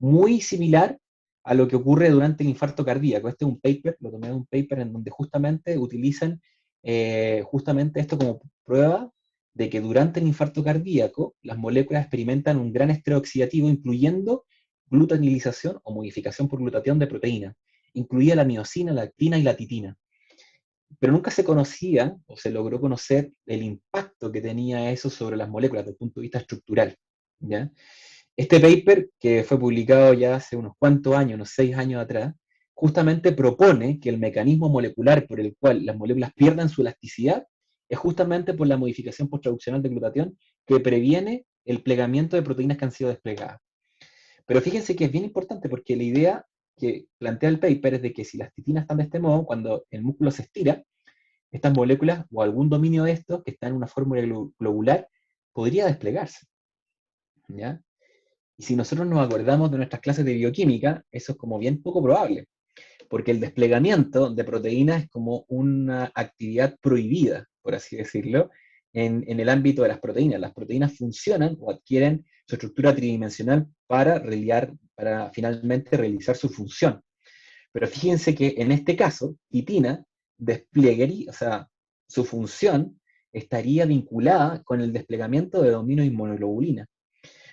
[SPEAKER 2] muy similar a lo que ocurre durante el infarto cardíaco. Este es un paper, lo tomé de un paper en donde justamente utilizan justamente esto como prueba de que durante el infarto cardíaco las moléculas experimentan un gran estrés oxidativo, incluyendo glutanilización o modificación por glutatión de proteínas, incluía la miosina, la actina y la titina. Pero nunca se conocía o se logró conocer el impacto que tenía eso sobre las moléculas desde el punto de vista estructural. ¿Ya? Este paper, que fue publicado ya hace unos cuantos años, unos 6 años atrás, justamente propone que el mecanismo molecular por el cual las moléculas pierdan su elasticidad es justamente por la modificación posttraduccional de glutatión que previene el plegamiento de proteínas que han sido desplegadas. Pero fíjense que es bien importante porque la idea que plantea el paper es de que si las titinas están de este modo, cuando el músculo se estira, estas moléculas o algún dominio de estos que está en una fórmula globular podría desplegarse. ¿Ya? Y si nosotros nos acordamos de nuestras clases de bioquímica, eso es como bien poco probable, porque el desplegamiento de proteínas es como una actividad prohibida, por así decirlo, en el ámbito de las proteínas. Las proteínas funcionan o adquieren su estructura tridimensional para finalmente realizar su función. Pero fíjense que en este caso, titina desplegaría, o sea, su función estaría vinculada con el desplegamiento de dominio de inmunoglobulina.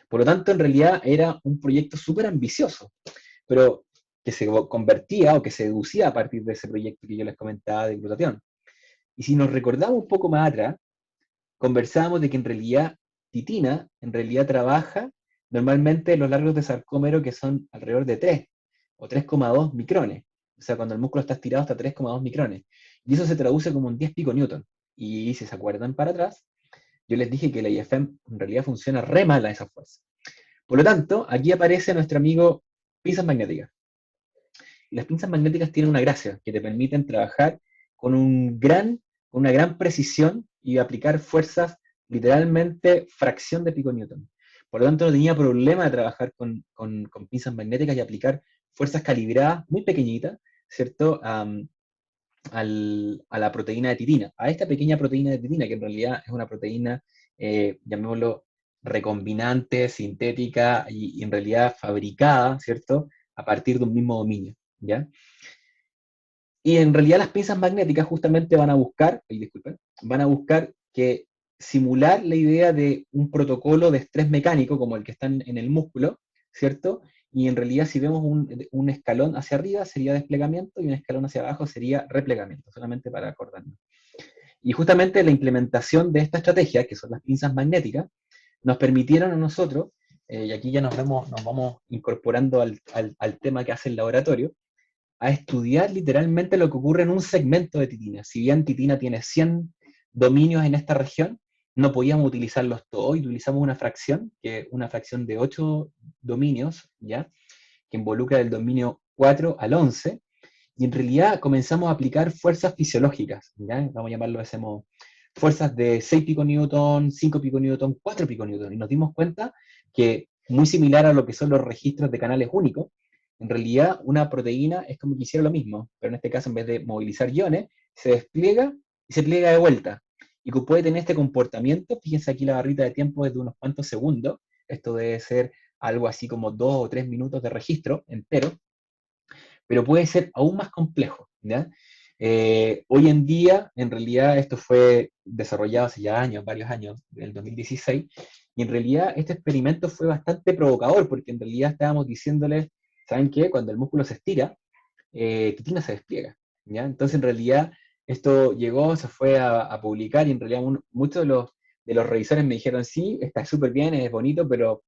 [SPEAKER 2] Por lo tanto, en realidad era un proyecto súper ambicioso, pero que se convertía o que se deducía a partir de ese proyecto que yo les comentaba de glutatión. Y si nos recordamos un poco más atrás, conversábamos de que en realidad titina en realidad trabaja normalmente en los largos de sarcómero que son alrededor de 3 o 3,2 micrones. O sea, cuando el músculo está estirado hasta 3,2 micrones. Y eso se traduce como un 10 piconewton. Y si se acuerdan para atrás, yo les dije que la IFM en realidad funciona re mal a esa fuerza. Por lo tanto, aquí aparece nuestro amigo pinzas magnéticas. Y las pinzas magnéticas tienen una gracia, que te permiten trabajar con, con una gran precisión y aplicar fuerzas literalmente fracción de piconewton. Por lo tanto, no tenía problema de trabajar con pinzas magnéticas y aplicar fuerzas calibradas muy pequeñitas, ¿cierto? A la proteína de titina, a esta pequeña proteína de titina, que en realidad es una proteína, llamémoslo, recombinante, sintética y en realidad fabricada, ¿cierto? A partir de un mismo dominio, ¿ya? Y en realidad las pinzas magnéticas justamente van a buscar, disculpen, van a buscar que simular la idea de un protocolo de estrés mecánico como el que está en el músculo, ¿cierto? Y en realidad si vemos un escalón hacia arriba sería desplegamiento y un escalón hacia abajo sería replegamiento, solamente para acordarnos. Y justamente la implementación de esta estrategia, que son las pinzas magnéticas, nos permitieron a nosotros, y aquí ya nos vamos incorporando al tema que hace el laboratorio, a estudiar literalmente lo que ocurre en un segmento de titina. Si bien titina tiene 100 dominios en esta región, no podíamos utilizarlos todos y utilizamos una fracción, que es una fracción de 8 dominios, ¿ya? Que involucra el dominio 4 al 11, y en realidad comenzamos a aplicar fuerzas fisiológicas, ¿ya? Vamos a llamarlo de ese modo. Fuerzas de 6 piconewton, 5 piconewton, 4 piconewton, y nos dimos cuenta que, muy similar a lo que son los registros de canales únicos, en realidad una proteína es como que hiciera lo mismo, pero en este caso en vez de movilizar iones, se despliega y se pliega de vuelta. Y que puede tener este comportamiento, fíjense aquí la barrita de tiempo es de unos cuantos segundos, esto debe ser algo así como 2 o 3 minutos de registro entero, pero puede ser aún más complejo, ¿ya? Hoy en día, en realidad, esto fue desarrollado hace ya años, varios años, del 2016, y en realidad este experimento fue bastante provocador, porque en realidad estábamos diciéndoles, ¿saben qué? Cuando el músculo se estira, titina se despliega, ¿ya? Entonces, en realidad, esto llegó, se fue a publicar, y en realidad muchos de los revisores me dijeron, sí, está súper bien, es bonito, pero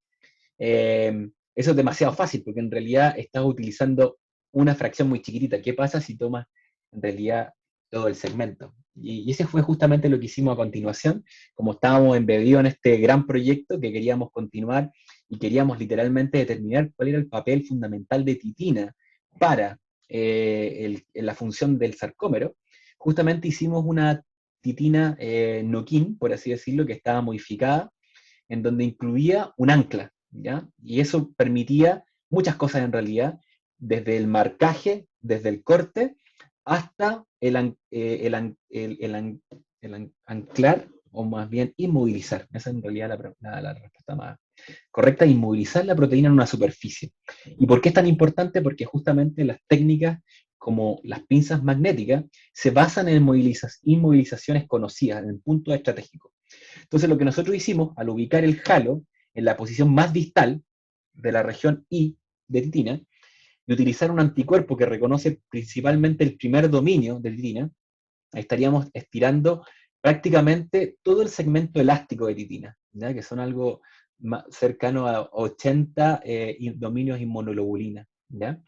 [SPEAKER 2] eso es demasiado fácil, porque en realidad estás utilizando una fracción muy chiquitita. ¿Qué pasa si tomas en realidad todo el segmento? Y ese fue justamente lo que hicimos a continuación, como estábamos embebidos en este gran proyecto que queríamos continuar y queríamos literalmente determinar cuál era el papel fundamental de titina para la función del sarcómero. Justamente hicimos una titina no-kin, por así decirlo, que estaba modificada, en donde incluía un ancla, ¿ya? Y eso permitía muchas cosas en realidad, desde el marcaje, desde el corte, hasta el anclar, o más bien inmovilizar. Esa es en realidad la respuesta más correcta, inmovilizar la proteína en una superficie. ¿Y por qué es tan importante? Porque justamente las técnicas como las pinzas magnéticas se basan en inmovilizaciones conocidas, en el punto estratégico. Entonces lo que nosotros hicimos, al ubicar el halo en la posición más distal de la región I de titina, y utilizar un anticuerpo que reconoce principalmente el primer dominio de titina, estaríamos estirando prácticamente todo el segmento elástico de titina, ¿ya? Que son algo más cercano a 80 dominios inmunoglobulina, ¿ya?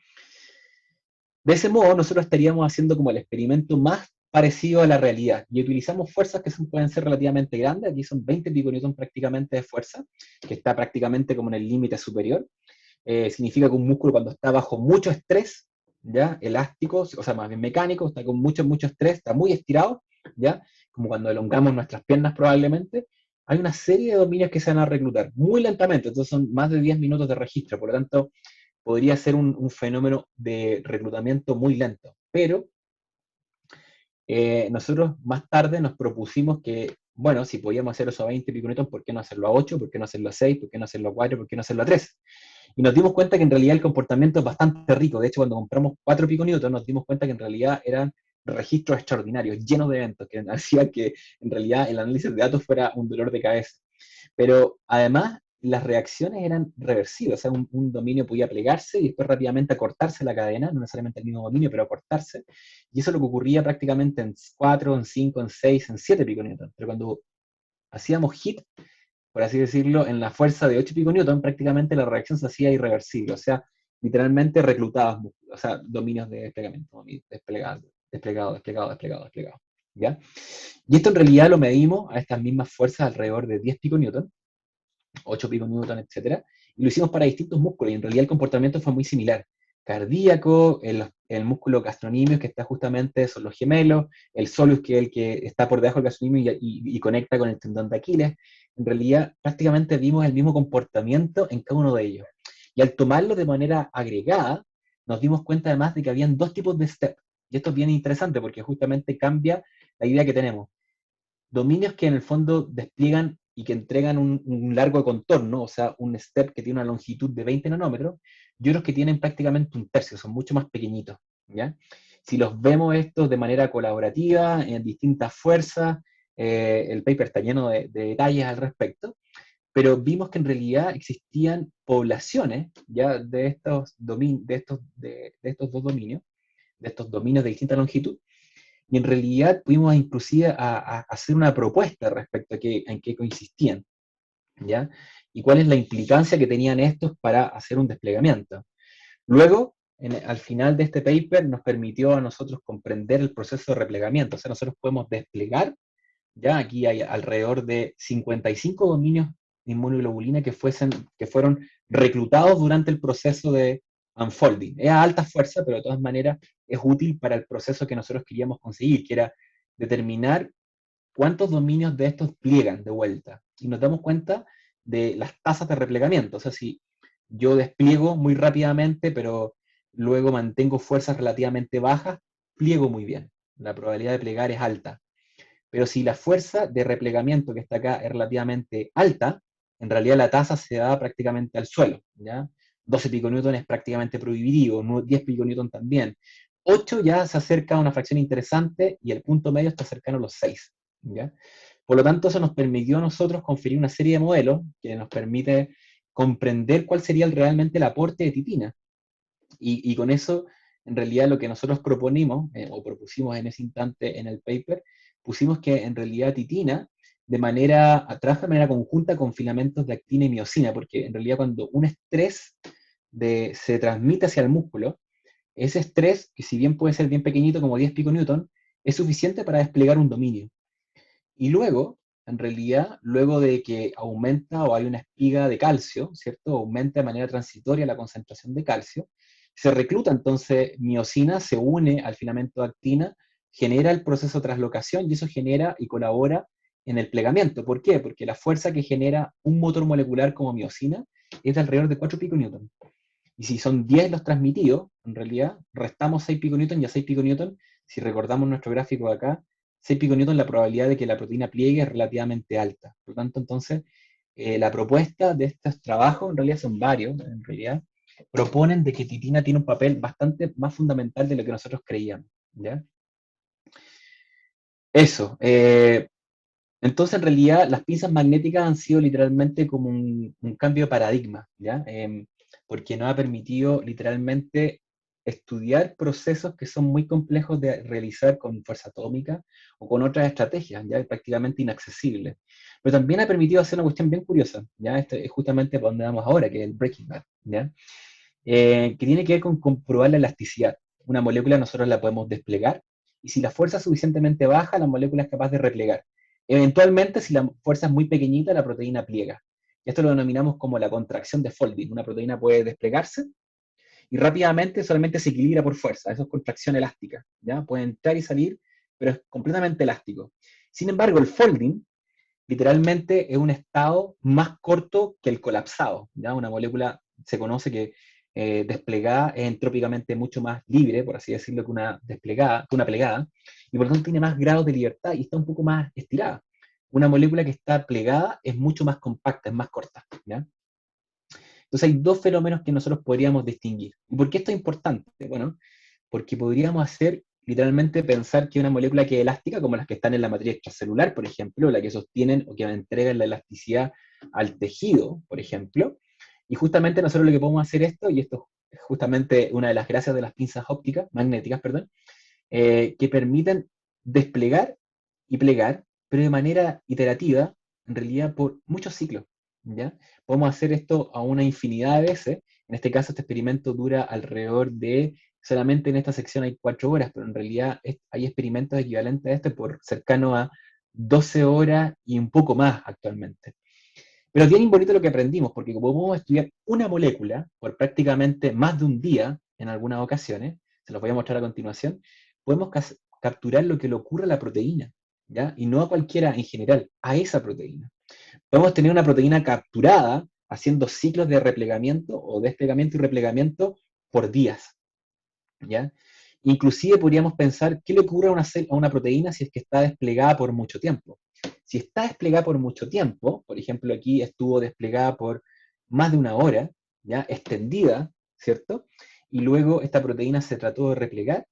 [SPEAKER 2] De ese modo, nosotros estaríamos haciendo como el experimento más parecido a la realidad, y utilizamos fuerzas que pueden ser relativamente grandes. Aquí son 20 piconewtons prácticamente de fuerza, que está prácticamente como en el límite superior. Significa que un músculo, cuando está bajo mucho estrés, ¿ya? Elástico, o sea, más bien mecánico, está con mucho estrés, está muy estirado, ¿ya? Como cuando elongamos nuestras piernas probablemente, hay una serie de dominios que se van a reclutar muy lentamente. Entonces son más de 10 minutos de registro, por lo tanto podría ser un fenómeno de reclutamiento muy lento. Pero nosotros más tarde nos propusimos que, bueno, si podíamos hacer eso a 20 piconewtons, ¿por qué no hacerlo a 8? ¿Por qué no hacerlo a 6? ¿Por qué no hacerlo a 4? ¿Por qué no hacerlo a 3? Y nos dimos cuenta que en realidad el comportamiento es bastante rico. De hecho, cuando compramos 4 piconewtons, nos dimos cuenta que en realidad eran registros extraordinarios, llenos de eventos, que hacía que en realidad el análisis de datos fuera un dolor de cabeza. Pero además, las reacciones eran reversibles, o sea, un dominio podía plegarse y después rápidamente acortarse la cadena, no necesariamente el mismo dominio, pero acortarse, y eso es lo que ocurría prácticamente en 4, en 5, en 6, en 7 piconewtons. Pero cuando hacíamos hit, por así decirlo, en la fuerza de 8 piconewtons, prácticamente la reacción se hacía irreversible, o sea, literalmente reclutados, o sea, dominios de desplegamiento, desplegado, ¿ya? Y esto en realidad lo medimos a estas mismas fuerzas alrededor de 10 piconewtons, 8 piconewtons, etcétera, y lo hicimos para distintos músculos, y en realidad el comportamiento fue muy similar. Cardíaco, el músculo gastrocnemio, que está justamente, son los gemelos, el solus, que es el que está por debajo del gastrocnemio y conecta con el tendón de Aquiles. En realidad, prácticamente vimos el mismo comportamiento en cada uno de ellos. Y al tomarlo de manera agregada, nos dimos cuenta además de que habían dos tipos de step. Y esto es bien interesante porque justamente cambia la idea que tenemos. Dominios que en el fondo despliegan y que entregan un largo de contorno, o sea, un step que tiene una longitud de 20 nanómetros, y otros que tienen prácticamente un tercio, son mucho más pequeñitos, ¿ya? Si los vemos estos de manera colaborativa, en distintas fuerzas, el paper está lleno de detalles al respecto, pero vimos que en realidad existían poblaciones ya de estos dos dominios, de estos dominios de distinta longitud, y en realidad pudimos inclusive a hacer una propuesta respecto a en qué consistían, ¿ya? Y cuál es la implicancia que tenían estos para hacer un desplegamiento. Luego, al final de este paper, nos permitió a nosotros comprender el proceso de replegamiento, o sea, nosotros podemos desplegar, ya aquí hay alrededor de 55 dominios de inmunoglobulina que fueron reclutados durante el proceso de unfolding. Es a alta fuerza, pero de todas maneras es útil para el proceso que nosotros queríamos conseguir, que era determinar cuántos dominios de estos pliegan de vuelta. Y nos damos cuenta de las tasas de replegamiento. O sea, si yo despliego muy rápidamente, pero luego mantengo fuerzas relativamente bajas, pliego muy bien. La probabilidad de plegar es alta. Pero si la fuerza de replegamiento que está acá es relativamente alta, en realidad la tasa se da prácticamente al suelo, ¿ya? 12 piconewton es prácticamente prohibitivo, 10 piconewton también. 8 ya se acerca a una fracción interesante y el punto medio está cercano a los 6, ¿ya? Por lo tanto, eso nos permitió a nosotros conferir una serie de modelos que nos permite comprender cuál sería realmente el aporte de titina. Y con eso, en realidad, lo que nosotros proponimos, o propusimos en ese instante en el paper, pusimos que en realidad titina trabaja de manera conjunta con filamentos de actina y miosina, porque en realidad cuando un estrés se transmite hacia el músculo, ese estrés, que si bien puede ser bien pequeñito, como 10 piconewton, es suficiente para desplegar un dominio. Y luego, en realidad, luego de que aumenta o hay una espiga de calcio, ¿cierto? Aumenta de manera transitoria la concentración de calcio, se recluta entonces miosina, se une al filamento de actina, genera el proceso de translocación y eso genera y colabora en el plegamiento. ¿Por qué? Porque la fuerza que genera un motor molecular como miosina es de alrededor de 4 piconewton. Y si son 10 los transmitidos, en realidad, restamos 6 piconewton y a 6 piconewton, si recordamos nuestro gráfico de acá, 6 piconewton la probabilidad de que la proteína pliegue es relativamente alta. Por lo tanto, entonces, la propuesta de estos trabajos, en realidad son varios, en realidad, proponen de que titina tiene un papel bastante más fundamental de lo que nosotros creíamos, ¿ya? Eso. Entonces, en realidad, las pinzas magnéticas han sido literalmente como un cambio de paradigma, ¿ya? Porque nos ha permitido literalmente estudiar procesos que son muy complejos de realizar con fuerza atómica o con otras estrategias, ya prácticamente inaccesibles. Pero también ha permitido hacer una cuestión bien curiosa, ¿ya? Este es justamente para donde vamos ahora, que es el Breaking Bad, ¿ya? Que tiene que ver con comprobar la elasticidad. Una molécula nosotros la podemos desplegar y si la fuerza es suficientemente baja, la molécula es capaz de replegar. Eventualmente, si la fuerza es muy pequeñita, la proteína pliega. Esto lo denominamos como la contracción de Folding. Una proteína puede desplegarse y rápidamente solamente se equilibra por fuerza. Eso es contracción elástica, ¿ya? Puede entrar y salir, pero es completamente elástico. Sin embargo, el folding literalmente es un estado más corto que el colapsado, ¿ya? Una molécula se conoce que desplegada es entrópicamente mucho más libre, por así decirlo, que una desplegada, que una plegada, y por lo tanto tiene más grados de libertad y está un poco más estirada. Una molécula que está plegada es mucho más compacta, es más corta, ¿ya? Entonces hay dos fenómenos que nosotros podríamos distinguir. ¿Y por qué esto es importante? Bueno, porque podríamos hacer literalmente pensar que una molécula que es elástica, como las que están en la matriz extracelular, por ejemplo, la que sostienen o que entregan la elasticidad al tejido, por ejemplo, y justamente nosotros lo que podemos hacer esto, y esto es justamente una de las gracias de las pinzas ópticas, magnéticas, perdón, que permiten desplegar y plegar, pero de manera iterativa, en realidad por muchos ciclos, ¿ya? Podemos hacer esto a una infinidad de veces. En este caso, este experimento dura alrededor de, solamente en esta sección hay 4 horas, pero en realidad hay experimentos equivalentes a este por cercano a 12 horas y un poco más actualmente. Pero es bien bonito lo que aprendimos, porque como podemos estudiar una molécula por prácticamente más de un día, en algunas ocasiones, se los voy a mostrar a continuación, podemos capturar lo que le ocurre a la proteína, ¿ya? Y no a cualquiera en general, a esa proteína. Podemos tener una proteína capturada haciendo ciclos de replegamiento o desplegamiento y replegamiento por días, ¿ya? Inclusive podríamos pensar qué le ocurre a una proteína si es que está desplegada por mucho tiempo. Si está desplegada por mucho tiempo, por ejemplo aquí estuvo desplegada por más de una hora, ¿ya? Extendida, ¿cierto? Y luego esta proteína se trató de replegar,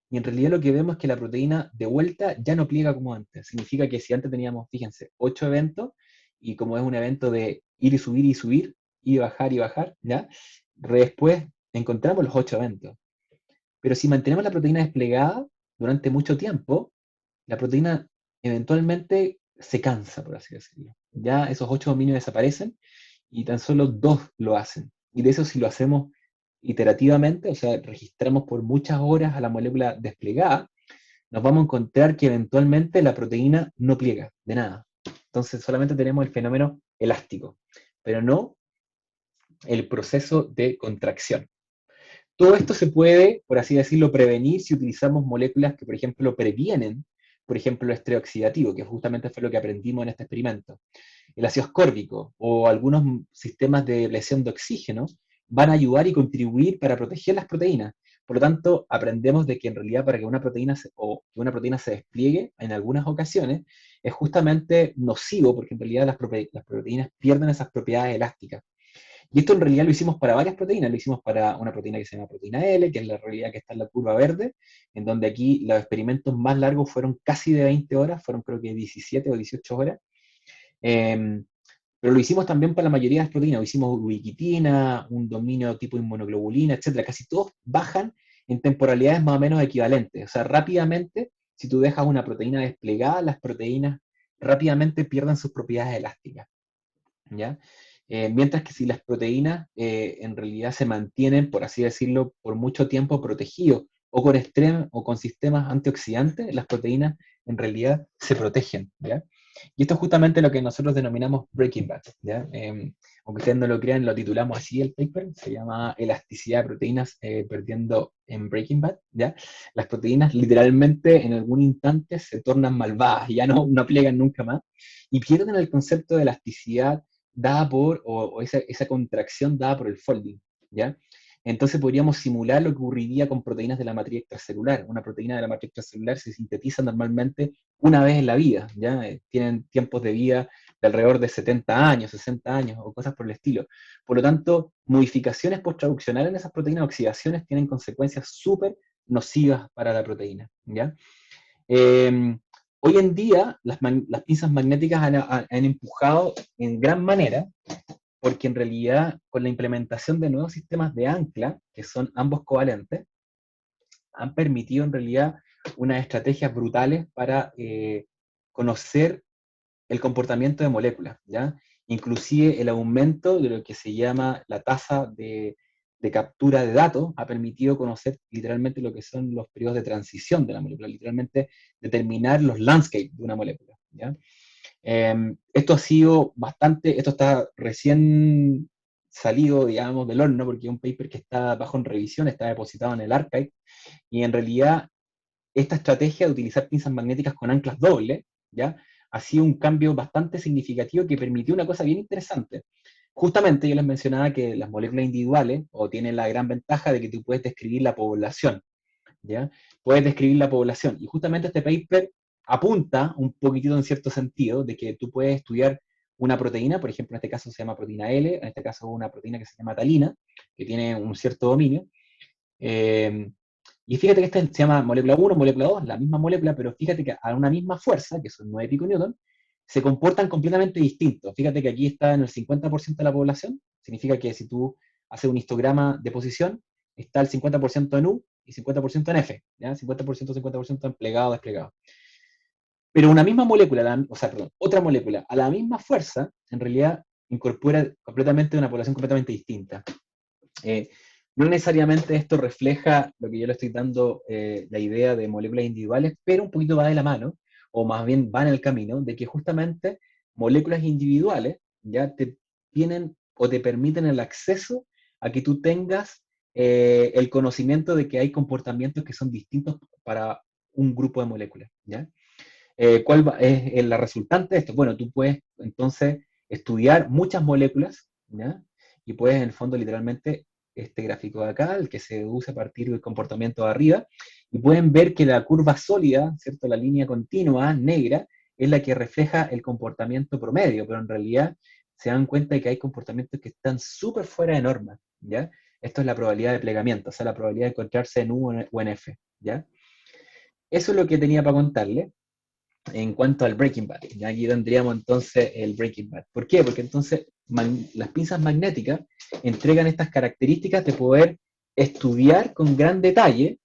[SPEAKER 2] y en realidad lo que vemos es que la proteína de vuelta ya no pliega como antes. Significa que si antes teníamos, fíjense, 8 eventos, y como es un evento de ir y subir, y bajar, ¿ya? Después encontramos los 8 eventos. Pero si mantenemos la proteína desplegada durante mucho tiempo, la proteína eventualmente se cansa, por así decirlo. Ya esos 8 dominios desaparecen y tan solo 2 lo hacen. Y de eso si lo hacemos iterativamente, o sea, registramos por muchas horas a la molécula desplegada, nos vamos a encontrar que eventualmente la proteína no pliega de nada. Entonces solamente tenemos el fenómeno elástico, pero no el proceso de contracción. Todo esto se puede, por así decirlo, prevenir si utilizamos moléculas que, por ejemplo, previenen, por ejemplo, el estrés oxidativo, que justamente fue lo que aprendimos en este experimento. El ácido ascórbico o algunos sistemas de lesión de oxígeno van a ayudar y contribuir para proteger las proteínas. Por lo tanto, aprendemos de que en realidad para que una proteína que una proteína se despliegue en algunas ocasiones es justamente nocivo porque en realidad las proteínas pierden esas propiedades elásticas. Y esto en realidad lo hicimos para varias proteínas, lo hicimos para una proteína que se llama proteína L, que es la realidad que está en la curva verde, en donde aquí los experimentos más largos fueron casi de 20 horas, fueron creo que 17 o 18 horas. Pero lo hicimos también para la mayoría de las proteínas, hicimos ubiquitina, un dominio tipo inmunoglobulina, etcétera. Casi todos bajan en temporalidades más o menos equivalentes. O sea, rápidamente, si tú dejas una proteína desplegada, las proteínas rápidamente pierden sus propiedades elásticas, ¿ya? Mientras que si las proteínas en realidad se mantienen, por así decirlo, por mucho tiempo protegidos, o con sistemas antioxidantes, las proteínas en realidad se protegen, ¿ya? Y esto es justamente lo que nosotros denominamos Breaking Bad, ¿ya? Aunque ustedes no lo crean, lo titulamos así el paper, se llama Elasticidad de proteínas perdiendo en Breaking Bad, ¿ya? Las proteínas literalmente en algún instante se tornan malvadas, ya no plegan nunca más, y pierden el concepto de elasticidad dada por, o esa contracción dada por el folding, ¿ya? Entonces podríamos simular lo que ocurriría con proteínas de la matriz extracelular. Una proteína de la matriz extracelular se sintetiza normalmente una vez en la vida, ¿ya? Tienen tiempos de vida de alrededor de 70 años, 60 años o cosas por el estilo. Por lo tanto, modificaciones posttraduccionales en esas proteínas, oxidaciones, tienen consecuencias súper nocivas para la proteína, ¿ya? Hoy en día, las pinzas magnéticas han empujado en gran manera, porque en realidad con la implementación de nuevos sistemas de ancla, que son ambos covalentes, han permitido en realidad unas estrategias brutales para conocer el comportamiento de moléculas, ¿ya? Inclusive el aumento de lo que se llama la tasa de captura de datos ha permitido conocer literalmente lo que son los periodos de transición de la molécula, literalmente determinar los landscapes de una molécula, ¿ya? Esto ha sido bastante, esto está recién salido, digamos, del horno, porque es un paper que está bajo en revisión, está depositado en el archive, y en realidad esta estrategia de utilizar pinzas magnéticas con anclas dobles, ¿ya? Ha sido un cambio bastante significativo que permitió una cosa bien interesante. Justamente yo les mencionaba que las moléculas individuales o tienen la gran ventaja de que tú puedes describir la población, ¿ya? Puedes describir la población. Y justamente este paper apunta un poquitito en cierto sentido de que tú puedes estudiar una proteína, por ejemplo, en este caso se llama proteína L, en este caso una proteína que se llama talina, que tiene un cierto dominio. Y fíjate que esta se llama molécula 1, molécula 2, la misma molécula, pero fíjate que a una misma fuerza, que son 9 piconewton, se comportan completamente distintos. Fíjate que aquí está en el 50% de la población, significa que si tú haces un histograma de posición, está el 50% en U y 50% en F, ¿ya? 50% en plegado, desplegado. Pero una misma molécula, o sea, perdón, otra molécula a la misma fuerza, en realidad incorpora completamente una población completamente distinta. No necesariamente esto refleja lo que yo le estoy dando, la idea de moléculas individuales, pero un poquito va de la mano, o más bien va en el camino, de que justamente moléculas individuales ya te tienen o te permiten el acceso a que tú tengas el conocimiento de que hay comportamientos que son distintos para un grupo de moléculas, ¿ya? ¿Cuál es la resultante de esto? Bueno, tú puedes entonces estudiar muchas moléculas, ¿ya? Y puedes en el fondo literalmente este gráfico de acá, el que se deduce a partir del comportamiento de arriba, y pueden ver que la curva sólida, ¿cierto? La línea continua, negra, es la que refleja el comportamiento promedio, pero en realidad se dan cuenta de que hay comportamientos que están súper fuera de norma, ¿ya? Esto es la probabilidad de plegamiento, o sea, la probabilidad de encontrarse en U o en F, ¿ya? Eso es lo que tenía para contarle en cuanto al Breaking Bad. Y aquí tendríamos entonces el Breaking Bad. ¿Por qué? Porque entonces las pinzas magnéticas entregan estas características de poder estudiar con gran detalle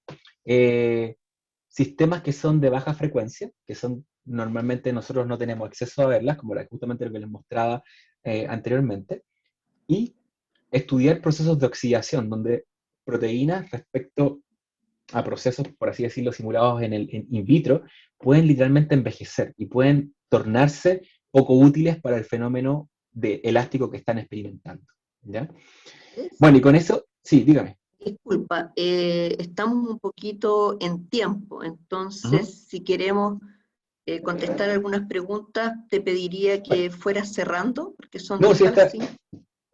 [SPEAKER 2] sistemas que son de baja frecuencia, que son normalmente nosotros no tenemos acceso a verlas, como justamente lo que les mostraba anteriormente, y estudiar procesos de oxidación, donde proteínas respecto a procesos, por así decirlo, simulados en in vitro, pueden literalmente envejecer y pueden tornarse poco útiles para el fenómeno de elástico que están experimentando, ¿ya? Bueno, y con eso, sí, dígame.
[SPEAKER 1] Disculpa, estamos un poquito en tiempo, entonces si queremos contestar algunas preguntas, te pediría que fueras cerrando, porque son
[SPEAKER 2] No,
[SPEAKER 1] 10 para las 5.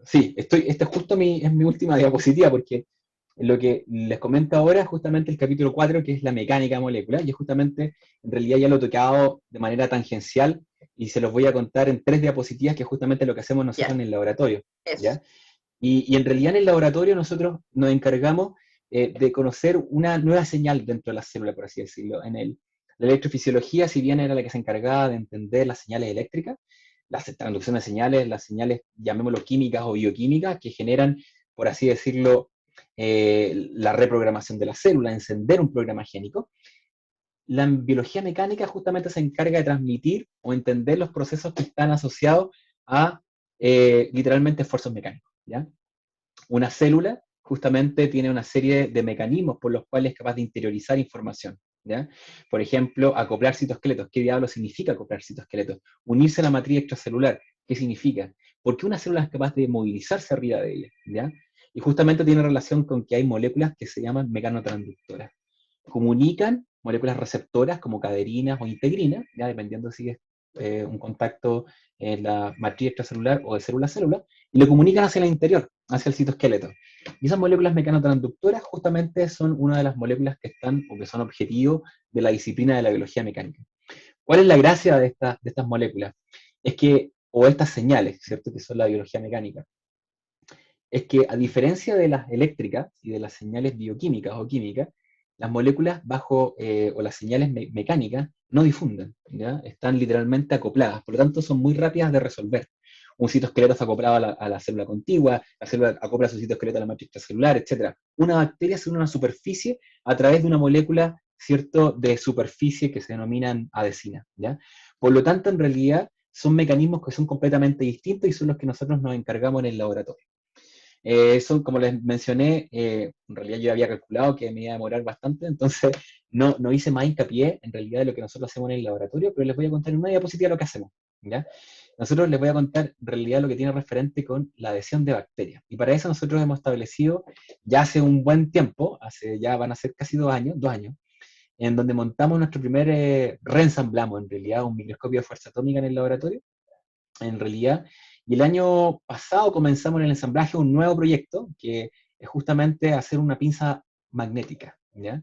[SPEAKER 2] Sí, esta es justo es mi última diapositiva, porque lo que les comento ahora es justamente el capítulo 4, que es la mecánica molecular, y es justamente, en realidad ya lo he tocado de manera tangencial, y se los voy a contar en 3 diapositivas, que es justamente lo que hacemos nosotros en el laboratorio, ¿ya? Y en realidad en el laboratorio nosotros nos encargamos de conocer una nueva señal dentro de la célula, por así decirlo. La electrofisiología, si bien era la que se encargaba de entender las señales eléctricas, la transducción de señales, las señales, llamémoslo químicas o bioquímicas, que generan, por así decirlo, la reprogramación de la célula, encender un programa génico. La biología mecánica justamente se encarga de transmitir o entender los procesos que están asociados a literalmente esfuerzos mecánicos, ¿ya? Una célula justamente tiene una serie de mecanismos por los cuales es capaz de interiorizar información, ¿ya? Por ejemplo, acoplar citoesqueletos. ¿Qué diablo significa acoplar citoesqueletos? Unirse a la matriz extracelular. ¿Qué significa? ¿Por qué una célula es capaz de movilizarse arriba de ella? ¿Ya? Y justamente tiene relación con que hay moléculas que se llaman mecanotransductoras. Comunican moléculas receptoras como caderinas o integrinas, ya dependiendo si es un contacto en la matriz extracelular o de célula a célula, y lo comunican hacia el interior, hacia el citoesqueleto. Y esas moléculas mecanotransductoras justamente son una de las moléculas que están o que son objetivo de la disciplina de la biología mecánica. ¿Cuál es la gracia de estas moléculas? Es que, o estas señales, ¿cierto? Que son la biología mecánica. Es que a diferencia de las eléctricas y de las señales bioquímicas o químicas, las moléculas o las señales mecánicas no difunden, ¿ya? Están literalmente acopladas, por lo tanto son muy rápidas de resolver. Un citoesqueleto está acoplado a la célula contigua, la célula acopla su citoesqueleto a la matriz extracelular, etc. Una bacteria se une a una superficie a través de una molécula, ¿cierto?, de superficie que se denominan adhesinas, ¿ya? Por lo tanto, en realidad, son mecanismos que son completamente distintos y son los que nosotros nos encargamos en el laboratorio. Son, como les mencioné, en realidad yo había calculado que me iba a demorar bastante, entonces no hice más hincapié en realidad de lo que nosotros hacemos en el laboratorio, pero les voy a contar en una diapositiva lo que hacemos, ¿ya? Nosotros les voy a contar en realidad lo que tiene referente con la adhesión de bacterias. Y para eso nosotros hemos establecido, ya hace un buen tiempo, ya van a ser casi 2 años, en donde montamos nuestro reensamblamos en realidad un microscopio de fuerza atómica en el laboratorio, en realidad. Y el año pasado comenzamos en el ensamblaje un nuevo proyecto, que es justamente hacer una pinza magnética, ¿ya?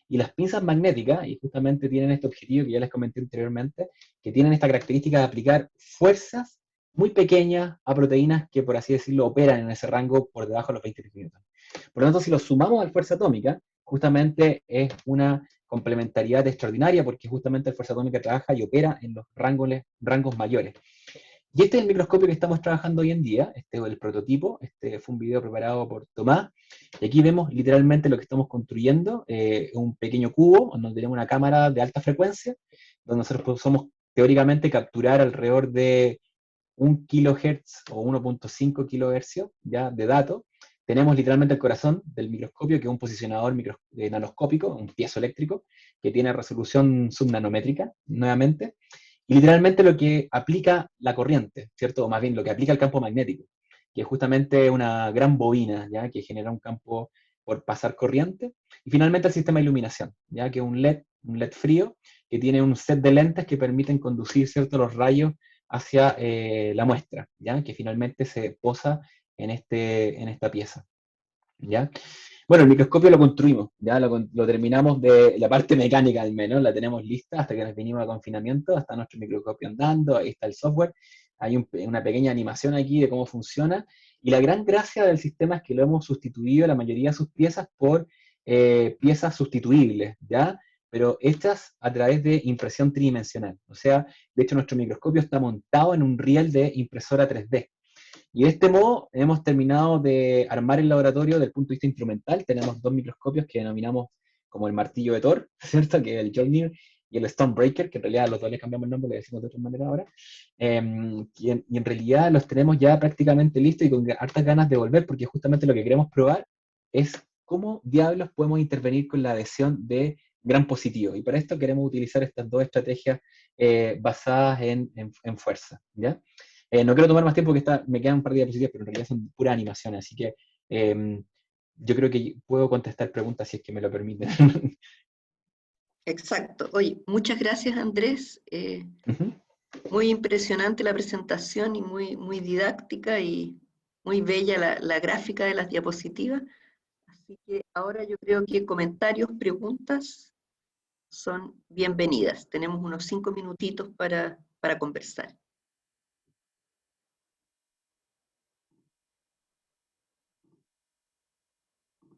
[SPEAKER 2] Y las pinzas magnéticas, y justamente tienen este objetivo que ya les comenté anteriormente, que tienen esta característica de aplicar fuerzas muy pequeñas a proteínas que, por así decirlo, operan en ese rango por debajo de los 20 newtons. Por lo tanto, si lo sumamos a la fuerza atómica, justamente es una complementariedad extraordinaria, porque justamente la fuerza atómica trabaja y opera en los rangos mayores. Y este es el microscopio que estamos trabajando hoy en día, este es el prototipo, este fue un video preparado por Tomás, y aquí vemos literalmente lo que estamos construyendo, un pequeño cubo, donde tenemos una cámara de alta frecuencia, donde nosotros podemos teóricamente capturar alrededor de 1 kHz o 1.5 kHz ya de datos. Tenemos literalmente el corazón del microscopio, que es un posicionador nanoscópico, un piezoeléctrico, que tiene resolución subnanométrica, nuevamente, y literalmente lo que aplica la corriente, ¿cierto? O más bien lo que aplica el campo magnético, que es justamente una gran bobina, ¿ya? Que genera un campo por pasar corriente. Y finalmente el sistema de iluminación, ¿ya? Que es un LED frío, que tiene un set de lentes que permiten conducir, ¿cierto?, los rayos hacia la muestra, ¿ya? Que finalmente se posa en esta pieza, ¿ya? Bueno, el microscopio lo construimos, ya lo terminamos de la parte mecánica al menos, la tenemos lista hasta que nos vinimos a confinamiento, hasta nuestro microscopio andando, ahí está el software, hay una pequeña animación aquí de cómo funciona, y la gran gracia del sistema es que lo hemos sustituido la mayoría de sus piezas por piezas sustituibles, ¿ya? Pero hechas a través de impresión tridimensional, o sea, de hecho nuestro microscopio está montado en un riel de impresora 3D, y de este modo hemos terminado de armar el laboratorio desde el punto de vista instrumental. Tenemos 2 microscopios que denominamos como el martillo de Thor, ¿cierto? Que es el Mjolnir y el Stonebreaker, que en realidad a los dos les cambiamos el nombre, le decimos de otra manera ahora. Y en realidad los tenemos ya prácticamente listos y con hartas ganas de volver, porque justamente lo que queremos probar es cómo diablos podemos intervenir con la adhesión de gran positivo. Y para esto queremos utilizar estas 2 estrategias basadas en fuerza, ¿ya? No quiero tomar más tiempo porque me quedan un par de diapositivas, pero en realidad son puras animaciones, así que yo creo que puedo contestar preguntas si es que me lo permiten.
[SPEAKER 1] Exacto. Oye, muchas gracias, Andrés. Muy impresionante la presentación y muy didáctica y muy bella la gráfica de las diapositivas. Así que ahora yo creo que comentarios, preguntas son bienvenidas. Tenemos unos 5 minutitos para conversar.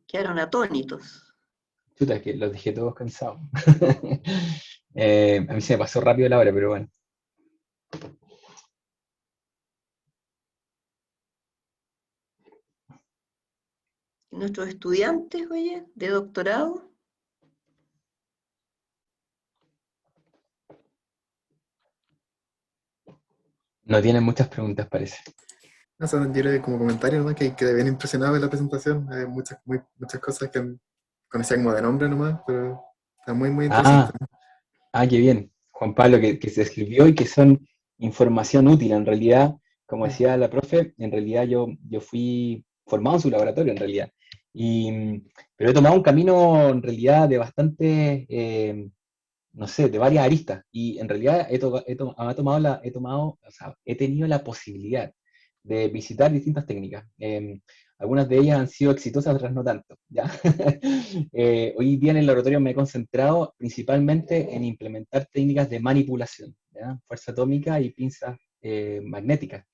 [SPEAKER 1] Quedaron atónitos.
[SPEAKER 2] Chuta, que los dejé todos cansados. A mí se me pasó rápido la hora, pero bueno.
[SPEAKER 1] ¿Y nuestros estudiantes, oye, de doctorado?
[SPEAKER 2] No tienen muchas preguntas, parece.
[SPEAKER 4] O sea, yo creo que como comentario, ¿no? Que quedé bien impresionado de la presentación. Hay muchas cosas que conocía como de nombre nomás, pero está muy, muy interesante.
[SPEAKER 2] Qué bien. Juan Pablo, que se escribió y que son información útil. En realidad, como decía la profe, en realidad yo fui formado en su laboratorio, en realidad. Pero he tomado un camino, en realidad, de bastante, no sé, de varias aristas. Y en realidad o sea, he tenido la posibilidad de visitar distintas técnicas. Algunas de ellas han sido exitosas, otras no tanto, ¿ya? Hoy día en el laboratorio me he concentrado principalmente en implementar técnicas de manipulación, ¿ya? Fuerza atómica y pinzas magnéticas.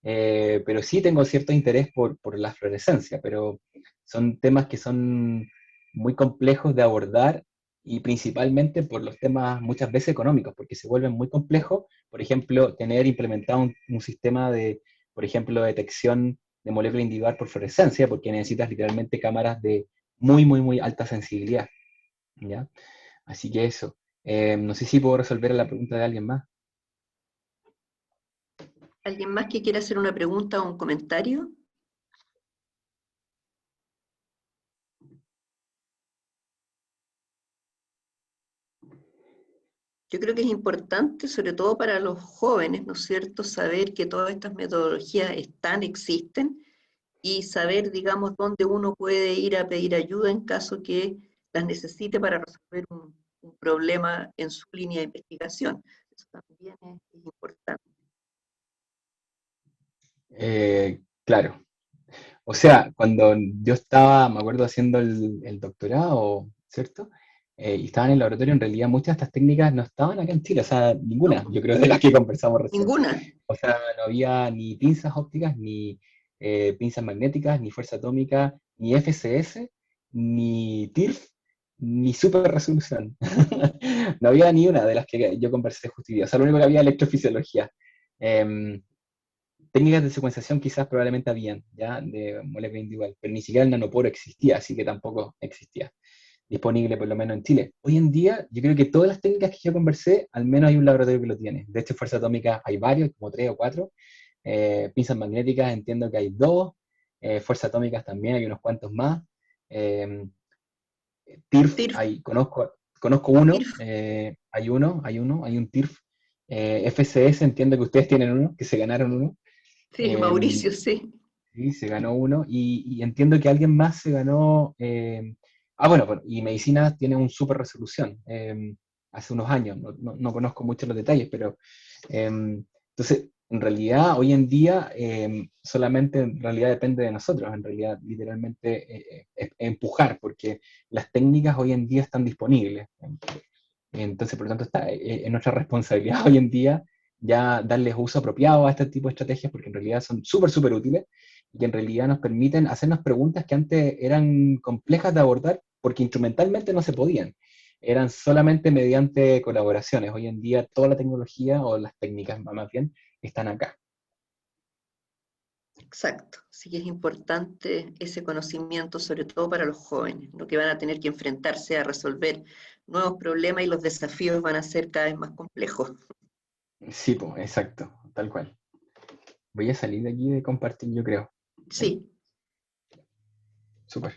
[SPEAKER 2] Pero sí tengo cierto interés por la fluorescencia, pero son temas que son muy complejos de abordar y principalmente por los temas muchas veces económicos, porque se vuelven muy complejos, por ejemplo, tener implementado un sistema de, por ejemplo, detección de molécula individual por fluorescencia, porque necesitas literalmente cámaras de muy, muy, muy alta sensibilidad, ¿ya? Así que eso. No sé si puedo resolver la pregunta de alguien más.
[SPEAKER 1] ¿Alguien más que quiera hacer una pregunta o un comentario? Yo creo que es importante, sobre todo para los jóvenes, ¿no es cierto?, saber que todas estas metodologías existen, y saber, digamos, dónde uno puede ir a pedir ayuda en caso que las necesite para resolver un problema en su línea de investigación. Eso también es importante.
[SPEAKER 2] Claro. O sea, cuando yo estaba, me acuerdo, haciendo el doctorado, ¿cierto? Y estaba en el laboratorio, en realidad muchas de estas técnicas no estaban acá en Chile, o sea, ninguna,
[SPEAKER 1] No,
[SPEAKER 2] yo creo, de las que conversamos recién.
[SPEAKER 1] ninguna.
[SPEAKER 2] O sea, no había ni pinzas ópticas, ni pinzas magnéticas, ni fuerza atómica, ni FCS, ni TIRF, ni super resolución. No había ni una de las que yo conversé justo hoy día. O sea, lo único que había era electrofisiología. Em, Técnicas de secuenciación quizás probablemente habían, ya, de molécula individual, pero ni siquiera el nanoporo existía, así que tampoco existía disponible por lo menos en Chile. Hoy en día, yo creo que todas las técnicas que yo conversé, al menos hay un laboratorio que lo tiene. De hecho, fuerza atómica hay varios, como 3 o 4. Pinzas magnéticas entiendo que hay 2. Fuerzas atómicas también hay unos cuantos más. Eh, TIRF,
[SPEAKER 1] TIRF,
[SPEAKER 2] conozco uno,
[SPEAKER 1] TIRF,
[SPEAKER 2] hay un TIRF. FCS, entiendo que ustedes tienen uno, que se ganaron uno.
[SPEAKER 1] sí,
[SPEAKER 2] Eh,
[SPEAKER 1] Mauricio, sí.
[SPEAKER 2] Sí, se ganó uno y entiendo que alguien más se ganó. Bueno, y medicina tiene un super resolución hace unos años, no conozco mucho los detalles, pero entonces, en realidad, hoy en día solamente en realidad depende de nosotros, en realidad, literalmente empujar, porque las técnicas hoy en día están disponibles. Entonces, por lo tanto, está en nuestra responsabilidad hoy en día ya darles uso apropiado a este tipo de estrategias, porque en realidad son súper, súper útiles y en realidad nos permiten hacernos preguntas que antes eran complejas de abordar porque instrumentalmente no se podían. Eran solamente mediante colaboraciones. Hoy en día toda la tecnología o las técnicas más bien están acá.
[SPEAKER 1] Exacto. Sí que es importante ese conocimiento, sobre todo para los jóvenes, ¿no?, que van a tener que enfrentarse a resolver nuevos problemas y los desafíos van a ser cada vez más complejos.
[SPEAKER 2] Sí, pues, exacto, tal cual. Voy a salir de aquí de compartir, yo creo.
[SPEAKER 1] Sí.
[SPEAKER 2] Súper.